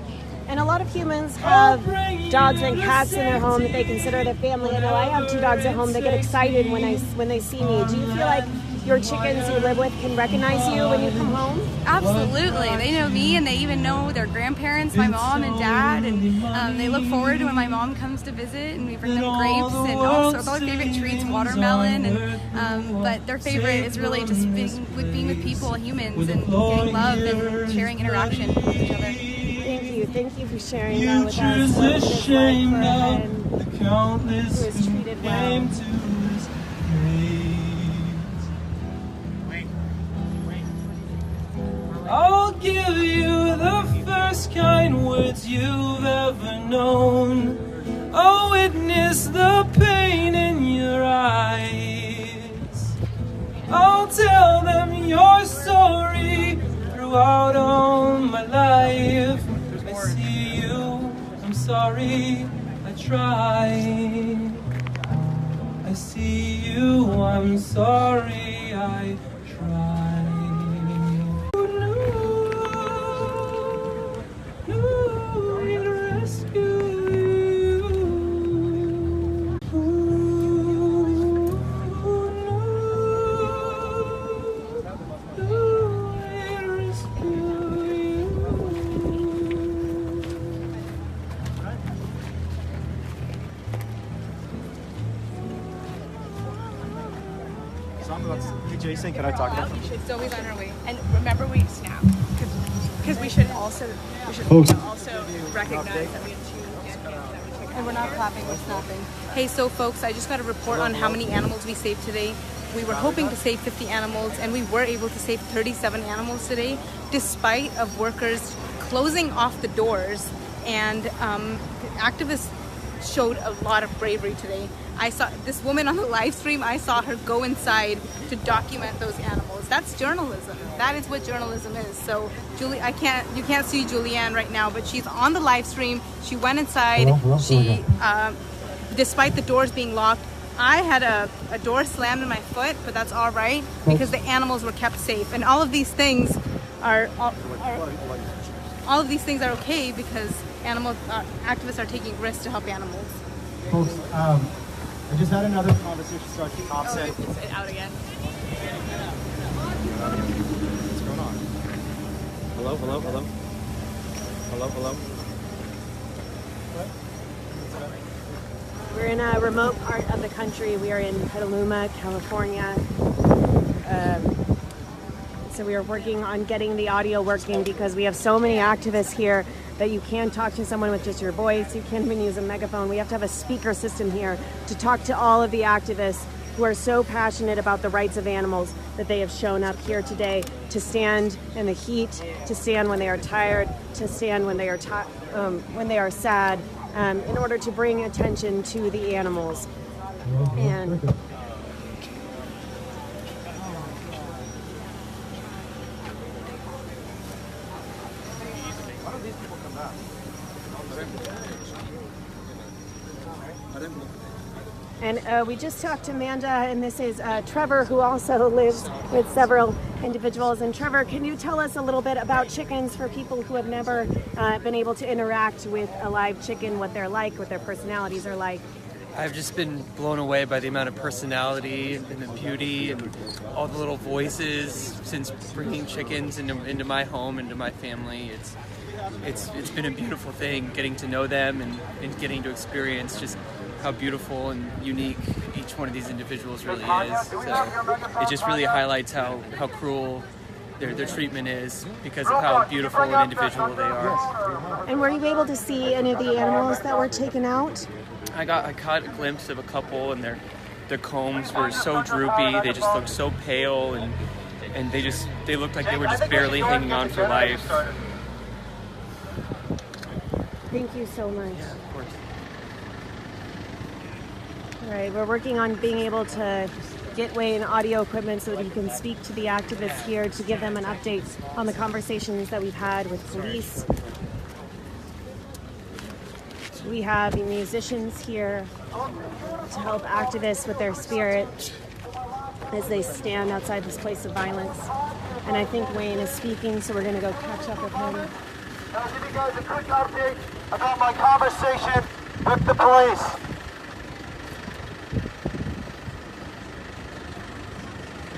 And a lot of humans have dogs and cats in their home that they consider their family. I know I have 2 dogs at home that get excited when they see me. Do you feel like your chickens you live with can recognize you when you come home? Absolutely. They know me, and they even know their grandparents, my mom and dad, and they look forward to when my mom comes to visit, and we bring them grapes and all sorts of favorite treats, watermelon, and but their favorite is really just being with people, humans, and getting love and sharing interaction with each other. Thank you for sharing that with us. What it is like for a hen who is treated well. I'll give you the first kind words you've ever known. I'll witness the pain in your eyes. I'll tell them your story throughout all my life. I see you, I'm sorry, I tried. I see you, I'm sorry, I tried. Jason, can I talk about We should still be on our way. And remember, we snap because we should also recognize that we have 2 And we're not clapping, we're snapping. Hey, so folks, I just got a report on how many animals we saved today. We were hoping to save 50 animals, and we were able to save 37 animals today, despite of workers closing off the doors. And activists showed a lot of bravery today. I saw this woman on the live stream. I saw her go inside to document those animals. That's journalism. That is what journalism is. So, Julie, you can't see Julianne right now, but she's on the live stream. She went inside. She, despite the doors being locked, I had a door slammed in my foot, but that's all right because the animals were kept safe. And all of these things are okay because animal activists are taking risks to help animals. Folks, I just had another conversation start the opposite. It's out again. What's going on? Hello, hello, hello. Hello, hello. We're in a remote part of the country. We are in Petaluma, California. So we are working on getting the audio working because we have so many activists here that you can't talk to someone with just your voice. You can't even use a megaphone. We have to have a speaker system here to talk to all of the activists who are so passionate about the rights of animals that they have shown up here today to stand in the heat, to stand when they are tired, to stand when they are sad, in order to bring attention to the animals. And And we just talked to Amanda, and this is Trevor, who also lives with several individuals. And Trevor, can you tell us a little bit about chickens for people who have never been able to interact with a live chicken, what they're like, what their personalities are like? I've just been blown away by the amount of personality and the beauty and all the little voices since bringing chickens into my home, into my family. It's been a beautiful thing getting to know them and getting to experience just how beautiful and unique each one of these individuals really is. So it just really highlights how cruel their treatment is because of how beautiful and individual they are. And were you able to see any of the animals that were taken out? I caught a glimpse of a couple, and their combs were so droopy. They just looked so pale, and they looked like they were just barely hanging on for life. Thank you so much. Yeah, of course. All right, we're working on being able to get Wayne audio equipment so that he can speak to the activists here to give them an update on the conversations that we've had with police. We have musicians here to help activists with their spirit as they stand outside this place of violence. And I think Wayne is speaking, so we're going to go catch up with him. I'll give you guys a quick update about my conversation with the police.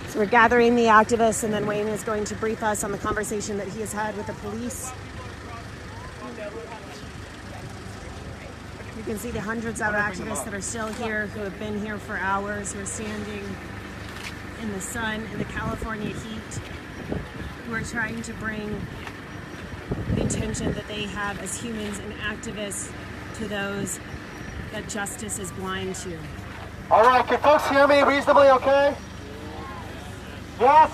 So we're gathering the activists, and then Wayne is going to brief us on the conversation that he has had with the police. You can see the hundreds of activists that are still here, who have been here for hours, who are standing in the sun, in the California heat, who are trying to bring the attention that they have as humans and activists to those that justice is blind to. All right, can folks hear me reasonably okay? Yes?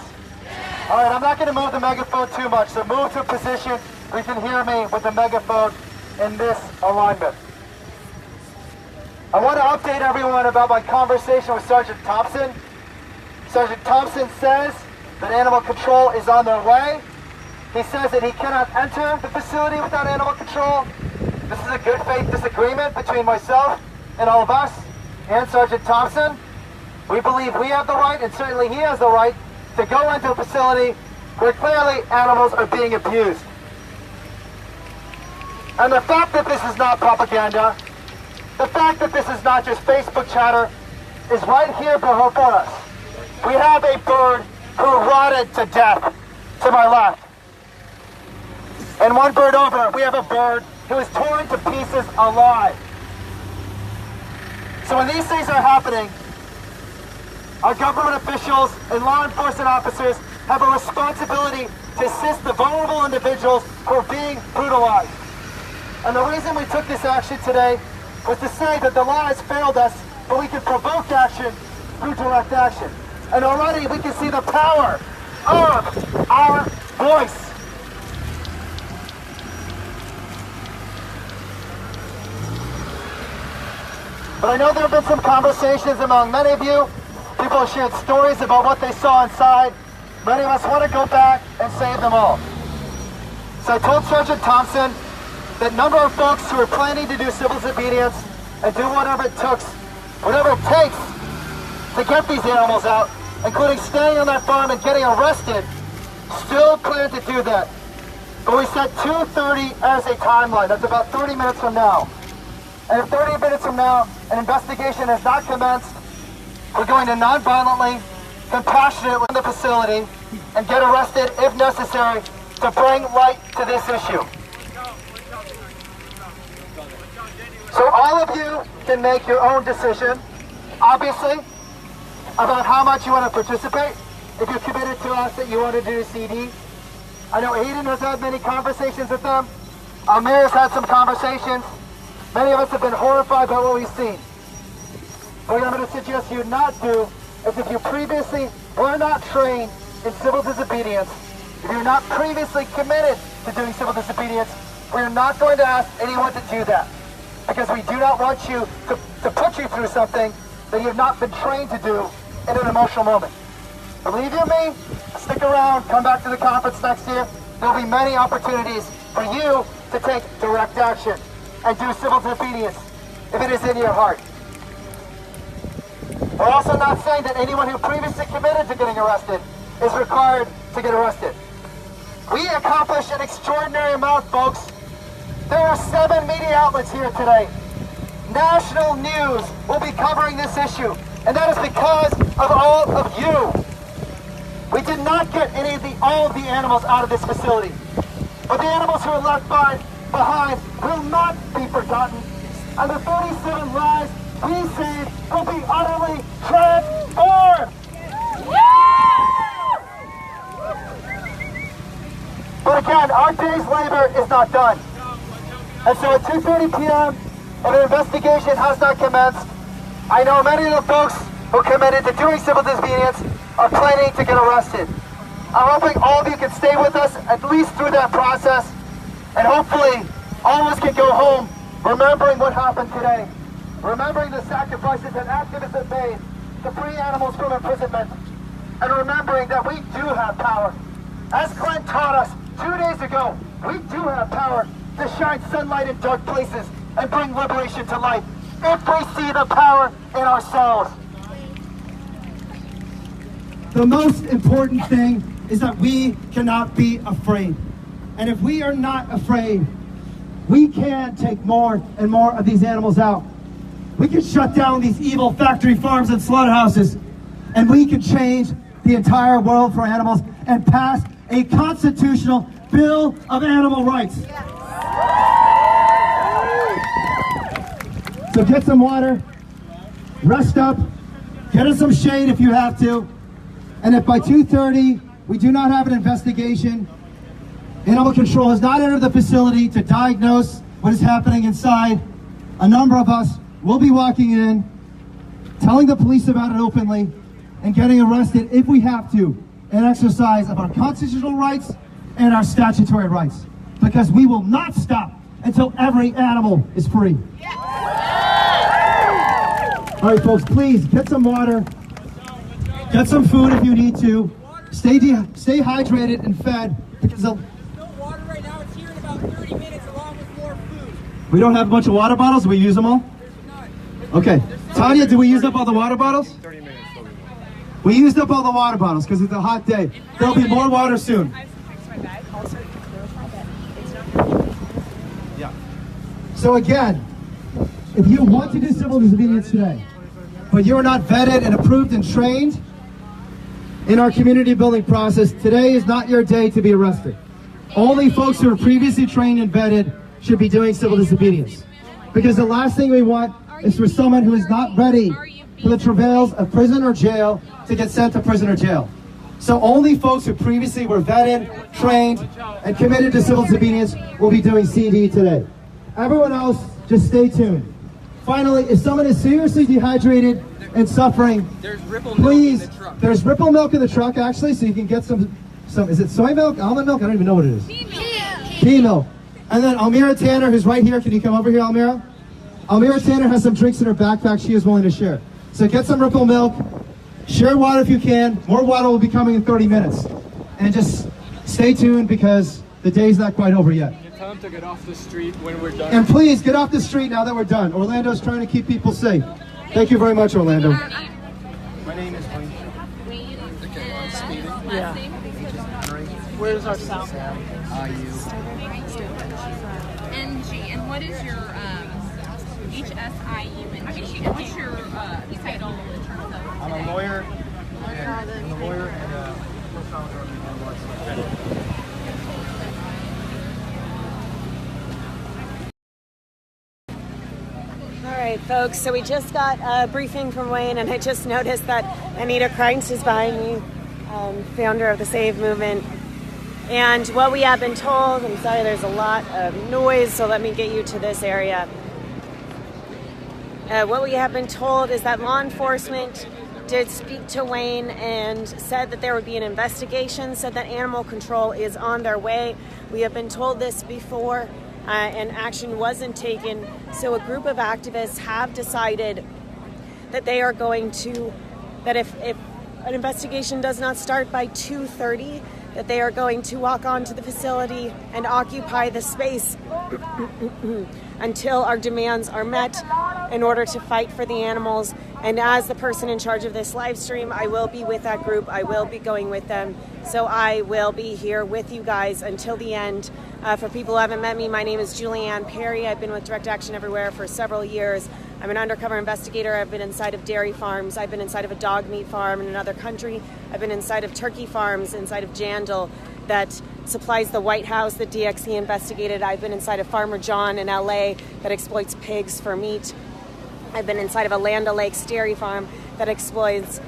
All right, I'm not going to move the megaphone too much, so move to a position where you can hear me with the megaphone in this alignment. I want to update everyone about my conversation with Sergeant Thompson. Sergeant Thompson says that animal control is on their way. He says that he cannot enter the facility without animal control. This is a good faith disagreement between myself and all of us and Sergeant Thompson. We believe we have the right, and certainly he has the right, to go into a facility where clearly animals are being abused. And the fact that this is not propaganda, the fact that this is not just Facebook chatter, is right here before us. We have a bird who rotted to death to my left. And one bird over, we have a bird who is torn to pieces alive. So when these things are happening, our government officials and law enforcement officers have a responsibility to assist the vulnerable individuals who are being brutalized. And the reason we took this action today was to say that the law has failed us, but we can provoke action through direct action. And already we can see the power of our voice. But I know there have been some conversations among many of you. People have shared stories about what they saw inside. Many of us want to go back and save them all. So I told Sergeant Thompson that number of folks who are planning to do civil disobedience and do whatever it takes to get these animals out, including staying on that farm and getting arrested, still plan to do that. But we set 2:30 as a timeline. That's about 30 minutes from now. And if 30 minutes from now an investigation has not commenced, we're going to non-violently, compassionately in the facility and get arrested if necessary to bring light to this issue. So all of you can make your own decision, obviously, about how much you want to participate. If you're committed to us that you want to do a CD. I know Aiden has had many conversations with them. Amir's had some conversations. Many of us have been horrified by what we've seen. What I'm going to suggest you not do is, if you previously were not trained in civil disobedience, if you're not previously committed to doing civil disobedience, we're not going to ask anyone to do that. Because we do not want you to put you through something that you've not been trained to do in an emotional moment. Believe you me, stick around, come back to the conference next year. There'll be many opportunities for you to take direct action and do civil disobedience if it is in your heart. We're also not saying that anyone who previously committed to getting arrested is required to get arrested. We accomplished an extraordinary amount, folks. There are 7 media outlets here today. National news will be covering this issue, and that is because of all of you. We did not get all of the animals out of this facility, but the animals who are left behind will not be forgotten, and the 37 lives we saved will be utterly transformed. But again, our day's labor is not done. And so at 2:30 p.m., if an investigation has not commenced, I know many of the folks who committed to doing civil disobedience are planning to get arrested. I'm hoping all of you can stay with us at least through that process, and hopefully all of us can go home remembering what happened today, remembering the sacrifices that activists have made to free animals from imprisonment, and remembering that we do have power. As Clint taught us 2 days ago, we do have power to shine sunlight in dark places and bring liberation to light if we see the power in ourselves. The most important thing is that we cannot be afraid. And if we are not afraid, we can take more and more of these animals out. We can shut down these evil factory farms and slaughterhouses, and we can change the entire world for animals and pass a constitutional Bill of Animal Rights. So get some water, rest up, get in some shade if you have to, and if by 2:30 we do not have an investigation, Animal Control has not entered the facility to diagnose what is happening inside, a number of us will be walking in, telling the police about it openly, and getting arrested if we have to, in exercise of our constitutional rights and our statutory rights, because we will not stop until every animal is free. All right, folks, please get some water, get some food if you need to, stay hydrated and fed, because Water right now, it's here in about 30 minutes along with more food. we don't have a bunch of water bottles. Do we use them all? Okay. Tanya, did we use up all the water bottles? 30 minutes. We used up all the water bottles because it's a hot day. There'll be more water soon. Yeah. So again, if you want to do civil disobedience today, but you're not vetted and approved and trained in our community building process, today is not your day to be arrested. Only folks who are previously trained and vetted should be doing civil disobedience. Because the last thing we want is for someone who is not ready for the travails of prison or jail to get sent to prison or jail. So only folks who previously were vetted, trained, and committed to civil disobedience will be doing CD today. Everyone else, just stay tuned. Finally, if someone is seriously dehydrated and suffering, please, there's Ripple milk in the truck actually, so you can get some, is it soy milk, almond milk? I don't even know what it is. Pea milk. And then Almira Tanner, who's right here, can you come over here, Almira? Almira Tanner has some drinks in her backpack she is willing to share. So get some Ripple milk, share water if you can. More water will be coming in 30 minutes. And just stay tuned because the day's not quite over yet. Tell them to get off the street when we're done. And please get off the street now that we're done. Orlando's trying to keep people safe. Thank you very much, Orlando. My name is Wayne. Yeah. Where's our sound? NG, and what is your HSIUNG? And what's your title in terms of? I'm a lawyer. I'm a lawyer and co-founder of the ALC. All right, folks, so we just got a briefing from Wayne, and I just noticed that Anita Kreintz is behind me, founder of the Save Movement. And what we have been told, I'm sorry there's a lot of noise, so let me get you to this area. What we have been told is that law enforcement did speak to Wayne and said that there would be an investigation, said that animal control is on their way. We have been told this before. And action wasn't taken. So a group of activists have decided that they are going to, that if an investigation does not start by 2:30, that they are going to walk onto the facility and occupy the space until our demands are met in order to fight for the animals. And as the person in charge of this live stream, I will be with that group. I will be going with them. So I will be here with you guys until the end. For people who haven't met me, my name is Julianne Perry. I've been with Direct Action Everywhere for several years. I'm an undercover investigator. I've been inside of dairy farms. I've been inside of a dog meat farm in another country. I've been inside of turkey farms, inside of Jandal that supplies the White House that DXE investigated. I've been inside of Farmer John in LA that exploits pigs for meat. I've been inside of a Land O'Lakes dairy farm that exploits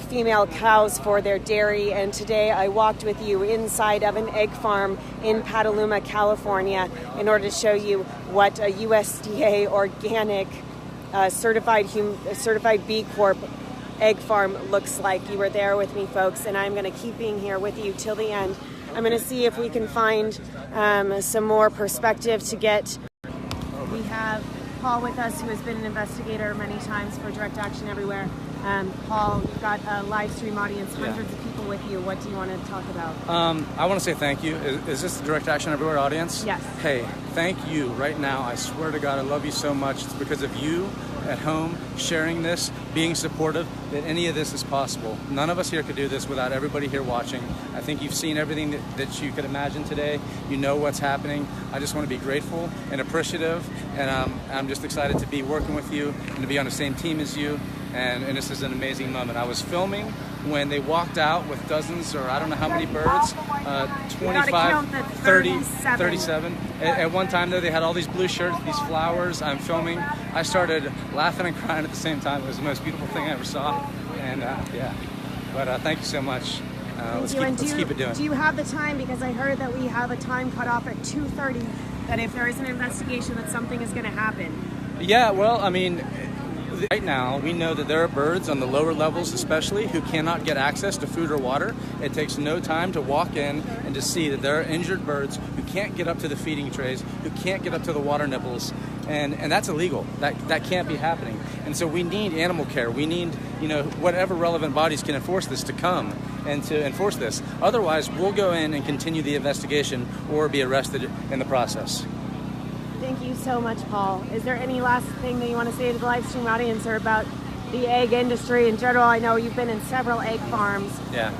female cows for their dairy, and today I walked with you inside of an egg farm in Petaluma, California, in order to show you what a USDA organic certified B Corp egg farm looks like. You were there with me, folks, and I'm going to keep being here with you till the end. I'm going to see if we can find some more perspective to get. We have Paul with us, who has been an investigator many times for Direct Action Everywhere. Paul, you've got a live stream audience, hundreds of people with you. What do you want to talk about? I want to say thank you. Is this the Direct Action Everywhere audience? Yes. Hey, thank you right now. I swear to God, I love you so much. It's because of you at home sharing this, being supportive, that any of this is possible. None of us here could do this without everybody here watching. I think you've seen everything that you could imagine today. You know what's happening. I just want to be grateful and appreciative, and I'm just excited to be working with you and to be on the same team as you. And this is an amazing moment. I was filming when they walked out with dozens, or I don't know how many birds, 25, 30, 37. At one time, though, they had all these blue shirts, these flowers. I'm filming. I started laughing and crying at the same time. It was the most beautiful thing I ever saw. And yeah, but thank you so much. Let's keep it doing. Do you have the time? Because I heard that we have a time cut off at 2:30, that if there is an investigation, that something is going to happen. Yeah, well, I mean, right now, we know that there are birds on the lower levels especially who cannot get access to food or water. It takes no time to walk in and to see that there are injured birds who can't get up to the feeding trays, who can't get up to the water nipples, and that's illegal. That can't be happening. And so we need animal care. We need, whatever relevant bodies can enforce this to come and to enforce this. Otherwise, we'll go in and continue the investigation or be arrested in the process. Thank you so much, Paul. Is there any last thing that you want to say to the live stream audience or about the egg industry in general? I know you've been in several egg farms. Yeah.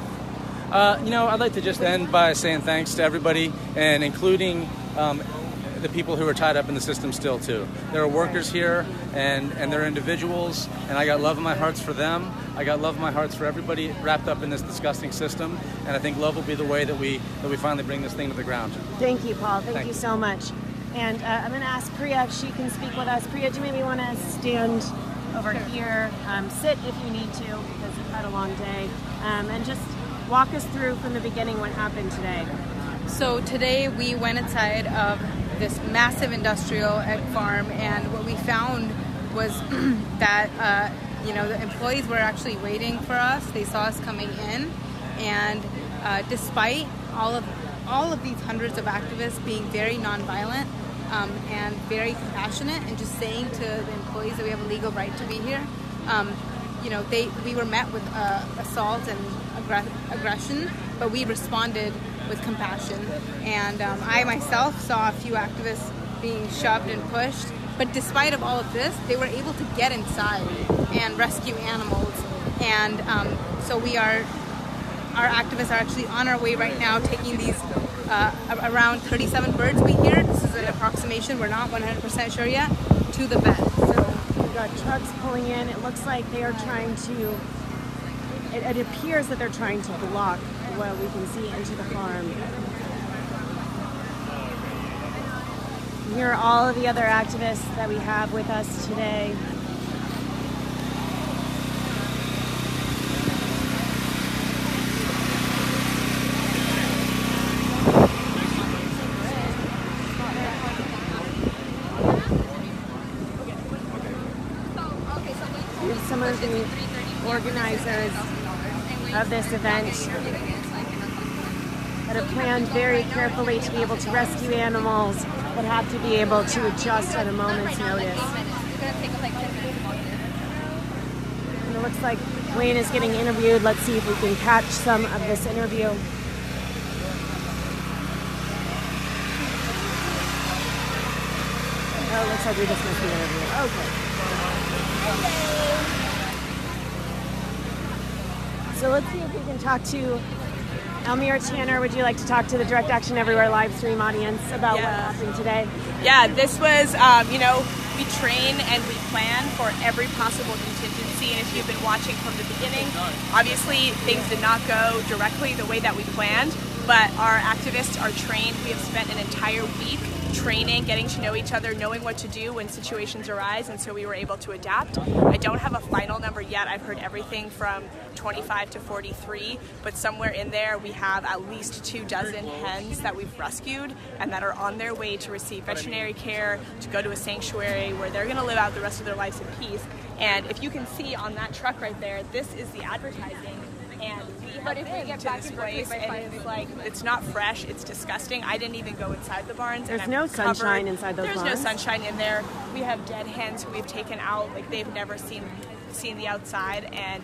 I'd like to just end by saying thanks to everybody, and including the people who are tied up in the system still, too. There are workers here, and they're individuals, and I got love in my hearts for them. I got love in my hearts for everybody wrapped up in this disgusting system, and I think love will be the way that we finally bring this thing to the ground. Thank you, Paul. Thank you so much. And I'm going to ask Priya if she can speak with us. Priya, do you maybe want to stand over here, sit if you need to, because you've had a long day, and just walk us through from the beginning what happened today. So today we went inside of this massive industrial egg farm, and what we found was that the employees were actually waiting for us. They saw us coming in, and despite all of these hundreds of activists being very nonviolent and very compassionate, and just saying to the employees that we have a legal right to be here, we were met with assault and aggression, but we responded with compassion. And I myself saw a few activists being shoved and pushed, but despite of all of this, they were able to get inside and rescue animals. And so our activists are actually on our way right now, taking these around 37 birds we hear. This is an approximation, we're not 100% sure yet, to the vet. So we've got trucks pulling in. It looks like they are trying to, it appears that they're trying to block what we can see into the farm. Here are all of the other activists that we have with us today. Some of the organizers of this event that have planned very carefully to be able to rescue animals that have to be able to adjust at a moment's notice. And it looks like Wayne is getting interviewed. Let's see if we can catch some of this interview. Oh, it looks like we just missed the interview. Okay. So let's see if we can talk to Elmira Tanner. Would you like to talk to the Direct Action Everywhere live stream audience about what happened today? Yeah, this was, we train and we plan for every possible contingency, and if you've been watching from the beginning, obviously things did not go directly the way that we planned, but our activists are trained. We have spent an entire week training, getting to know each other, knowing what to do when situations arise, and so we were able to adapt. I don't have a final number yet. I've heard everything from 25 to 43, but somewhere in there we have at least 24 hens that we've rescued and that are on their way to receive veterinary care, to go to a sanctuary where they're going to live out the rest of their lives in peace. And if you can see on that truck right there, this is the advertising. And but if we get back to this place and it's like, it's not fresh, it's disgusting. I didn't even go inside the barns. There's no sunshine inside those barns. barns. There's no sunshine in there. We have dead hens who we've taken out, like they've never seen the outside. And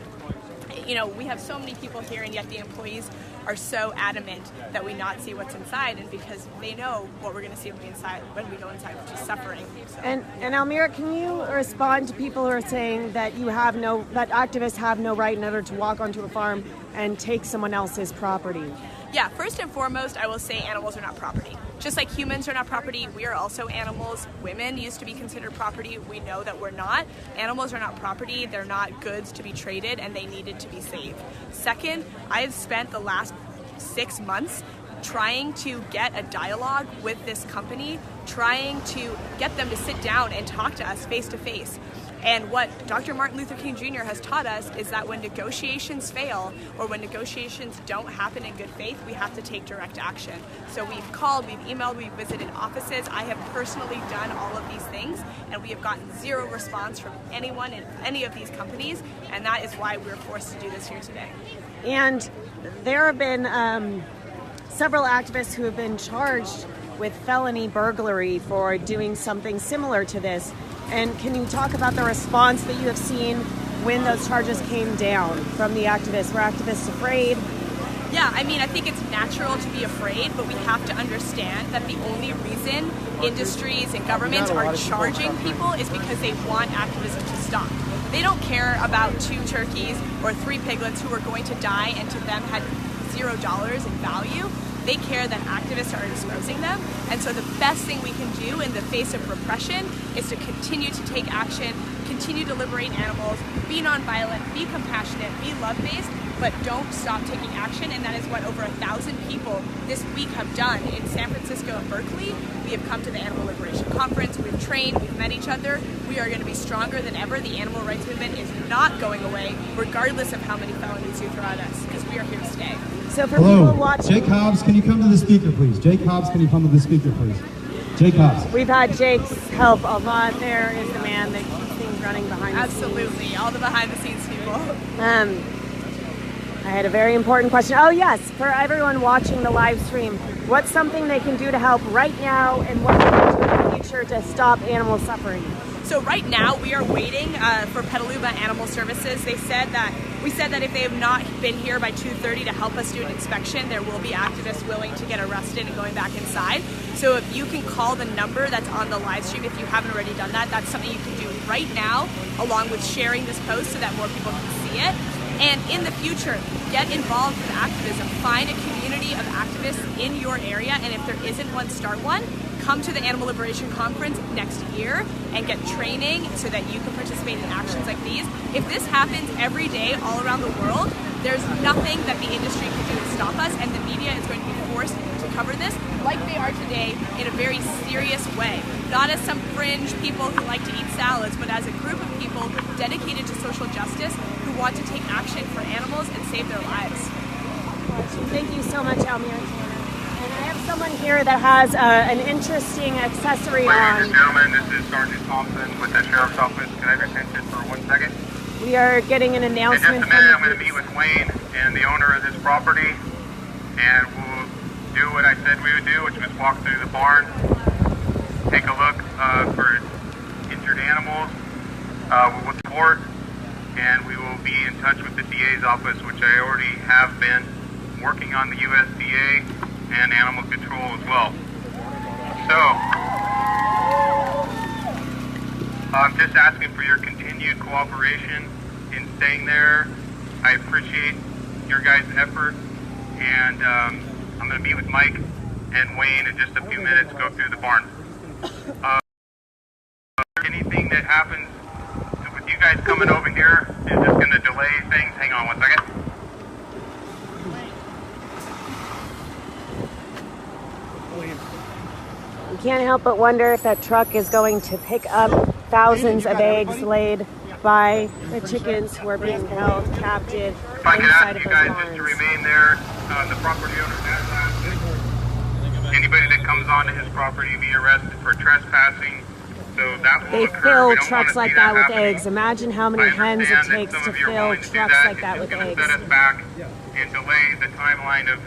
you know, we have so many people here, and yet the employees are so adamant that we not see what's inside, and because they know what we're going to see when we go inside, which is suffering. So. And Almira, can you respond to people who are saying that that activists have no right in order to walk onto a farm and take someone else's property? Yeah, first and foremost, I will say animals are not property. Just like humans are not property, we are also animals. Women used to be considered property. We know that we're not. Animals are not property. They're not goods to be traded, and they needed to be saved. Second, I have spent the last 6 months trying to get a dialogue with this company, trying to get them to sit down and talk to us face to face. And what Dr. Martin Luther King Jr. has taught us is that when negotiations fail or when negotiations don't happen in good faith, we have to take direct action. So we've called, we've emailed, we've visited offices. I have personally done all of these things, and we have gotten zero response from anyone in any of these companies, and that is why we're forced to do this here today. And there have been several activists who have been charged with felony burglary for doing something similar to this. And can you talk about the response that you have seen when those charges came down from the activists? Were activists afraid? Yeah, I mean, I think it's natural to be afraid, but we have to understand that the only reason industries and governments are charging people is because they want activism to stop. They don't care about 2 turkeys or 3 piglets who are going to die and to them had $0 in value. They care that activists are exposing them, and so the best thing we can do in the face of repression is to continue to take action, continue to liberate animals, be nonviolent, be compassionate, be love-based, but don't stop taking action, and that is what over 1,000 people this week have done in San Francisco and Berkeley. We have come to the Animal Liberation Conference, we've trained, we've met each other. We are going to be stronger than ever. The animal rights movement is not going away, regardless of how many felonies you throw at us, because we are here to stay. So for people watching... Jake Hobbs, can you come to the speaker, please? Jake Hobbs, can you come to the speaker, please? Jake Hobbs. We've had Jake's help a lot. There is the man that keeps things running behind the scenes. Absolutely, all the behind-the-scenes people. I had a very important question. Oh yes, for everyone watching the live stream, what's something they can do to help right now, and what can they do in the future to stop animal suffering? So right now we are waiting for Petaluma Animal Services. We said that if they have not been here by 2:30 to help us do an inspection, there will be activists willing to get arrested and going back inside. So if you can call the number that's on the live stream, if you haven't already done that, that's something you can do right now, along with sharing this post so that more people can see it. And in the future, get involved with activism. Find a community of activists in your area, and if there isn't one, start one. Come to the Animal Liberation Conference next year and get training so that you can participate in actions like these. If this happens every day all around the world, there's nothing that the industry can do to stop us, and the media is going to be forced to cover this like they are today in a very serious way. Not as some fringe people who like to eat salads, but as a group of people dedicated to social justice who want to take action for animals and save their lives. Thank you so much, Almira. And I have someone here that has an interesting accessory on. Ladies and gentlemen, this is Sergeant Thompson with the Sheriff's Office. Can I have your attention for 1 second? We are getting an announcement. In just a minute, I'm going to meet with Wayne and the owner of this property, and we'll do what I said we would do, which was walk through the barn, take a look for injured animals. We will report, and we will be in touch with the DA's office, which I already have been working on the USDA and animal control as well. So, I'm just asking for your continued cooperation in staying there. I appreciate your guys' effort, and I'm going to meet with Mike and Wayne in just a few minutes, go through the barn. Anything that happens with you guys coming over here is just going to delay things. Hang on 1 second. You can't help but wonder if that truck is going to pick up thousands of eggs laid by the chickens who are being held captive inside of those barns. To remain there, the property owner has asked anybody that comes onto his property be arrested for trespassing. So that will They occur. fill trucks like that with eggs. Imagine how many hens it takes to fill trucks like that with eggs. Set us back and delay the timeline of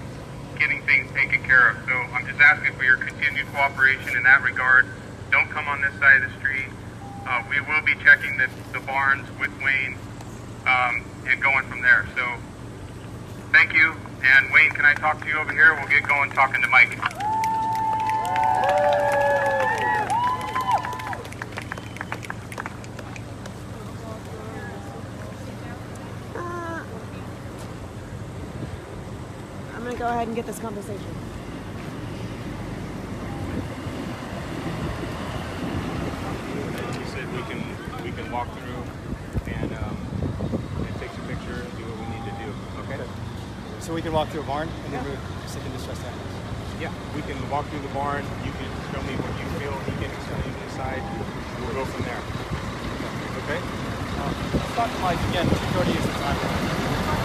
getting things taken care of. So I'm just asking for your continued cooperation in that regard. Don't come on this side of the street. We will be checking the barns with Wayne and going from there. So thank you. And Wayne, can I talk to you over here? We'll get going talking to Mike. I'm going to go ahead and get this conversation. You said we can walk through and take some picture and do what we need to do. Okay? So we can walk through a barn and then move sick and distressed animals. Yeah, we can walk through the barn. You can show me what you feel. He can explain inside. We'll go from there. Okay? It's not like, again, 2:30 is the time.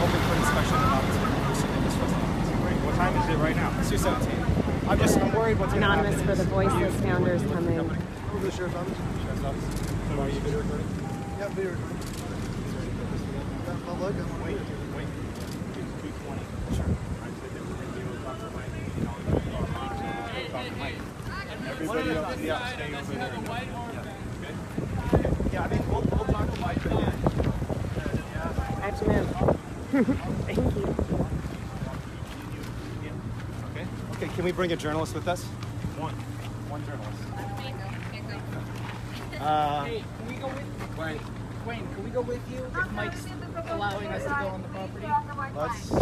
Hoping for inspection about sick and distressed animals. Great. What time is it right now? It's 2:17. I'm worried what's going to happen. Anonymous for the voiceless founders come in. Over the sheriff's office. Sheriff's office. So are you video recording? Yeah, video recording. Public. Wait. 2:20. Sure. Everybody else, yeah, stay over there. Yeah, I mean, we'll talk to Mike again. I have to move. Thank you. Okay. Okay, can we bring a journalist with us? One journalist. Hey, can we go with Wayne? Can we go with you if Mike's allowing us to go on the property? Let's see.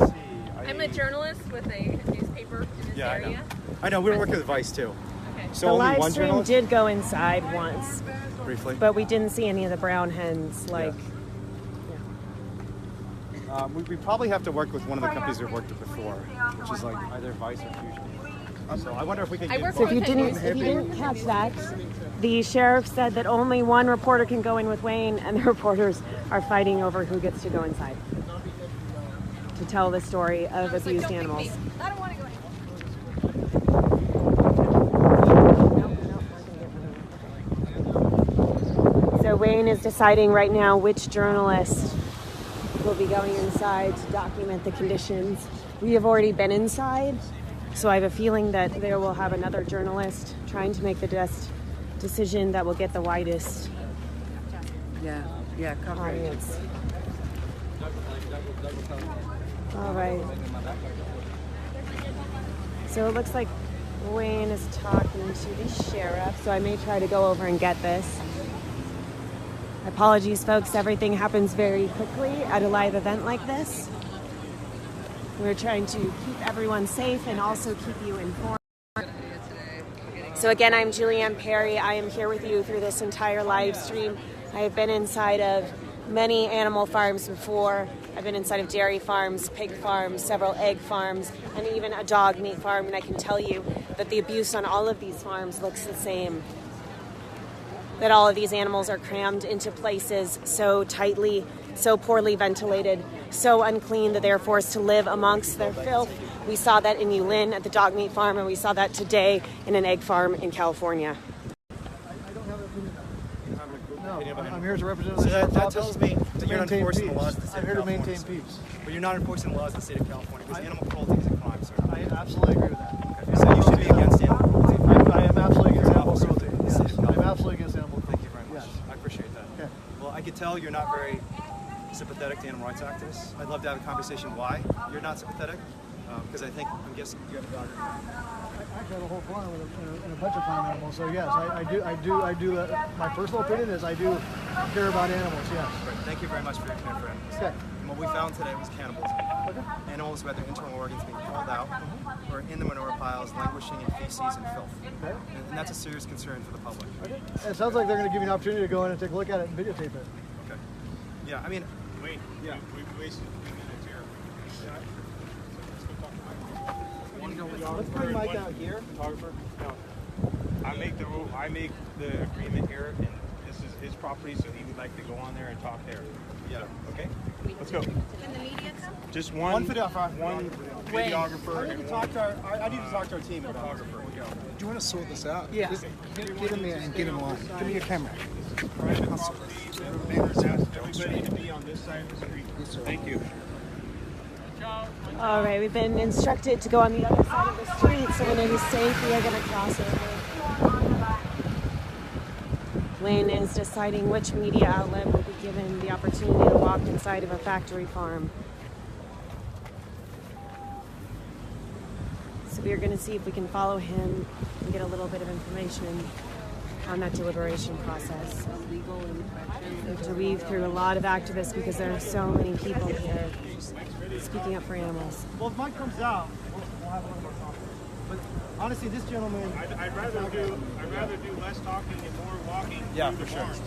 I'm a journalist with a newspaper in this area. I know. We were working with Vice too. Okay. So The only live one stream journalist? did go inside once, Briefly. but we didn't see any of the brown hens. We probably have to work with one of the companies we've worked with before, which is like either Vice or Fusion. So I wonder if we can get So if you didn't catch that, the sheriff said that only one reporter can go in with Wayne, and the reporters are fighting over who gets to go inside to tell the story of abused animals. I don't want to go anymore. So Wayne is deciding right now which journalist will be going inside to document the conditions. We have already been inside, so I have a feeling that there will have another journalist trying to make the best decision that will get the widest audience. All right. So it looks like Wayne is talking to the sheriff, so I may try to go over and get this. Apologies, folks. Everything happens very quickly at a live event like this. We're trying to keep everyone safe and also keep you informed. So again, I'm Julianne Perry. I am here with you through this entire live stream. I have been inside of many animal farms before. I've been inside of dairy farms, pig farms, several egg farms, and even a dog meat farm. And I can tell you that the abuse on all of these farms looks the same. That all of these animals are crammed into places so tightly, so poorly ventilated, so unclean that they are forced to live amongst their filth. We saw that in Yulin at the dog meat farm, and we saw that today in an egg farm in California. I'm here as a representative So of the that tells me that you're not enforcing the laws of the state I'm here of to California. maintain peace. But you're not enforcing the laws of the state of California because animal cruelty is a crime, sir. I absolutely agree with that. Okay. So you should be against animal cruelty. I am absolutely against animal cruelty. Yes. I'm absolutely against animal cruelty. Thank you very much. Yes. I appreciate that. Okay. Well, I could tell you're not very sympathetic to animal rights activists. I'd love to have a conversation why you're not sympathetic, because I'm guessing you have a dog. I actually have a whole farm and a bunch of farm animals. So yes, I do. My personal opinion is I do care about animals. Yes. Great. Thank you very much for your care for animals. Okay. And what we found today was cannibalism. Okay. Animals who had their internal organs being pulled out or in the manure piles, languishing in feces and filth. Okay. And that's a serious concern for the public. Okay. It sounds like they're going to give you an opportunity to go in and take a look at it and videotape it. Okay. Yeah, I mean, Wait, yeah. We wasted 2 minutes here. Let's bring Mike out here. Photographer? No. I make the agreement here, and this is his property, so he would like to go on there and talk there. Yeah. Okay. Let's go. Can the media come? Just one videographer. I need to talk to our team. Photographer. Do you want to sort this out? Yeah. Just get in there and get in line. Give me your camera. Everybody to be on this side of the street. Thank you. All right, we've been instructed to go on the other side of the street, so when it is safe, we are going to cross over. Wayne is deciding which media outlet will be given the opportunity to walk inside of a factory farm. So we are going to see if we can follow him and get a little bit of information on that deliberation process. We have to weave through a lot of activists because there are so many people here speaking up for animals. Well, if Mike comes out, we'll have a little more talking. But honestly, this gentleman... I'd rather do less talking and more walking through the barn. So.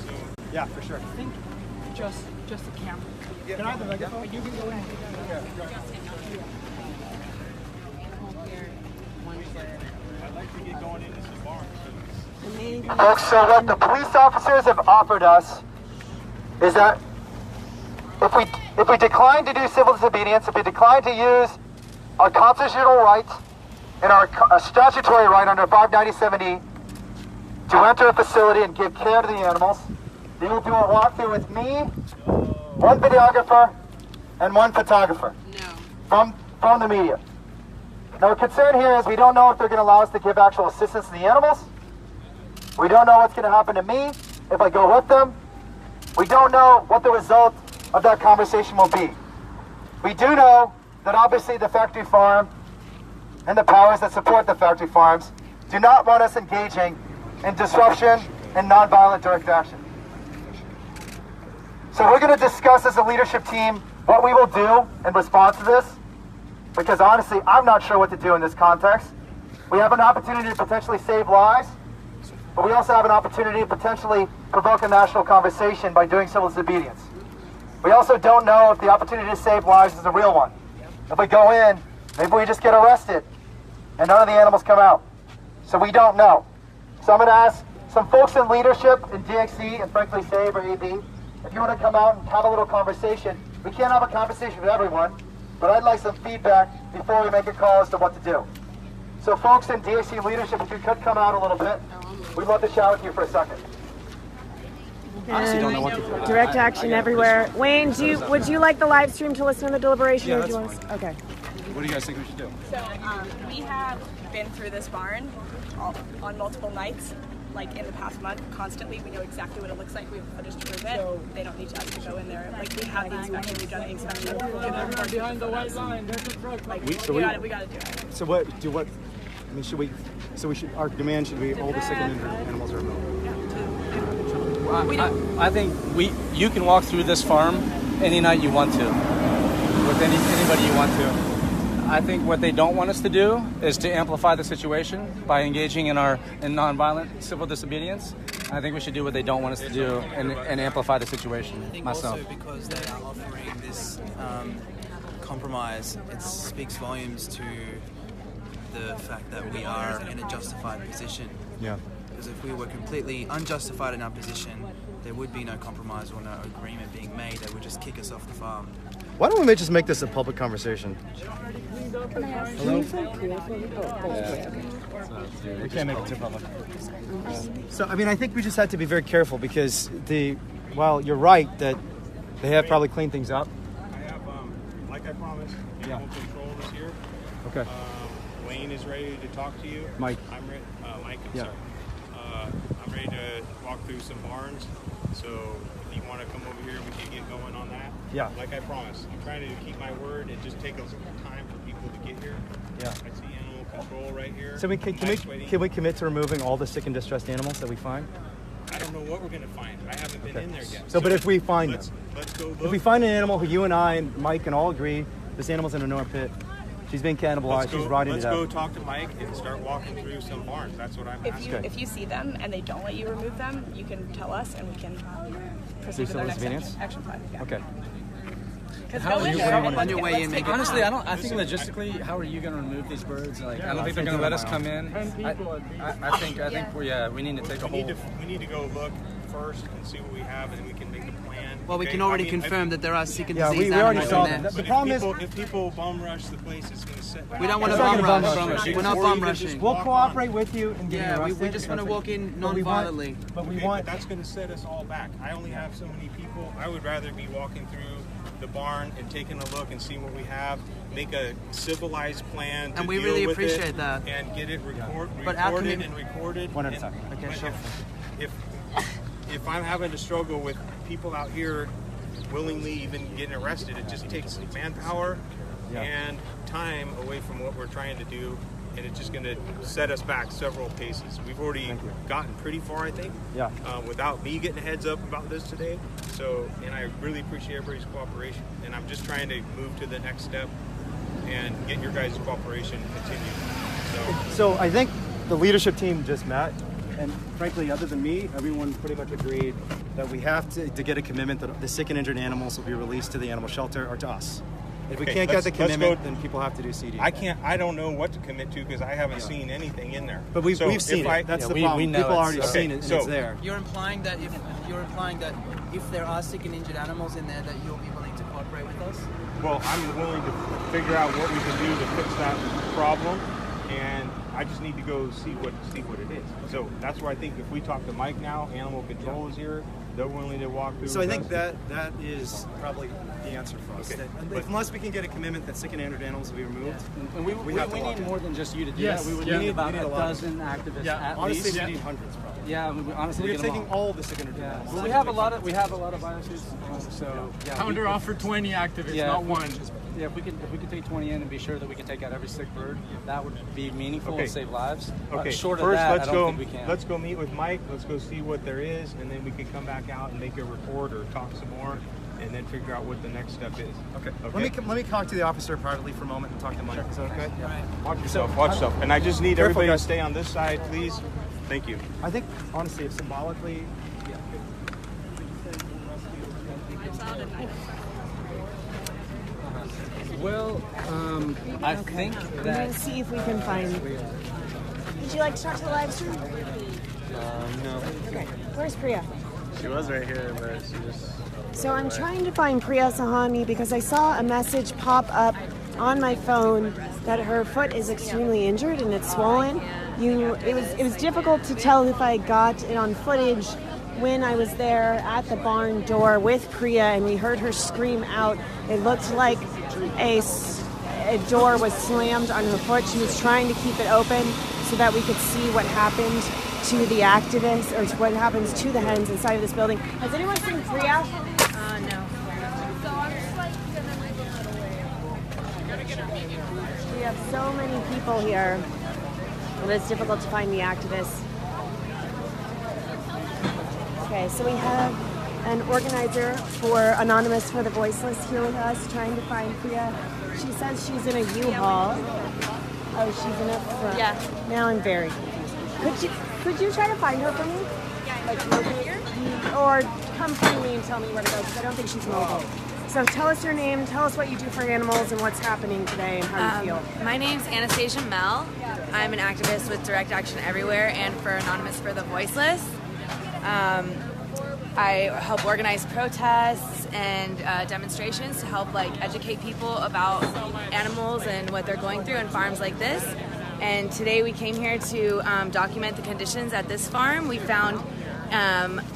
Yeah, for sure. I think just the camera. Can I have the megaphone? You can go in. I'd like to get going into some barns. Folks, so what the police officers have offered us is that if we decline to do civil disobedience, if we decline to use our constitutional rights and our statutory right under 597E to enter a facility and give care to the animals, they will do a walkthrough with me, one videographer, and one photographer from the media. Now, the concern here is we don't know if they're going to allow us to give actual assistance to the animals. We don't know what's going to happen to me if I go with them. We don't know what the result of that conversation will be. We do know that obviously the factory farm and the powers that support the factory farms do not want us engaging in disruption and nonviolent direct action. So we're going to discuss as a leadership team what we will do in response to this, because honestly, I'm not sure what to do in this context. We have an opportunity to potentially save lives, but we also have an opportunity to potentially provoke a national conversation by doing civil disobedience. We also don't know if the opportunity to save lives is a real one. If we go in, maybe we just get arrested and none of the animals come out. So we don't know. So I'm going to ask some folks in leadership in DXC and frankly SAVE or AB, if you want to come out and have a little conversation. We can't have a conversation with everyone, but I'd like some feedback before we make a call as to what to do. So folks in DXC leadership, if you could come out a little bit, we'd love to chat with you for a second. Honestly, don't know what to do. Direct action everywhere. Wayne, would you like the live stream to listen to the deliberation? Yeah, or do you that's want Okay. What do you guys think we should do? So we have been through this barn on multiple nights, like in the past month, constantly. We know exactly what it looks like. We have footage to prove it. They don't need us to go in there. Like we have the inspection. We've done the inspection. Behind the white line, there's a truck. Like we got to do it. So what? I mean, should we? So we should. Our demand should be all the sick and injured animals are removed. I think you can walk through this farm any night you want to, with anybody you want to. I think what they don't want us to do is to amplify the situation by engaging in nonviolent civil disobedience. I think we should do what they don't want us to do and amplify the situation. I think myself. also because they are offering this compromise, it speaks volumes to the fact that we are in a justified position. Yeah. Because if we were completely unjustified in our position, there would be no compromise or no agreement being made. They would just kick us off the farm. Why don't we just make this a public conversation? Hello? We can't make it too public. So, I mean, I think we just have to be very careful because while you're right that they have probably cleaned things up. I have, like I promised, animal control is here. Okay. Wayne is ready to talk to you. Mike. I'm ready. Mike, I'm sorry. I'm ready to walk through some barns. So if you want to come over here, we can get going on that. Yeah. Like I promised. I'm trying to keep my word. It just takes time for people to get here. Yeah. I see animal control right here. So can we commit to removing all the sick and distressed animals that we find? I don't know what we're going to find. I haven't been in there yet. So, but if we find them, let's go look. If we find an animal who you and I and Mike can all agree this animal's in a no pit, she's being cannibalized, she's rotting to death. Let's go talk to Mike and start walking through some barns. That's what I'm asking. If you see them and they don't let you remove them, you can tell us and we can proceed with our next action plan. Yeah. Okay. How are you on your way in? Honestly, I think logistically, how are you going to remove these birds? Like, I don't think they're going to let us come in. I think we need to take a whole. We need to go look first and see what we have, and then we can make a plan. Well, we can already confirm that there are sick and Yeah, diseased we already animals saw in there. that. The problem is, if people bum rush the place, it's going to set. We don't want to bum rush. We're not bum rushing. We'll cooperate with you and get Yeah, arrested. we just want to walk in non-violently. But we Okay, want. but that's going to set us all back. I only have so many people. I would rather be walking through the barn and taking a look and seeing what we have, make a civilized plan to And we deal really with appreciate it, that. and get it But our recorded and recorded. One at a time. Okay, But sure. if I'm having to struggle with people out here willingly even getting arrested, it just takes manpower and time away from what we're trying to do, and it's just going to set us back several paces. We've already gotten pretty far, I think, without me getting a heads up about this today. So, and I really appreciate everybody's cooperation, and I'm just trying to move to the next step and get your guys' cooperation continued. So I think the leadership team just met, and frankly, other than me, everyone pretty much agreed that we have to get a commitment that the sick and injured animals will be released to the animal shelter or to us. If we Okay, can't get the let's commitment, go- then people have to do CD. I don't know what to commit to because I haven't seen anything in there. But we've So seen if it. That's the problem. we know People it's- already seen it, and it's there. You're implying that if there are sick and injured animals in there, that you'll be willing to cooperate with us? Well, I'm willing to figure out what we can do to fix that problem, and I just need to go see what it is. So that's where I think if we talk to Mike now, animal control is here. They're willing to walk through. So I with think us. that is probably the answer for us. Okay, That- but- unless we can get a commitment that sick and injured animals will be removed, And we have to walk need in. more than just you to do Yes, that. We would yeah. need about We need a a lot. dozen activists at honestly, least. we need hundreds probably. Yeah, we honestly We're get them taking all. all of the sick and injured animals. Well, we have a lot of biases, so yeah. Counter offer 20 activists, not one. Yeah, if we could take 20 in and be sure that we can take out every sick bird, that would be meaningful Okay. and save lives. Okay, Short first of that, let's I don't go. think we can. Let's go meet with Mike. Let's go see what there is, and then we can come back out and make a report or talk some more, and then figure out what the next step is. Okay. Let me talk to the officer privately for a moment and talk to Mike. Is that okay? Watch yourself. Watch yourself. And I just need Careful, everybody guys. to stay on this side, please. Thank you. I think honestly, if symbolically, Well, I think I'm that. going to see if we can find. Would you like to talk to the live stream? No. Okay. Where's Priya? She was right here, but she just. So I'm trying to find Priya Sahani because I saw a message pop up on my phone that her foot is extremely injured and it's swollen. It was difficult to tell if I got it on footage when I was there at the barn door with Priya and we heard her scream out. It looked like a door was slammed on her foot. She was trying to keep it open so that we could see what happened to the activists or what happens to the hens inside of this building. Has anyone seen Priya? No. We have so many people here, and it's difficult to find the activists. Okay, so we have an organizer for Anonymous for the Voiceless here with us, trying to find Priya. She says she's in a U-Haul. Oh, she's in a front. Yeah. Now I'm very confused. Could you try to find her for me? Yeah. Or come find me and tell me where to go, because I don't think she's mobile. So tell us your name, tell us what you do for animals and what's happening today and how you feel. My name's Anastasia Mel. I'm an activist with Direct Action Everywhere and for Anonymous for the Voiceless. I help organize protests and demonstrations to help educate people about animals and what they're going through in farms like this. And today we came here to document the conditions at this farm. We found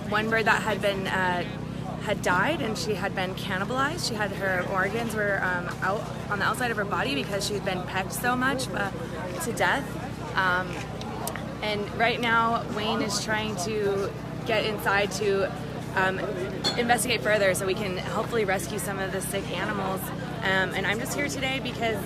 one bird that had died and she had been cannibalized. Her organs were out on the outside of her body because she had been pecked so much to death. And right now Wayne is trying to get inside to investigate further so we can hopefully rescue some of the sick animals. And I'm just here today because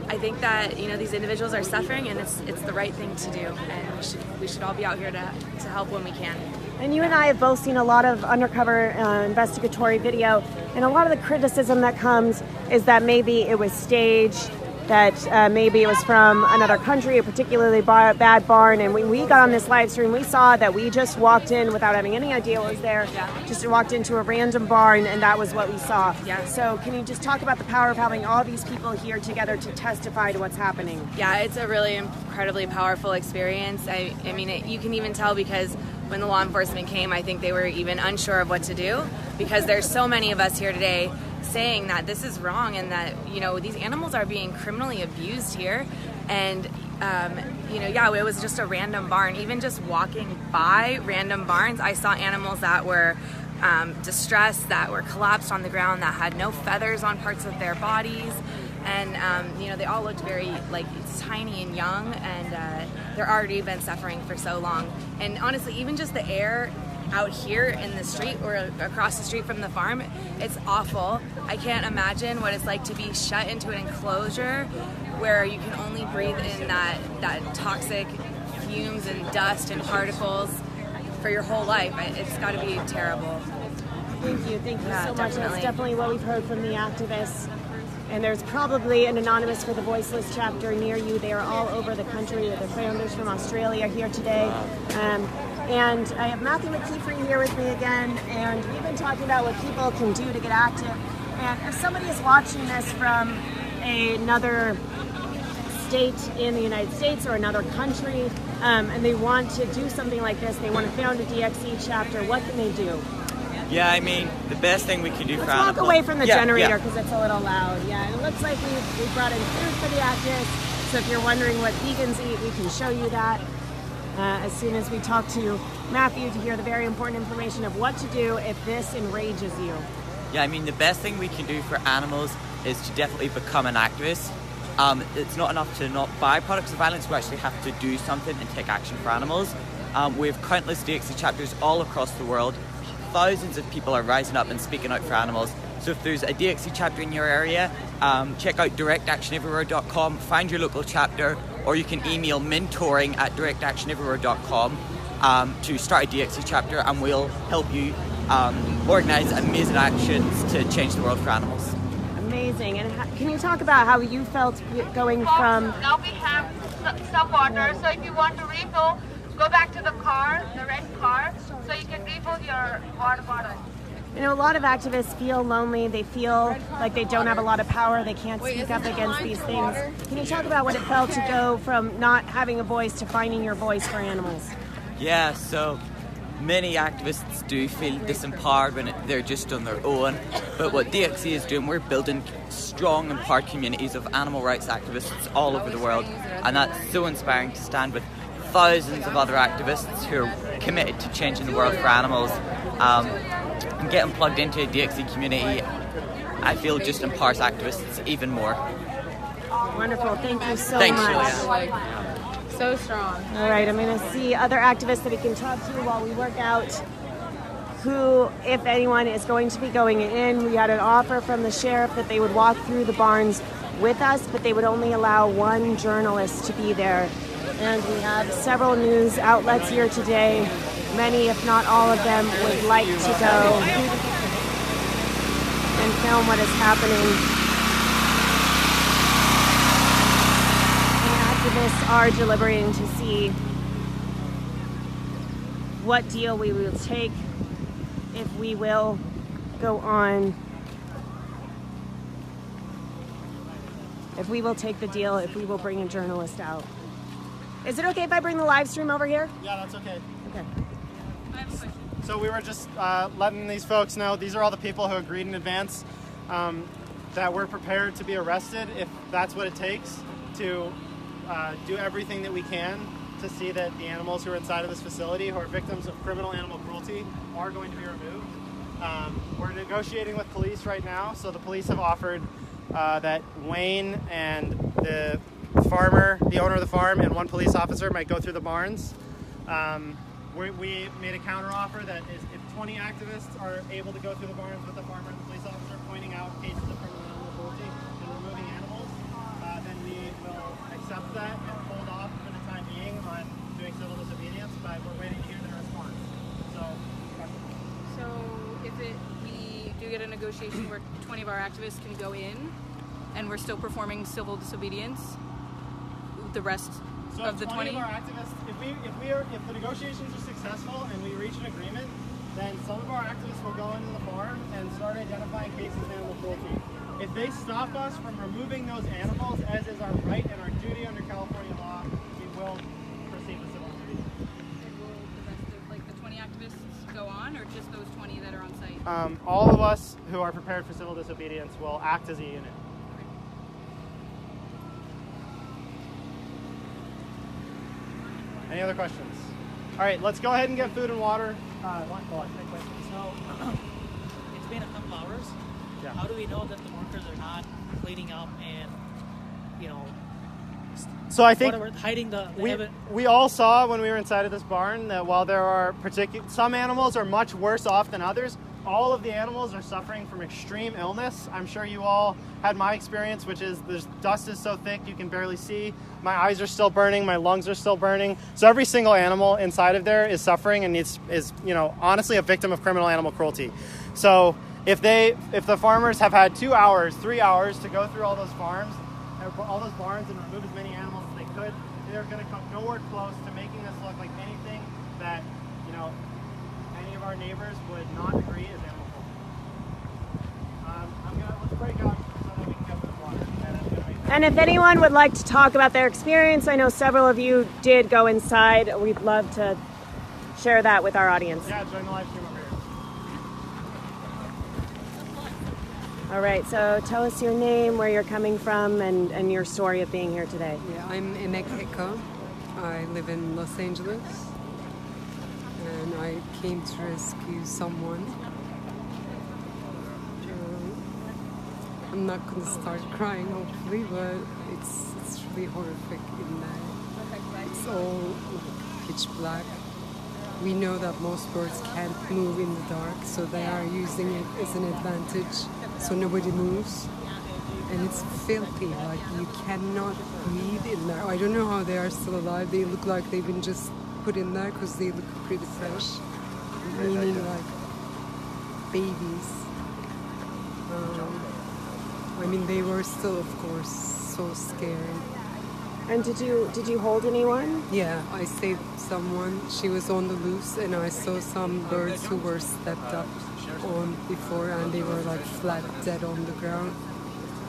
I think that these individuals are suffering and it's the right thing to do, and we should all be out here to help when we can. And you and I have both seen a lot of undercover investigatory video, and a lot of the criticism that comes is that maybe it was staged, that maybe it was from another country, a particularly bad barn. And when we got on this live stream, we saw that we just walked in without having any idea what was there. Just walked into a random barn, and that was what we saw. So can you just talk about the power of having all these people here together to testify to what's happening? Yeah, it's a really incredibly powerful experience. I mean, you can even tell because when the law enforcement came, I think they were even unsure of what to do, because there's so many of us here today saying that this is wrong and that, you know, these animals are being criminally abused here. And you know, yeah, it was just a random barn. Even just walking by random barns, I saw animals that were distressed, that were collapsed on the ground, that had no feathers on parts of their bodies. And you know, they all looked very like tiny and young, and they're already been suffering for so long. And honestly, even just the air out here in the street or across the street from the farm, it's awful. I can't imagine what it's like to be shut into an enclosure where you can only breathe in that toxic fumes and dust and particles for your whole life. It's got to be terrible. Thank you Yeah, so much. definitely. That's definitely what we've heard from the activists. And there's probably an Anonymous for the Voiceless chapter near you. They are all over the country. The founders from Australia are here today. And I have Matthew McKeefery here with me again. And we've been talking about what people can do to get active. And if somebody is watching this from another state in the United States or another country, and they want to do something like this, they want to found a DXE chapter, what can they do? Yeah, I mean, the best thing we can do Let's for walk animals... away from the generator because it's a little loud. Yeah, and it looks like we brought in food for the activists. So if you're wondering what vegans eat, we can show you that as soon as we talk to Matthew to hear the very important information of what to do if this enrages you. Yeah, I mean, the best thing we can do for animals is to definitely become an activist. It's not enough to not buy products of violence. We actually have to do something and take action for animals. We have countless DXE chapters all across the world. Thousands of people are rising up and speaking out for animals. So if there's a DXE chapter in your area, check out directactioneverywhere.com, find your local chapter, or you can email mentoring@directactioneverywhere.com to start a DXE chapter, and we'll help you organize amazing actions to change the world for animals. Amazing. And can you talk about how you felt going from... Now we have some water, so if you want to refill, go back to the car, the red car, so you can refill your water bottle. You know, a lot of activists feel lonely. They feel like they don't have a lot of power. They can't speak up against these things. Can you talk about what it felt to go from not having a voice to finding your voice for animals? Yeah, so many activists do feel disempowered when they're just on their own. But what DXE is doing, we're building strong, empowered communities of animal rights activists all over the world. And that's so inspiring to stand with thousands of other activists who are committed to changing the world for animals. And getting plugged into a DXE community, I feel, just empowers activists even more. Wonderful. Thank you so Thanks, much. Julia. So strong. All right, I'm going to see other activists that we can talk to while we work out who, if anyone, is going to be going in. We had an offer from the sheriff that they would walk through the barns with us, but they would only allow one journalist to be there. And we have several news outlets here today. Many, if not all of them, would like to go and film what is happening. Activists are deliberating to see what deal we will take, if we will go on, if we will take the deal, if we will bring a journalist out. Is it okay if I bring the live stream over here? Yeah, that's okay. Okay. So we were just letting these folks know, these are all the people who agreed in advance that we're prepared to be arrested if that's what it takes to do everything that we can to see that the animals who are inside of this facility who are victims of criminal animal cruelty are going to be removed. We're negotiating with police right now, so the police have offered that Wayne and the farmer, the owner of the farm, and one police officer might go through the barns. We made a counter offer that is if 20 activists are able to go through the barns with the farmer and the police officer pointing out cases of criminal animal cruelty and removing animals, then we will accept that and hold off for the time being on doing civil disobedience, but we're waiting to hear their response. So if we do get a negotiation where 20 of our activists can go in, and we're still performing civil disobedience. The rest of the 20 of our activists, if the negotiations are successful and we reach an agreement, then some of our activists will go into the farm and start identifying cases of animal cruelty. If they stop us from removing those animals, as is our right and our duty under California law, we will proceed with civil disobedience. And will the rest of, like, the 20 activists go on, or just those 20 that are on site? All of us who are prepared for civil disobedience will act as a unit. Any other questions? All right, let's go ahead and get food and water. So, it's been a couple hours. Yeah. How do we know that the workers are not cleaning up and, you know, So I think hiding the we all saw when we were inside of this barn that while there are some animals are much worse off than others, all of the animals are suffering from extreme illness. I'm sure you all had my experience, which is the dust is so thick you can barely see. My eyes are still burning, my lungs are still burning. So every single animal inside of there is suffering and is honestly a victim of criminal animal cruelty. So if the farmers have had 2 hours, 3 hours to go through all those farms, all those barns and remove as many animals as they could, they're going to come nowhere close to making this look like anything that, any of our neighbors would not agree is animal cruelty. Let's break up so that we can get some water. And if anyone would like to talk about their experience, I know several of you did go inside. We'd love to share that with our audience. Yeah, join the live stream over here. All right, so tell us your name, where you're coming from, and your story of being here today. Yeah, I'm Emek Eko. I live in Los Angeles, and I came to rescue someone. I'm not going to start crying, hopefully, but it's really horrific in there. It's all pitch black. We know that most birds can't move in the dark, so they are using it as an advantage, so nobody moves. And it's filthy, like you cannot breathe in there. I don't know how they are still alive. They look like they've been just put in there because they look pretty fresh, meaning like babies. They were still, of course, so scared. And did you hold anyone? Yeah, I saved someone. She was on the loose, and I saw some birds who were stepped up on before, and they were like flat dead on the ground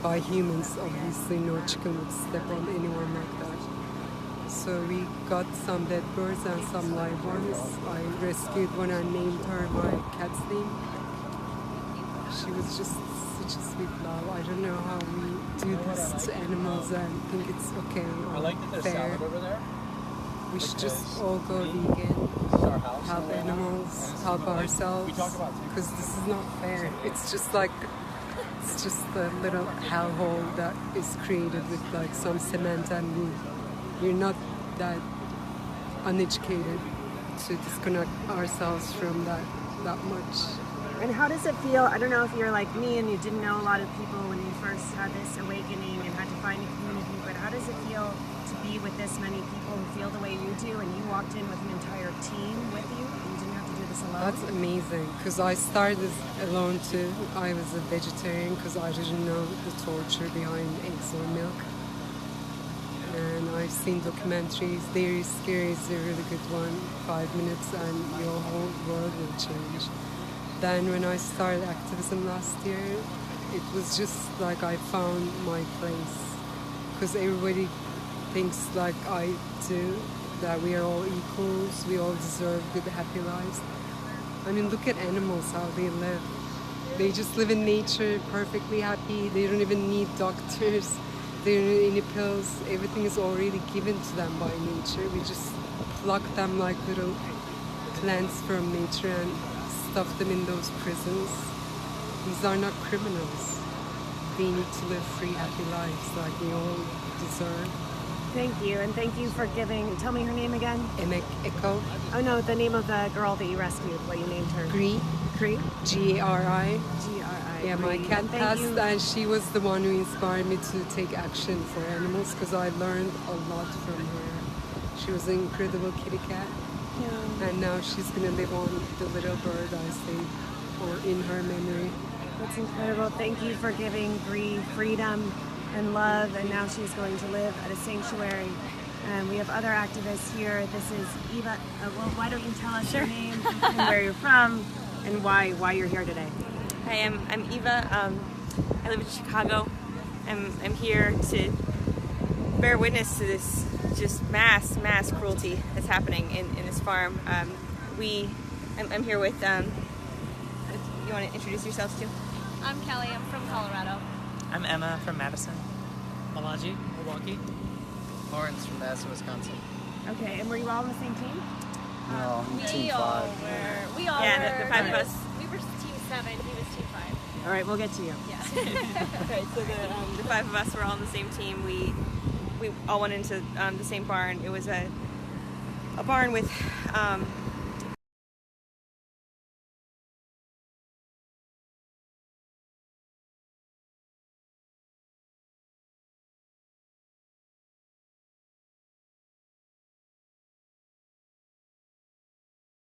by humans. Obviously, no chicken would step on anyone like that. So we got some dead birds and some live ones. I rescued one and named her my cat's name. She was just such a sweet love. I don't know how we do this to animals and think it's okay or fair. We should just all go vegan, help animals, help ourselves, because this is not fair. It's just the little hellhole that is created with like some cement and wood. We're not that uneducated to disconnect ourselves from that much. And how does it feel? I don't know if you're like me and you didn't know a lot of people when you first had this awakening and had to find a community, but how does it feel to be with this many people who feel the way you do, and you walked in with an entire team with you? You didn't have to do this alone? That's amazing, because I started alone too. I was a vegetarian because I didn't know the torture behind eggs or milk. And I've seen documentaries. Dairy Scary is a really good one. 5 minutes and your whole world will change. Then when I started activism last year, it was just like I found my place. Because everybody thinks like I do, that we are all equals, we all deserve good, happy lives. Look at animals, how they live. They just live in nature, perfectly happy. They don't even need doctors. They don't need any pills. Everything is already given to them by nature. We just pluck them like little plants from nature and stuff them in those prisons. These are not criminals. They need to live free, happy lives like we all deserve. Thank you, and thank you for giving. Tell me her name again. Emek Eko. Oh no, the name of the girl that you rescued. What you named her? Gri. Gri. G-R-I. G-R-I. Yeah, my cat passed, and she was the one who inspired me to take action for animals because I learned a lot from her. She was an incredible kitty cat. Yeah. And now she's gonna live on the little bird I saved, or in her memory. That's incredible. Thank you for giving Bree freedom and love, and now she's going to live at a sanctuary. And we have other activists here. This is Eva. Well, why don't you tell us your name and where you're from and why you're here today? Hi, I'm Eva. I live in Chicago. I'm here to bear witness to this just mass cruelty that's happening in this farm. I'm here with, you want to introduce yourselves too? I'm Kelly, I'm from Colorado. I'm Emma from Madison. Malaji, Milwaukee. Lawrence from Madison, Wisconsin. Okay, and were you all on the same team? No, we all were. The five of us. We were team 7, he was team 5. All right, we'll get to you. Yeah. Right, so the five of us were all on the same team. We all went into the same barn. It was a barn with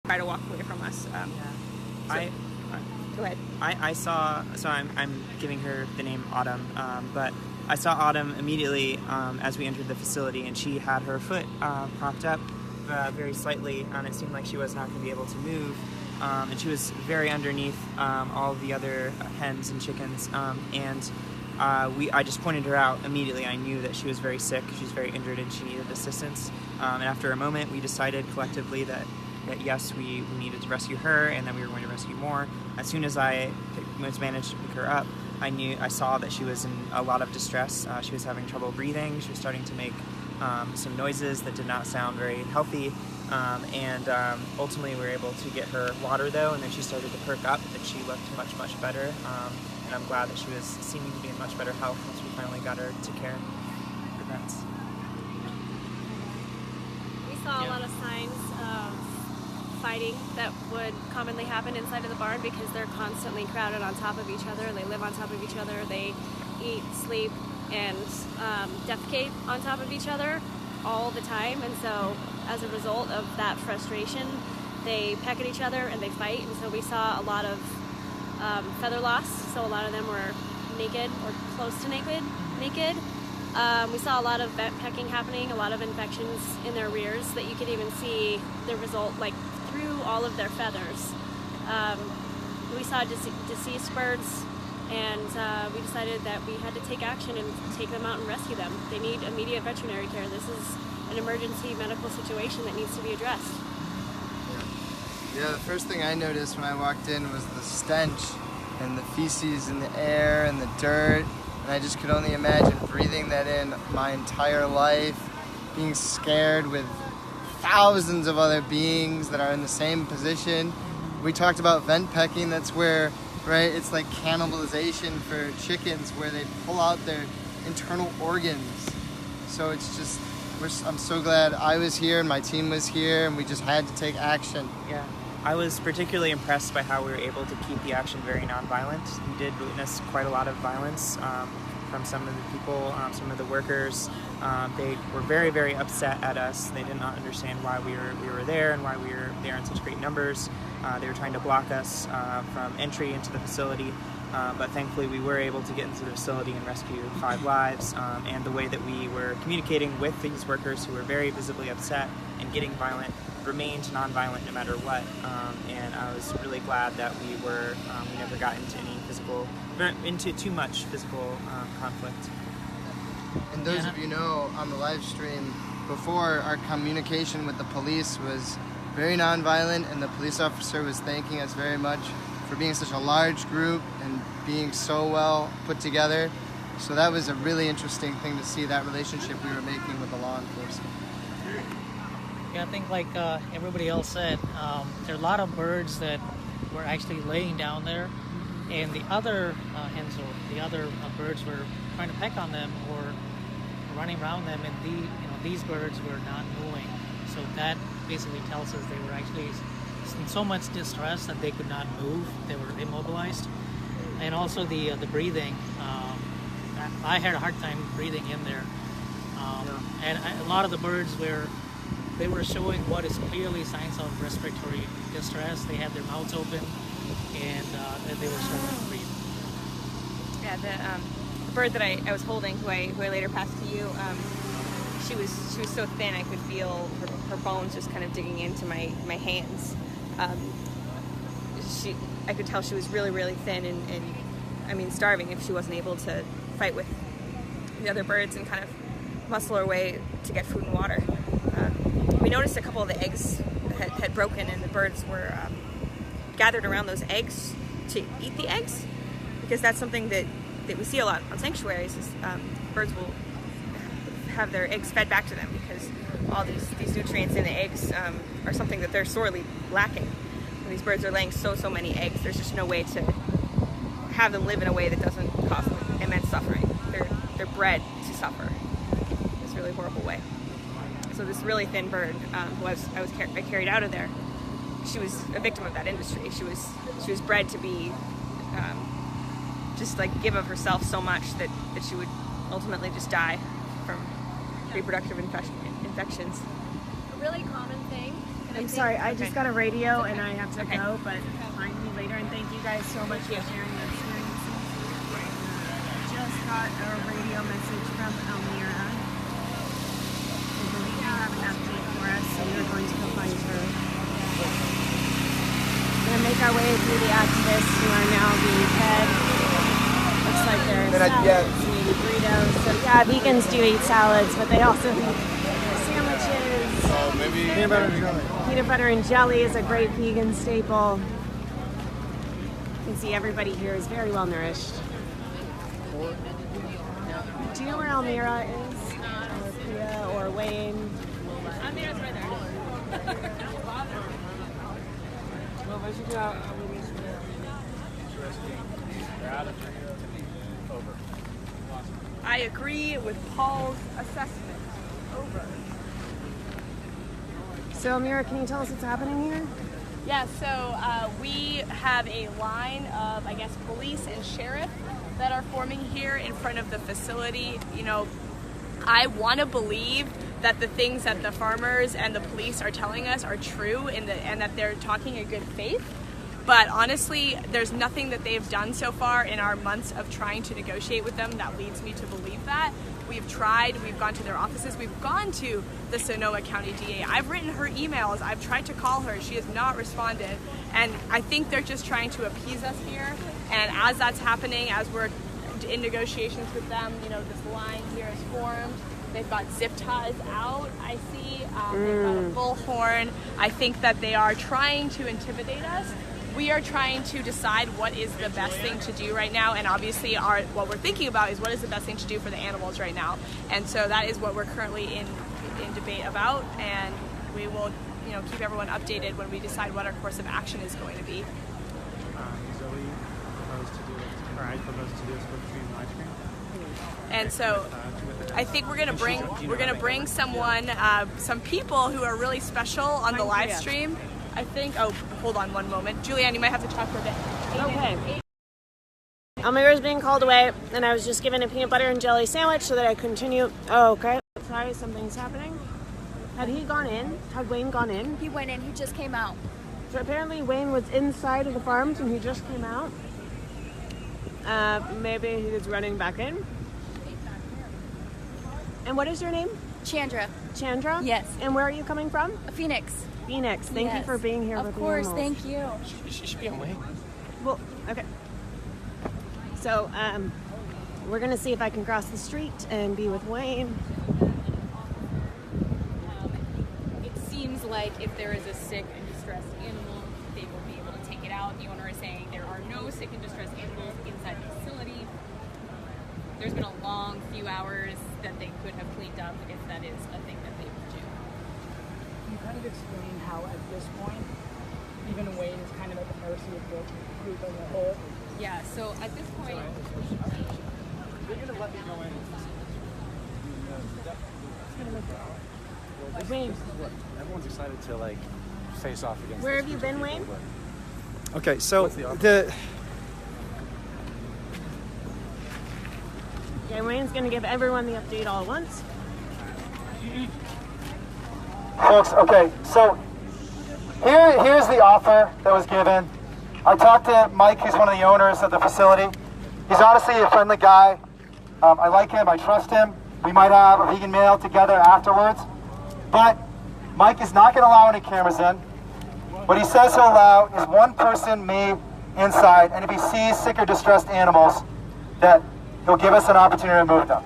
try to walk away from us. Go ahead. I saw, so I'm giving her the name Autumn, but I saw Autumn immediately as we entered the facility, and she had her foot propped up very slightly, and it seemed like she was not going to be able to move, and she was very underneath all of the other hens and chickens, and I just pointed her out immediately. I knew that she was very sick, she was very injured, and she needed assistance, and after a moment we decided collectively that yes, we needed to rescue her, and then we were going to rescue more. As soon as I managed to pick her up, I saw that she was in a lot of distress. She was having trouble breathing. She was starting to make some noises that did not sound very healthy, and ultimately we were able to get her water though, and then she started to perk up, and she looked much better, and I'm glad that she was seeming to be in much better health once we finally got her to care. That's... We saw a lot of signs of fighting that would commonly happen inside of the barn because they're constantly crowded on top of each other. They live on top of each other. They eat, sleep, and defecate on top of each other all the time. And so as a result of that frustration, they peck at each other and they fight. And so we saw a lot of feather loss. So a lot of them were naked or close to naked. We saw a lot of pecking happening, a lot of infections in their rears that you could even see the result through all of their feathers. We saw deceased birds, and we decided that we had to take action and take them out and rescue them. They need immediate veterinary care. This is an emergency medical situation that needs to be addressed. Yeah, the first thing I noticed when I walked in was the stench and the feces in the air and the dirt, and I just could only imagine breathing that in my entire life, being scared with thousands of other beings that are in the same position. We talked about vent pecking. That's where, right, it's like cannibalization for chickens where they pull out their internal organs. So it's just, I'm so glad I was here and my team was here, and we just had to take action. Yeah, I was particularly impressed by how we were able to keep the action very nonviolent. We did witness quite a lot of violence from some of the people, some of the workers. They were very upset at us. They did not understand why we were there and why we were there in such great numbers. They were trying to block us from entry into the facility, but thankfully we were able to get into the facility and rescue 5 lives. And the way that we were communicating with these workers who were very visibly upset and getting violent remained nonviolent no matter what. And I was really glad that we never got into too much physical conflict. And those of you know, on the live stream, before, our communication with the police was very nonviolent, and the police officer was thanking us very much for being such a large group and being so well put together. So that was a really interesting thing to see, that relationship we were making with the law enforcement. Yeah, I think like everybody else said, there are a lot of birds that were actually laying down there, and the other hens or the other birds were trying to peck on them or running around them, and these birds were not moving. So that basically tells us they were actually in so much distress that they could not move. They were immobilized. And also the breathing. I had a hard time breathing in there. And a lot of the birds they were showing what is clearly signs of respiratory distress. They had their mouths open, and they were struggling to breathe. Yeah, the bird that I was holding, who I later passed to you, she was so thin I could feel her bones just kind of digging into my hands. I could tell she was really, really thin and I mean starving if she wasn't able to fight with the other birds and kind of muscle her way to get food and water. We noticed a couple of the eggs had broken, and the birds were gathered around those eggs to eat the eggs, because that's something that we see a lot on sanctuaries is birds will have their eggs fed back to them, because all these nutrients in the eggs are something that they're sorely lacking. When these birds are laying so many eggs, there's just no way to have them live in a way that doesn't cause them immense suffering. They're bred to suffer in this really horrible way. So this really thin bird who I carried out of there, she was a victim of that industry. She was bred to be just like give of herself so much that she would ultimately just die from reproductive infections. A really common thing. I'm sorry, I just got a radio and I have to go, but find me later, and thank you guys so much for sharing your experiences. Just got a radio message from Elmira. I believe you have an update for us, so we're going to go find her. We're going to make our way through the activists who are now being fed. Looks like there are salads, maybe burritos. So yeah, vegans do eat salads, but they also eat sandwiches. Maybe peanut butter and jelly. Peanut butter and jelly is a great vegan staple. You can see everybody here is very well nourished. Do you know where Elmira is? Or Priya or Wayne? Elmira's right there. I agree with Paul's assessment. Over. So Elmira, can you tell us what's happening here? Yeah, so we have a line of, I guess, police and sheriff that are forming here in front of the facility. You know, I want to believe that the things that the farmers and the police are telling us are true and that they're talking in good faith. But honestly, there's nothing that they've done so far in our months of trying to negotiate with them that leads me to believe that. We've tried, we've gone to their offices, we've gone to the Sonoma County DA. I've written her emails, I've tried to call her, she has not responded. And I think they're just trying to appease us here. And as that's happening, as we're in negotiations with them, you know, this line here is formed. They've got zip ties out, I see. They've got a bullhorn. I think that they are trying to intimidate us. We are trying to decide what is the best thing to do right now, and obviously what we're thinking about is what is the best thing to do for the animals right now. And so that is what we're currently in debate about, and we will, you know, keep everyone updated when we decide what our course of action is going to be. Zoe proposed to do a split screen live stream. And so I think we're gonna bring someone, some people who are really special on the live stream. I think, oh, hold on one moment. Julianne, you might have to talk for a bit. Okay. Elmira's being called away, and I was just given a peanut butter and jelly sandwich so that I continue. Oh, okay. Sorry, something's happening. Had he gone in? Had Wayne gone in? He went in, he just came out. So apparently Wayne was inside of the farms and he just came out. Maybe he was running back in. And what is your name? Chandra. Chandra? Yes. And where are you coming from? Phoenix. Phoenix. Thank you for being here with the animals. Of course, thank you. She should be on way. Well, okay. So, we're gonna see if I can cross the street and be with Wayne. It seems like if there is a sick and distressed animal, they will be able to take it out. The owner is saying there are no sick and distressed animals inside the facility. There's been a long few hours that they could have cleaned up if that is a thing that they would do. Can you kind of explain how at this point, even Wayne is kind of at the mercy of the group as a whole? Yeah, so at this point... They're going to let me go in. Wayne. Everyone's excited to like face off against. Where have you been, Wayne? Okay, so Okay, Wayne's gonna give everyone the update all at once. Folks, okay, so here's the offer that was given. I talked to Mike, who's one of the owners of the facility. He's honestly a friendly guy. I like him, I trust him. We might have a vegan meal together afterwards. But Mike is not going to allow any cameras in. What he says he'll allow is one person, me, inside, and if he sees sick or distressed animals, that he'll give us an opportunity to move them.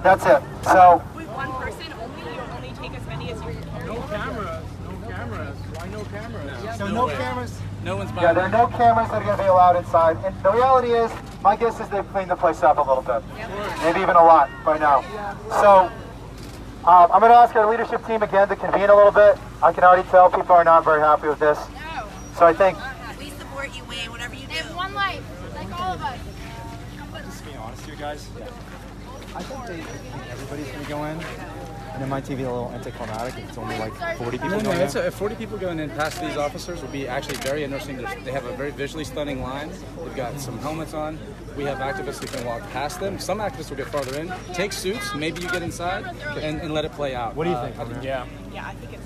That's it. So. One person only? You'll only take as many as you can. No cameras. No cameras. Why no cameras? So no cameras? No one's Yeah, there are no cameras that are going to be allowed inside. And the reality is, my guess is they've cleaned the place up a little bit. Maybe even a lot by now. So I'm going to ask our leadership team again to convene a little bit. I can already tell people are not very happy with this. So I think... We support you, Wayne, whatever you do. They have one life, like all of us. Just being honest here, guys. I think everybody's going to go in. And it might be a little anticlimactic if it's only like 40 people going in. If 40 people going in past these officers would be actually very interesting. They have a very visually stunning line. They've got some helmets on. We have activists who can walk past them. Some activists will get farther in, take suits, maybe you get inside, and let it play out. What do you think? Yeah.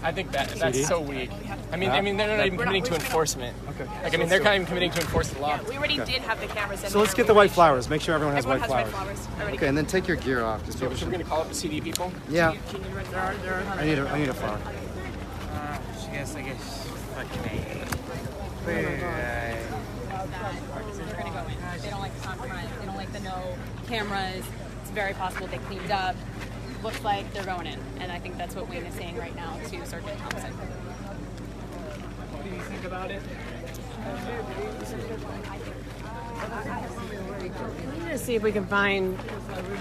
I think that's so weak. I mean, they're not even committing to enforcement. Okay. Like, I mean, they're not even committing to enforce the law. We already did have the cameras in So let's get the white flowers. Make sure everyone has white flowers. Already. And then take your gear off. Just So we're going to call up the CD people? Yeah. I need a flower. I guess. They're going to go in. They don't like the compromise. They don't like the no cameras. It's very possible they cleaned up. Looks like they're going in. And I think that's what Wayne is saying right now to Sergeant Thompson. What do you think about it? Let's see if we can find.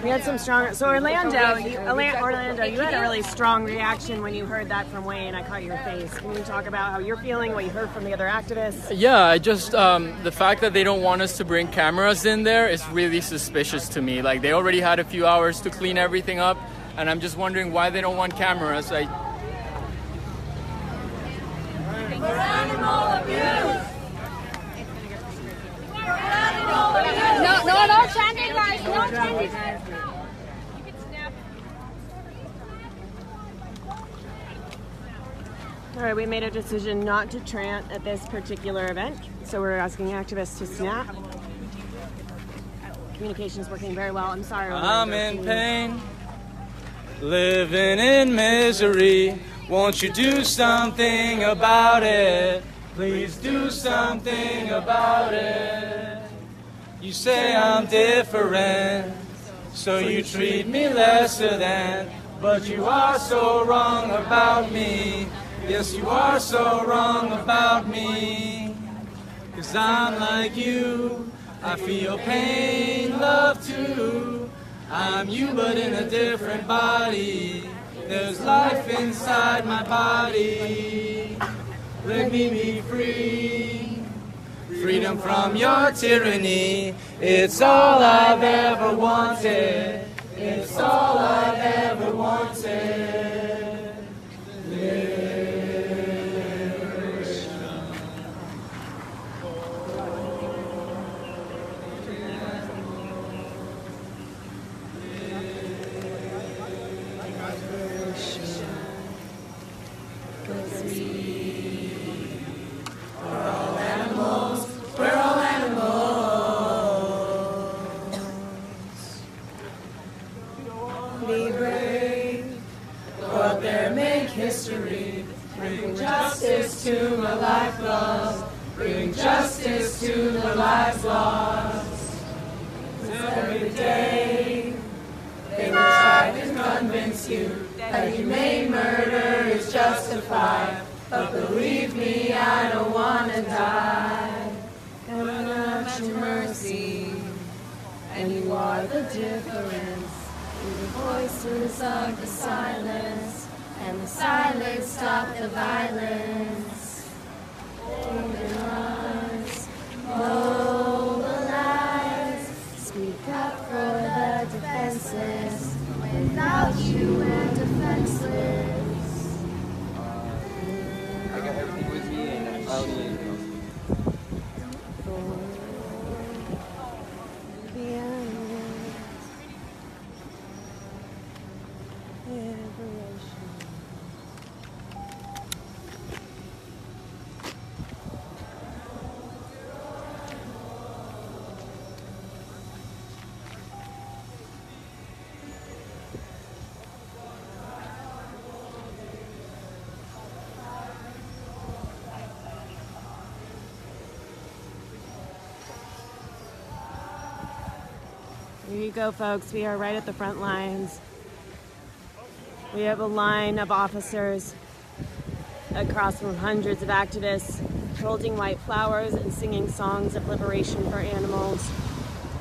We had some strong. So Orlando, you had a really strong reaction when you heard that from Wayne. I caught your face. Can you talk about how you're feeling, what you heard from the other activists? Yeah, I just the fact that they don't want us to bring cameras in there is really suspicious to me. Like, they already had a few hours to clean everything up, and I'm just wondering why they don't want cameras. No chanting, guys. No chanting. All right, we made a decision not to chant at this particular event, so we're asking activists to snap. Communication's working very well. I'm sorry. I'm in pain, living in misery. Won't you do something about it? Please do something about it. You say I'm different, so you treat me lesser than. But you are so wrong about me. Yes, you are so wrong about me. 'Cause I'm like you, I feel pain, love too. I'm you but in a different body. There's life inside my body. Let me be free. Freedom from your tyranny. It's all I've ever wanted. It's all I've ever wanted. Liberation. We're all animals. Be brave. Go out there, make history. Bring justice to my life lost. Bring justice to the lives lost. Every day they will try to convince you that humane murder is justified. But believe me, I don't want to die. And I'm not your mercy, and you are the difference. You're the voices of the silence, and the silence stop the violence. Organize, mobilize, speak up for the defenseless. Without you, we're defenseless. I got everything with me and I'll need anything else. Here you go, folks. We are right at the front lines. We have a line of officers across from hundreds of activists holding white flowers and singing songs of liberation for animals.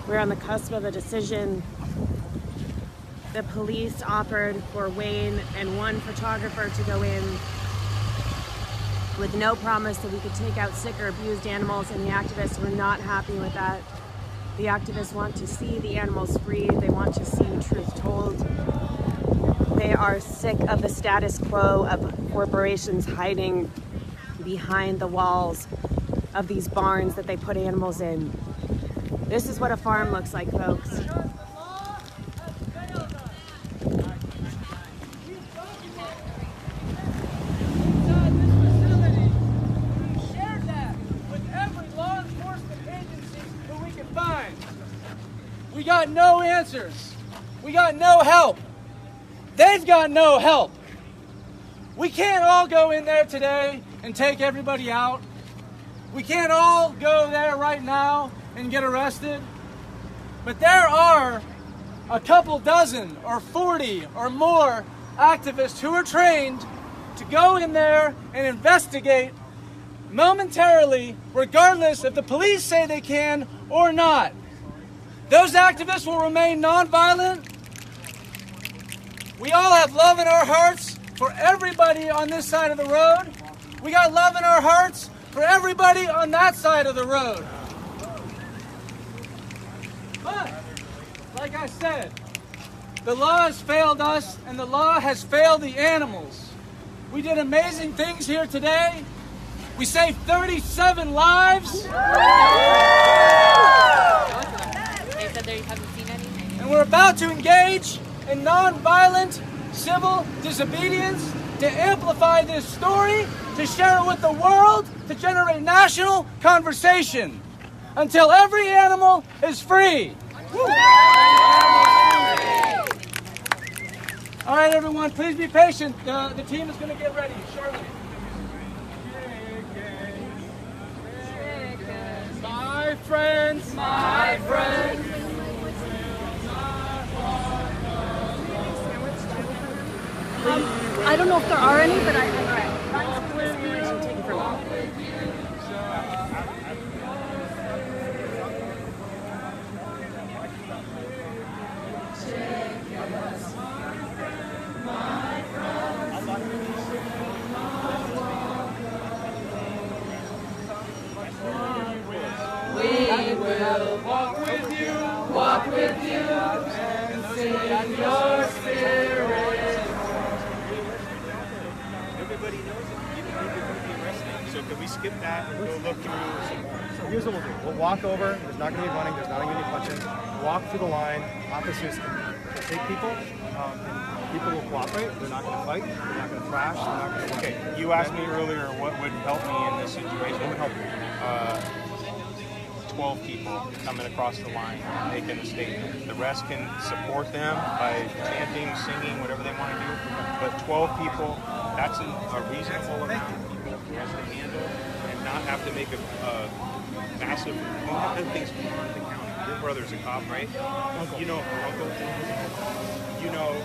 We're on the cusp of a decision. The police offered for Wayne and one photographer to go in with no promise that we could take out sick or abused animals, and the activists were not happy with that. The activists want to see the animals freed. They want to see truth told. They are sick of the status quo of corporations hiding behind the walls of these barns that they put animals in. This is what a farm looks like, folks. We got no answers. We got no help. They've got no help. We can't all go in there today and take everybody out. We can't all go there right now and get arrested. But there are a couple dozen or 40 or more activists who are trained to go in there and investigate momentarily, regardless if the police say they can or not. Those activists will remain nonviolent. We all have love in our hearts for everybody on this side of the road. We got love in our hearts for everybody on that side of the road. But, like I said, the law has failed us and the law has failed the animals. We did amazing things here today. We saved 37 lives. And we're about to engage in non-violent civil disobedience to amplify this story, to share it with the world, to generate national conversation until every animal is free. All right, everyone, please be patient. The team is going to get ready shortly. My friends, my friends. I don't know if there are any, but I We will walk with you, and sing your spirit. Everybody knows it. Even if you're going to be arrested. So can we skip that and go look through some more? So here's what we'll do. We'll walk over. There's not going to be running. There's not going to be punching. Walk through the line. Officers can take people. And people will cooperate. They're not going to fight. They're not going to thrash. They're not going to. Okay. You asked me earlier what would help me in this situation. What would help you? 12 people coming across the line and making a statement. The rest can support them by chanting, singing, whatever they want to do. But 12 people, that's a reasonable amount of people for us to handle and not have to make a massive, we have done things beyond the county. Your brother's a cop, right? Uncle. You know, Uncle, you know,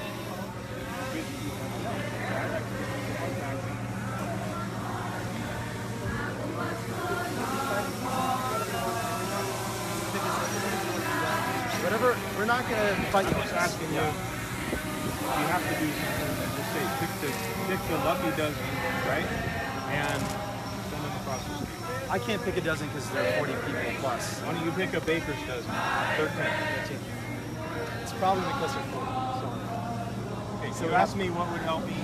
whatever, we're not going to fight you. I'm just asking you, you have to do something that just say, pick the lucky dozen, right? And send them across the street. I can't pick a dozen because there are 40 people plus. Why don't you pick a baker's dozen? 13. It's probably because they're 40. Okay, so ask me what would help me.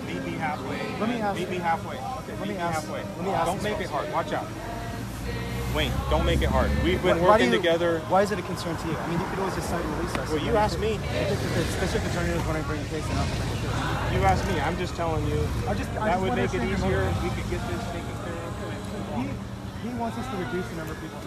Meet me halfway. Let me ask. Meet me halfway. Okay, Meet me halfway. Let me ask. Don't make it hard. Watch out. Wayne, don't make it hard. We've been working together. Why is it a concern to you? I mean, you could always just cite and release us. Well, you asked me. The district attorney was wanting to bring a case in. You asked me. I'm just telling you. That would make it easier. We could get this taken care of. He wants us to reduce the number of people.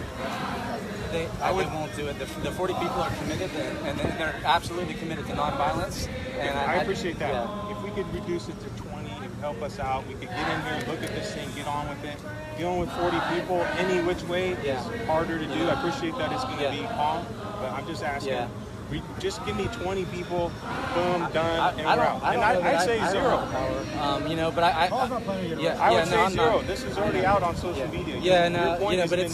They won't do it. The 40 people are committed, and they're absolutely committed to nonviolence. And I appreciate that. Yeah. If we could reduce it to 20, it would help us out. We could get in here, look at this thing, get on with jump in. Dealing with 40 people any which way is harder to do. I appreciate that it's going to be calm, but I'm just asking. Just give me 20 people, boom, done, and we're out. And I'd say zero. You know, but I would say zero. This is already out on social media. Yeah, no, you know, but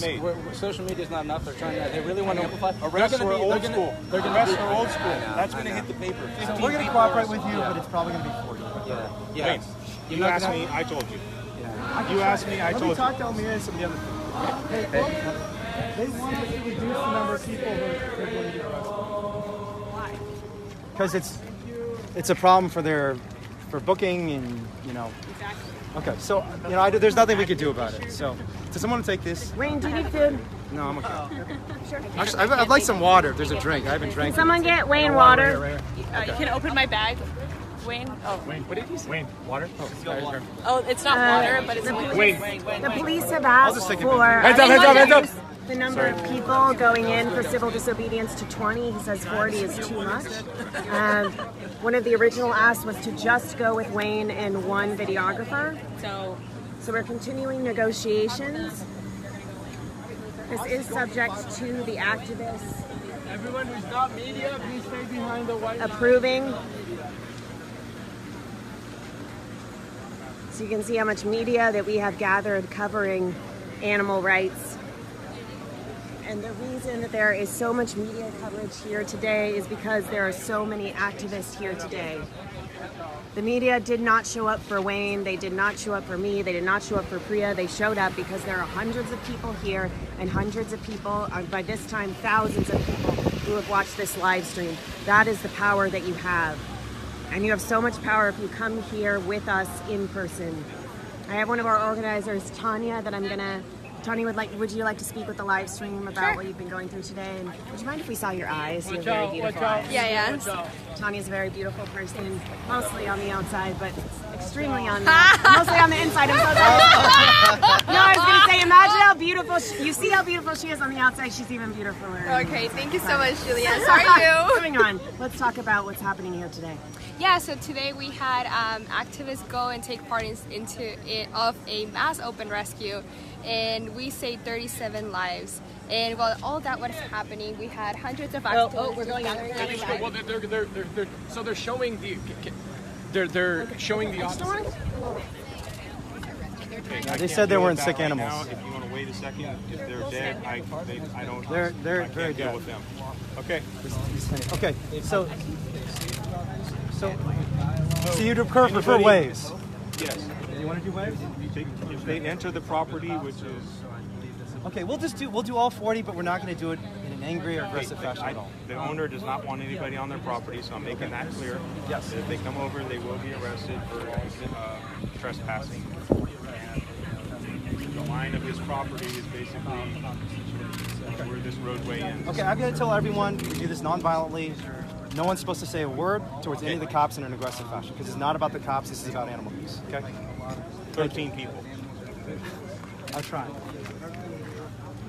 social media is not enough. They're trying to. They really want to amplify. Arrests are old school. Arrests are old school. That's going to hit the paper. So we're going to cooperate with you, but it's probably going to be 40. Yeah. Wait, you asked me, I told you. You asked me, I told you. Let me talk to Almir and some of the other people. They want us to reduce the number of people who are going to get arrested. Because it's a problem for booking and, you know. Exactly. Okay, so, you know, there's nothing we could do about it. So, does someone want to take this? Wayne, do you need food? No, I'm okay. Sure. Actually, I'd like some water if there's a drink. I haven't drank. Can someone get Wayne water? You can open my bag, Wayne. Oh, Wayne, what did you say? Wayne, water? Oh, it's not water, but it's Wayne. The police have asked for the number of people going in for civil disobedience to 20. He says 40 is too much. One of the original asks was to just go with Wayne and one videographer. So we're continuing negotiations. This is subject to the activists Everyone who's not media, please stay behind the white approving. So you can see how much media that we have gathered covering animal rights. And the reason that there is so much media coverage here today is because there are so many activists here today. The media did not show up for Wayne, they did not show up for me, they did not show up for Priya, they showed up because there are hundreds of people here and hundreds of people, by this time thousands of people who have watched this live stream. That is the power that you have. And you have so much power if you come here with us in person. I have one of our organizers, Tanya, that I'm gonna, Tanya, would you like to speak with the live stream about what you've been going through today? And would you mind if we saw your eyes? You're very beautiful eyes. Yeah. Tanya's a very beautiful person, mostly on the outside, but extremely on the, mostly on the inside. I'm so sorry. No, I was gonna say, imagine how beautiful, you see how beautiful she is on the outside, she's even beautifuler. Okay, thank you so much, Julia. Sorry, you. Moving on, let's talk about what's happening here today. Yeah, so today we had activists go and take part of a mass open rescue, and we saved 37 lives. And while all that was happening, we had hundreds of activists. We're going gathering. Well, they're showing the they're showing the opposite. They said they weren't sick animals. Now, if you want to wait a second, if they're dead, I don't. They're I very can't deal dead. with them. Okay. Okay, so you'd prefer waves. Yes. You want to do waves? If they enter the property, which is. Okay, we'll do all 40, but we're not going to do it in an angry or aggressive fashion at all. The owner does not want anybody on their property, so I'm making that clear. Yes. If they come over, they will be arrested for trespassing. And the line of his property is basically where this roadway ends. Okay, I'm going to tell everyone we do this non-violently. No one's supposed to say a word towards any of the cops in an aggressive fashion, because it's not about the cops, this is about animal abuse, okay? 13 people. I'll try.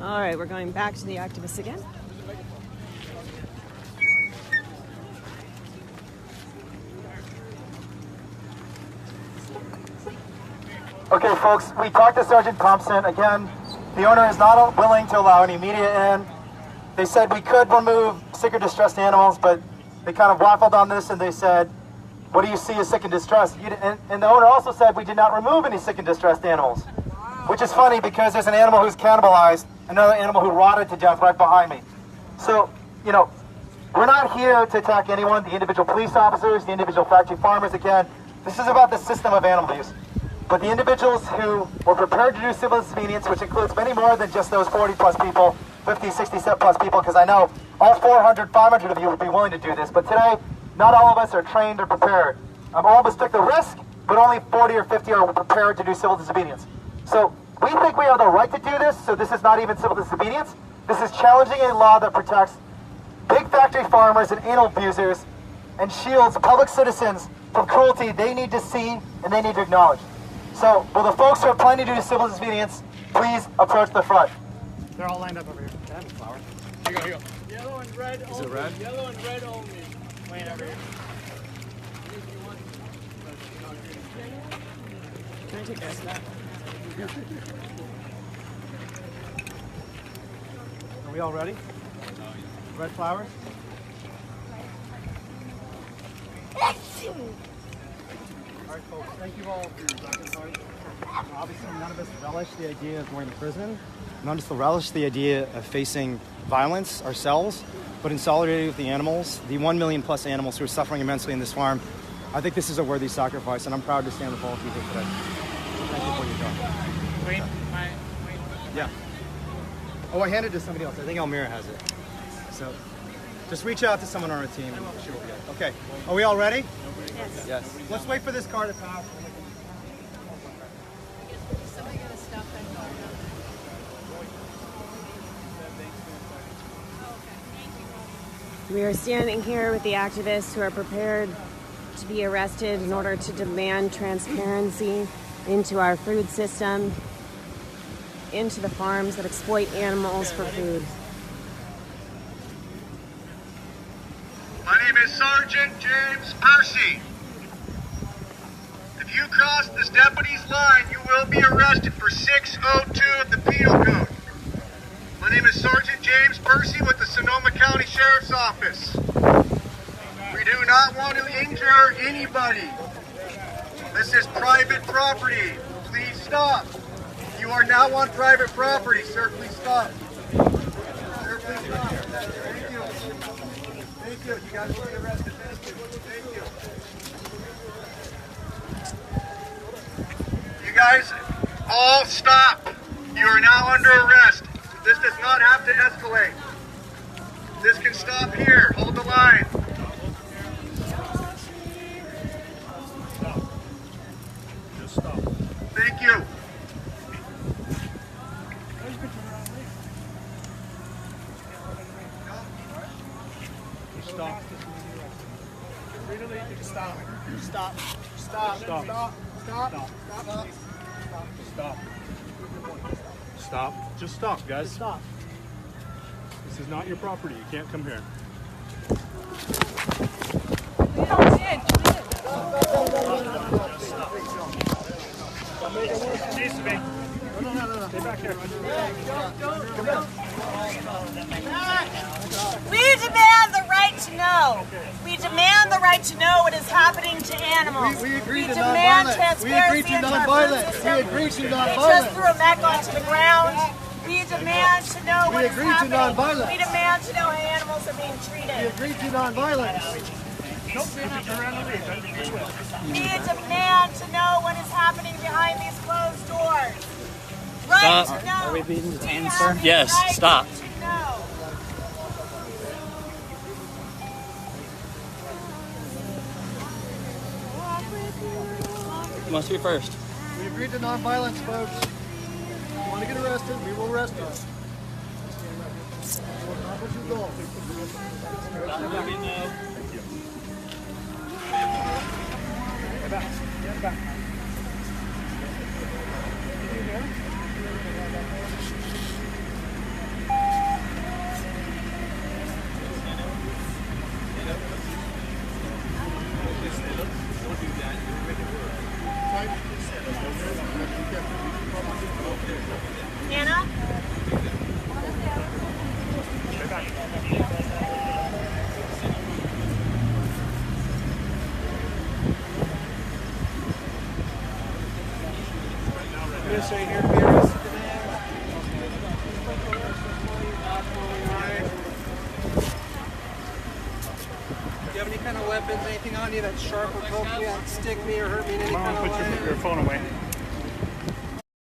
All right, we're going back to the activists again. Okay, folks, we talked to Sergeant Thompson. Again, the owner is not willing to allow any media in. They said we could remove sick or distressed animals, but they kind of waffled on this and they said, what do you see as sick and distressed? And the owner also said we did not remove any sick and distressed animals, which is funny because there's an animal who's cannibalized, another animal who rotted to death right behind me. So, you know, we're not here to attack anyone, the individual police officers, the individual factory farmers. Again, this is about the system of animal abuse. But the individuals who were prepared to do civil disobedience, which includes many more than just those 40 plus people, 50, 60 plus people, because I know all 400, 500 of you would be willing to do this. But today, not all of us are trained or prepared. All of us took the risk, but only 40 or 50 are prepared to do civil disobedience. So we think we have the right to do this, so this is not even civil disobedience. This is challenging a law that protects big factory farmers and animal abusers and shields public citizens from cruelty they need to see and they need to acknowledge. So, will the folks who are planning to do civil disobedience please approach the front? They're all lined up over here. Can I have a flower? Here you go. Yellow and red only. Is it red? Yellow and red only. Wayne, over here. Can I take this? Are we all ready? Red flowers? All right, folks, thank you all for your sacrifice. Obviously, none of us relish the idea of going to prison. None of us relish the idea of facing violence ourselves, but in solidarity with the animals, the 1 million plus animals who are suffering immensely in this farm, I think this is a worthy sacrifice, and I'm proud to stand with all of you here today. Thank you for what you've done. Wait. Yeah. Oh, I handed it to somebody else. I think Elmira has it. So just reach out to someone on our team and see what we got. Okay. Are we all ready? Yes. Yes. Let's wait for this car to pass. We are standing here with the activists who are prepared to be arrested in order to demand transparency into our food system, into the farms that exploit animals for food. My name is Sergeant James Percy. If you cross this deputy's line, you will be arrested for 602 of the Penal Code. My name is Sergeant James Percy with the Sonoma County Sheriff's Office. We do not want to injure anybody. This is private property. Please stop. You are now on private property, sir. Please stop. Sir, please stop. Thank you. Thank you. You guys will be arrested. Thank you. Thank you. You guys all stop. You are now under arrest. This does not have to escalate. This can stop here. Hold the line. Stop. Just stop. Thank you. Stop. Stop. Stop. Stop. Stop. Stop. Stop. Stop. Stop. Stop. Just stop, guys. Just stop. This is not your property. You can't come here. Needs to be. No. Stay back here. We demand the right to know. We demand the right to know what is happening to animals. We agree to demand nonviolence. transparency We agree to into our nonviolence. food system. We agree to They nonviolence. just threw a mech onto the ground. We demand to know We what is agree to happening. nonviolence. We demand to know how animals are being We treated. agree to nonviolence. We demand to know what is happening behind these closed doors. Right to know. Are we being detained, We sir? have the Yes, right stop. to know. You must be first. We agree to nonviolence, folks. If you want to get arrested, we will arrest you. We will accomplish your goal. Get back. Get back. Anna? Say here, Paris. Do you have any kind of weapons, anything on you that's sharp or poke me, that stick me or hurt me in any kind of way? Put your phone away.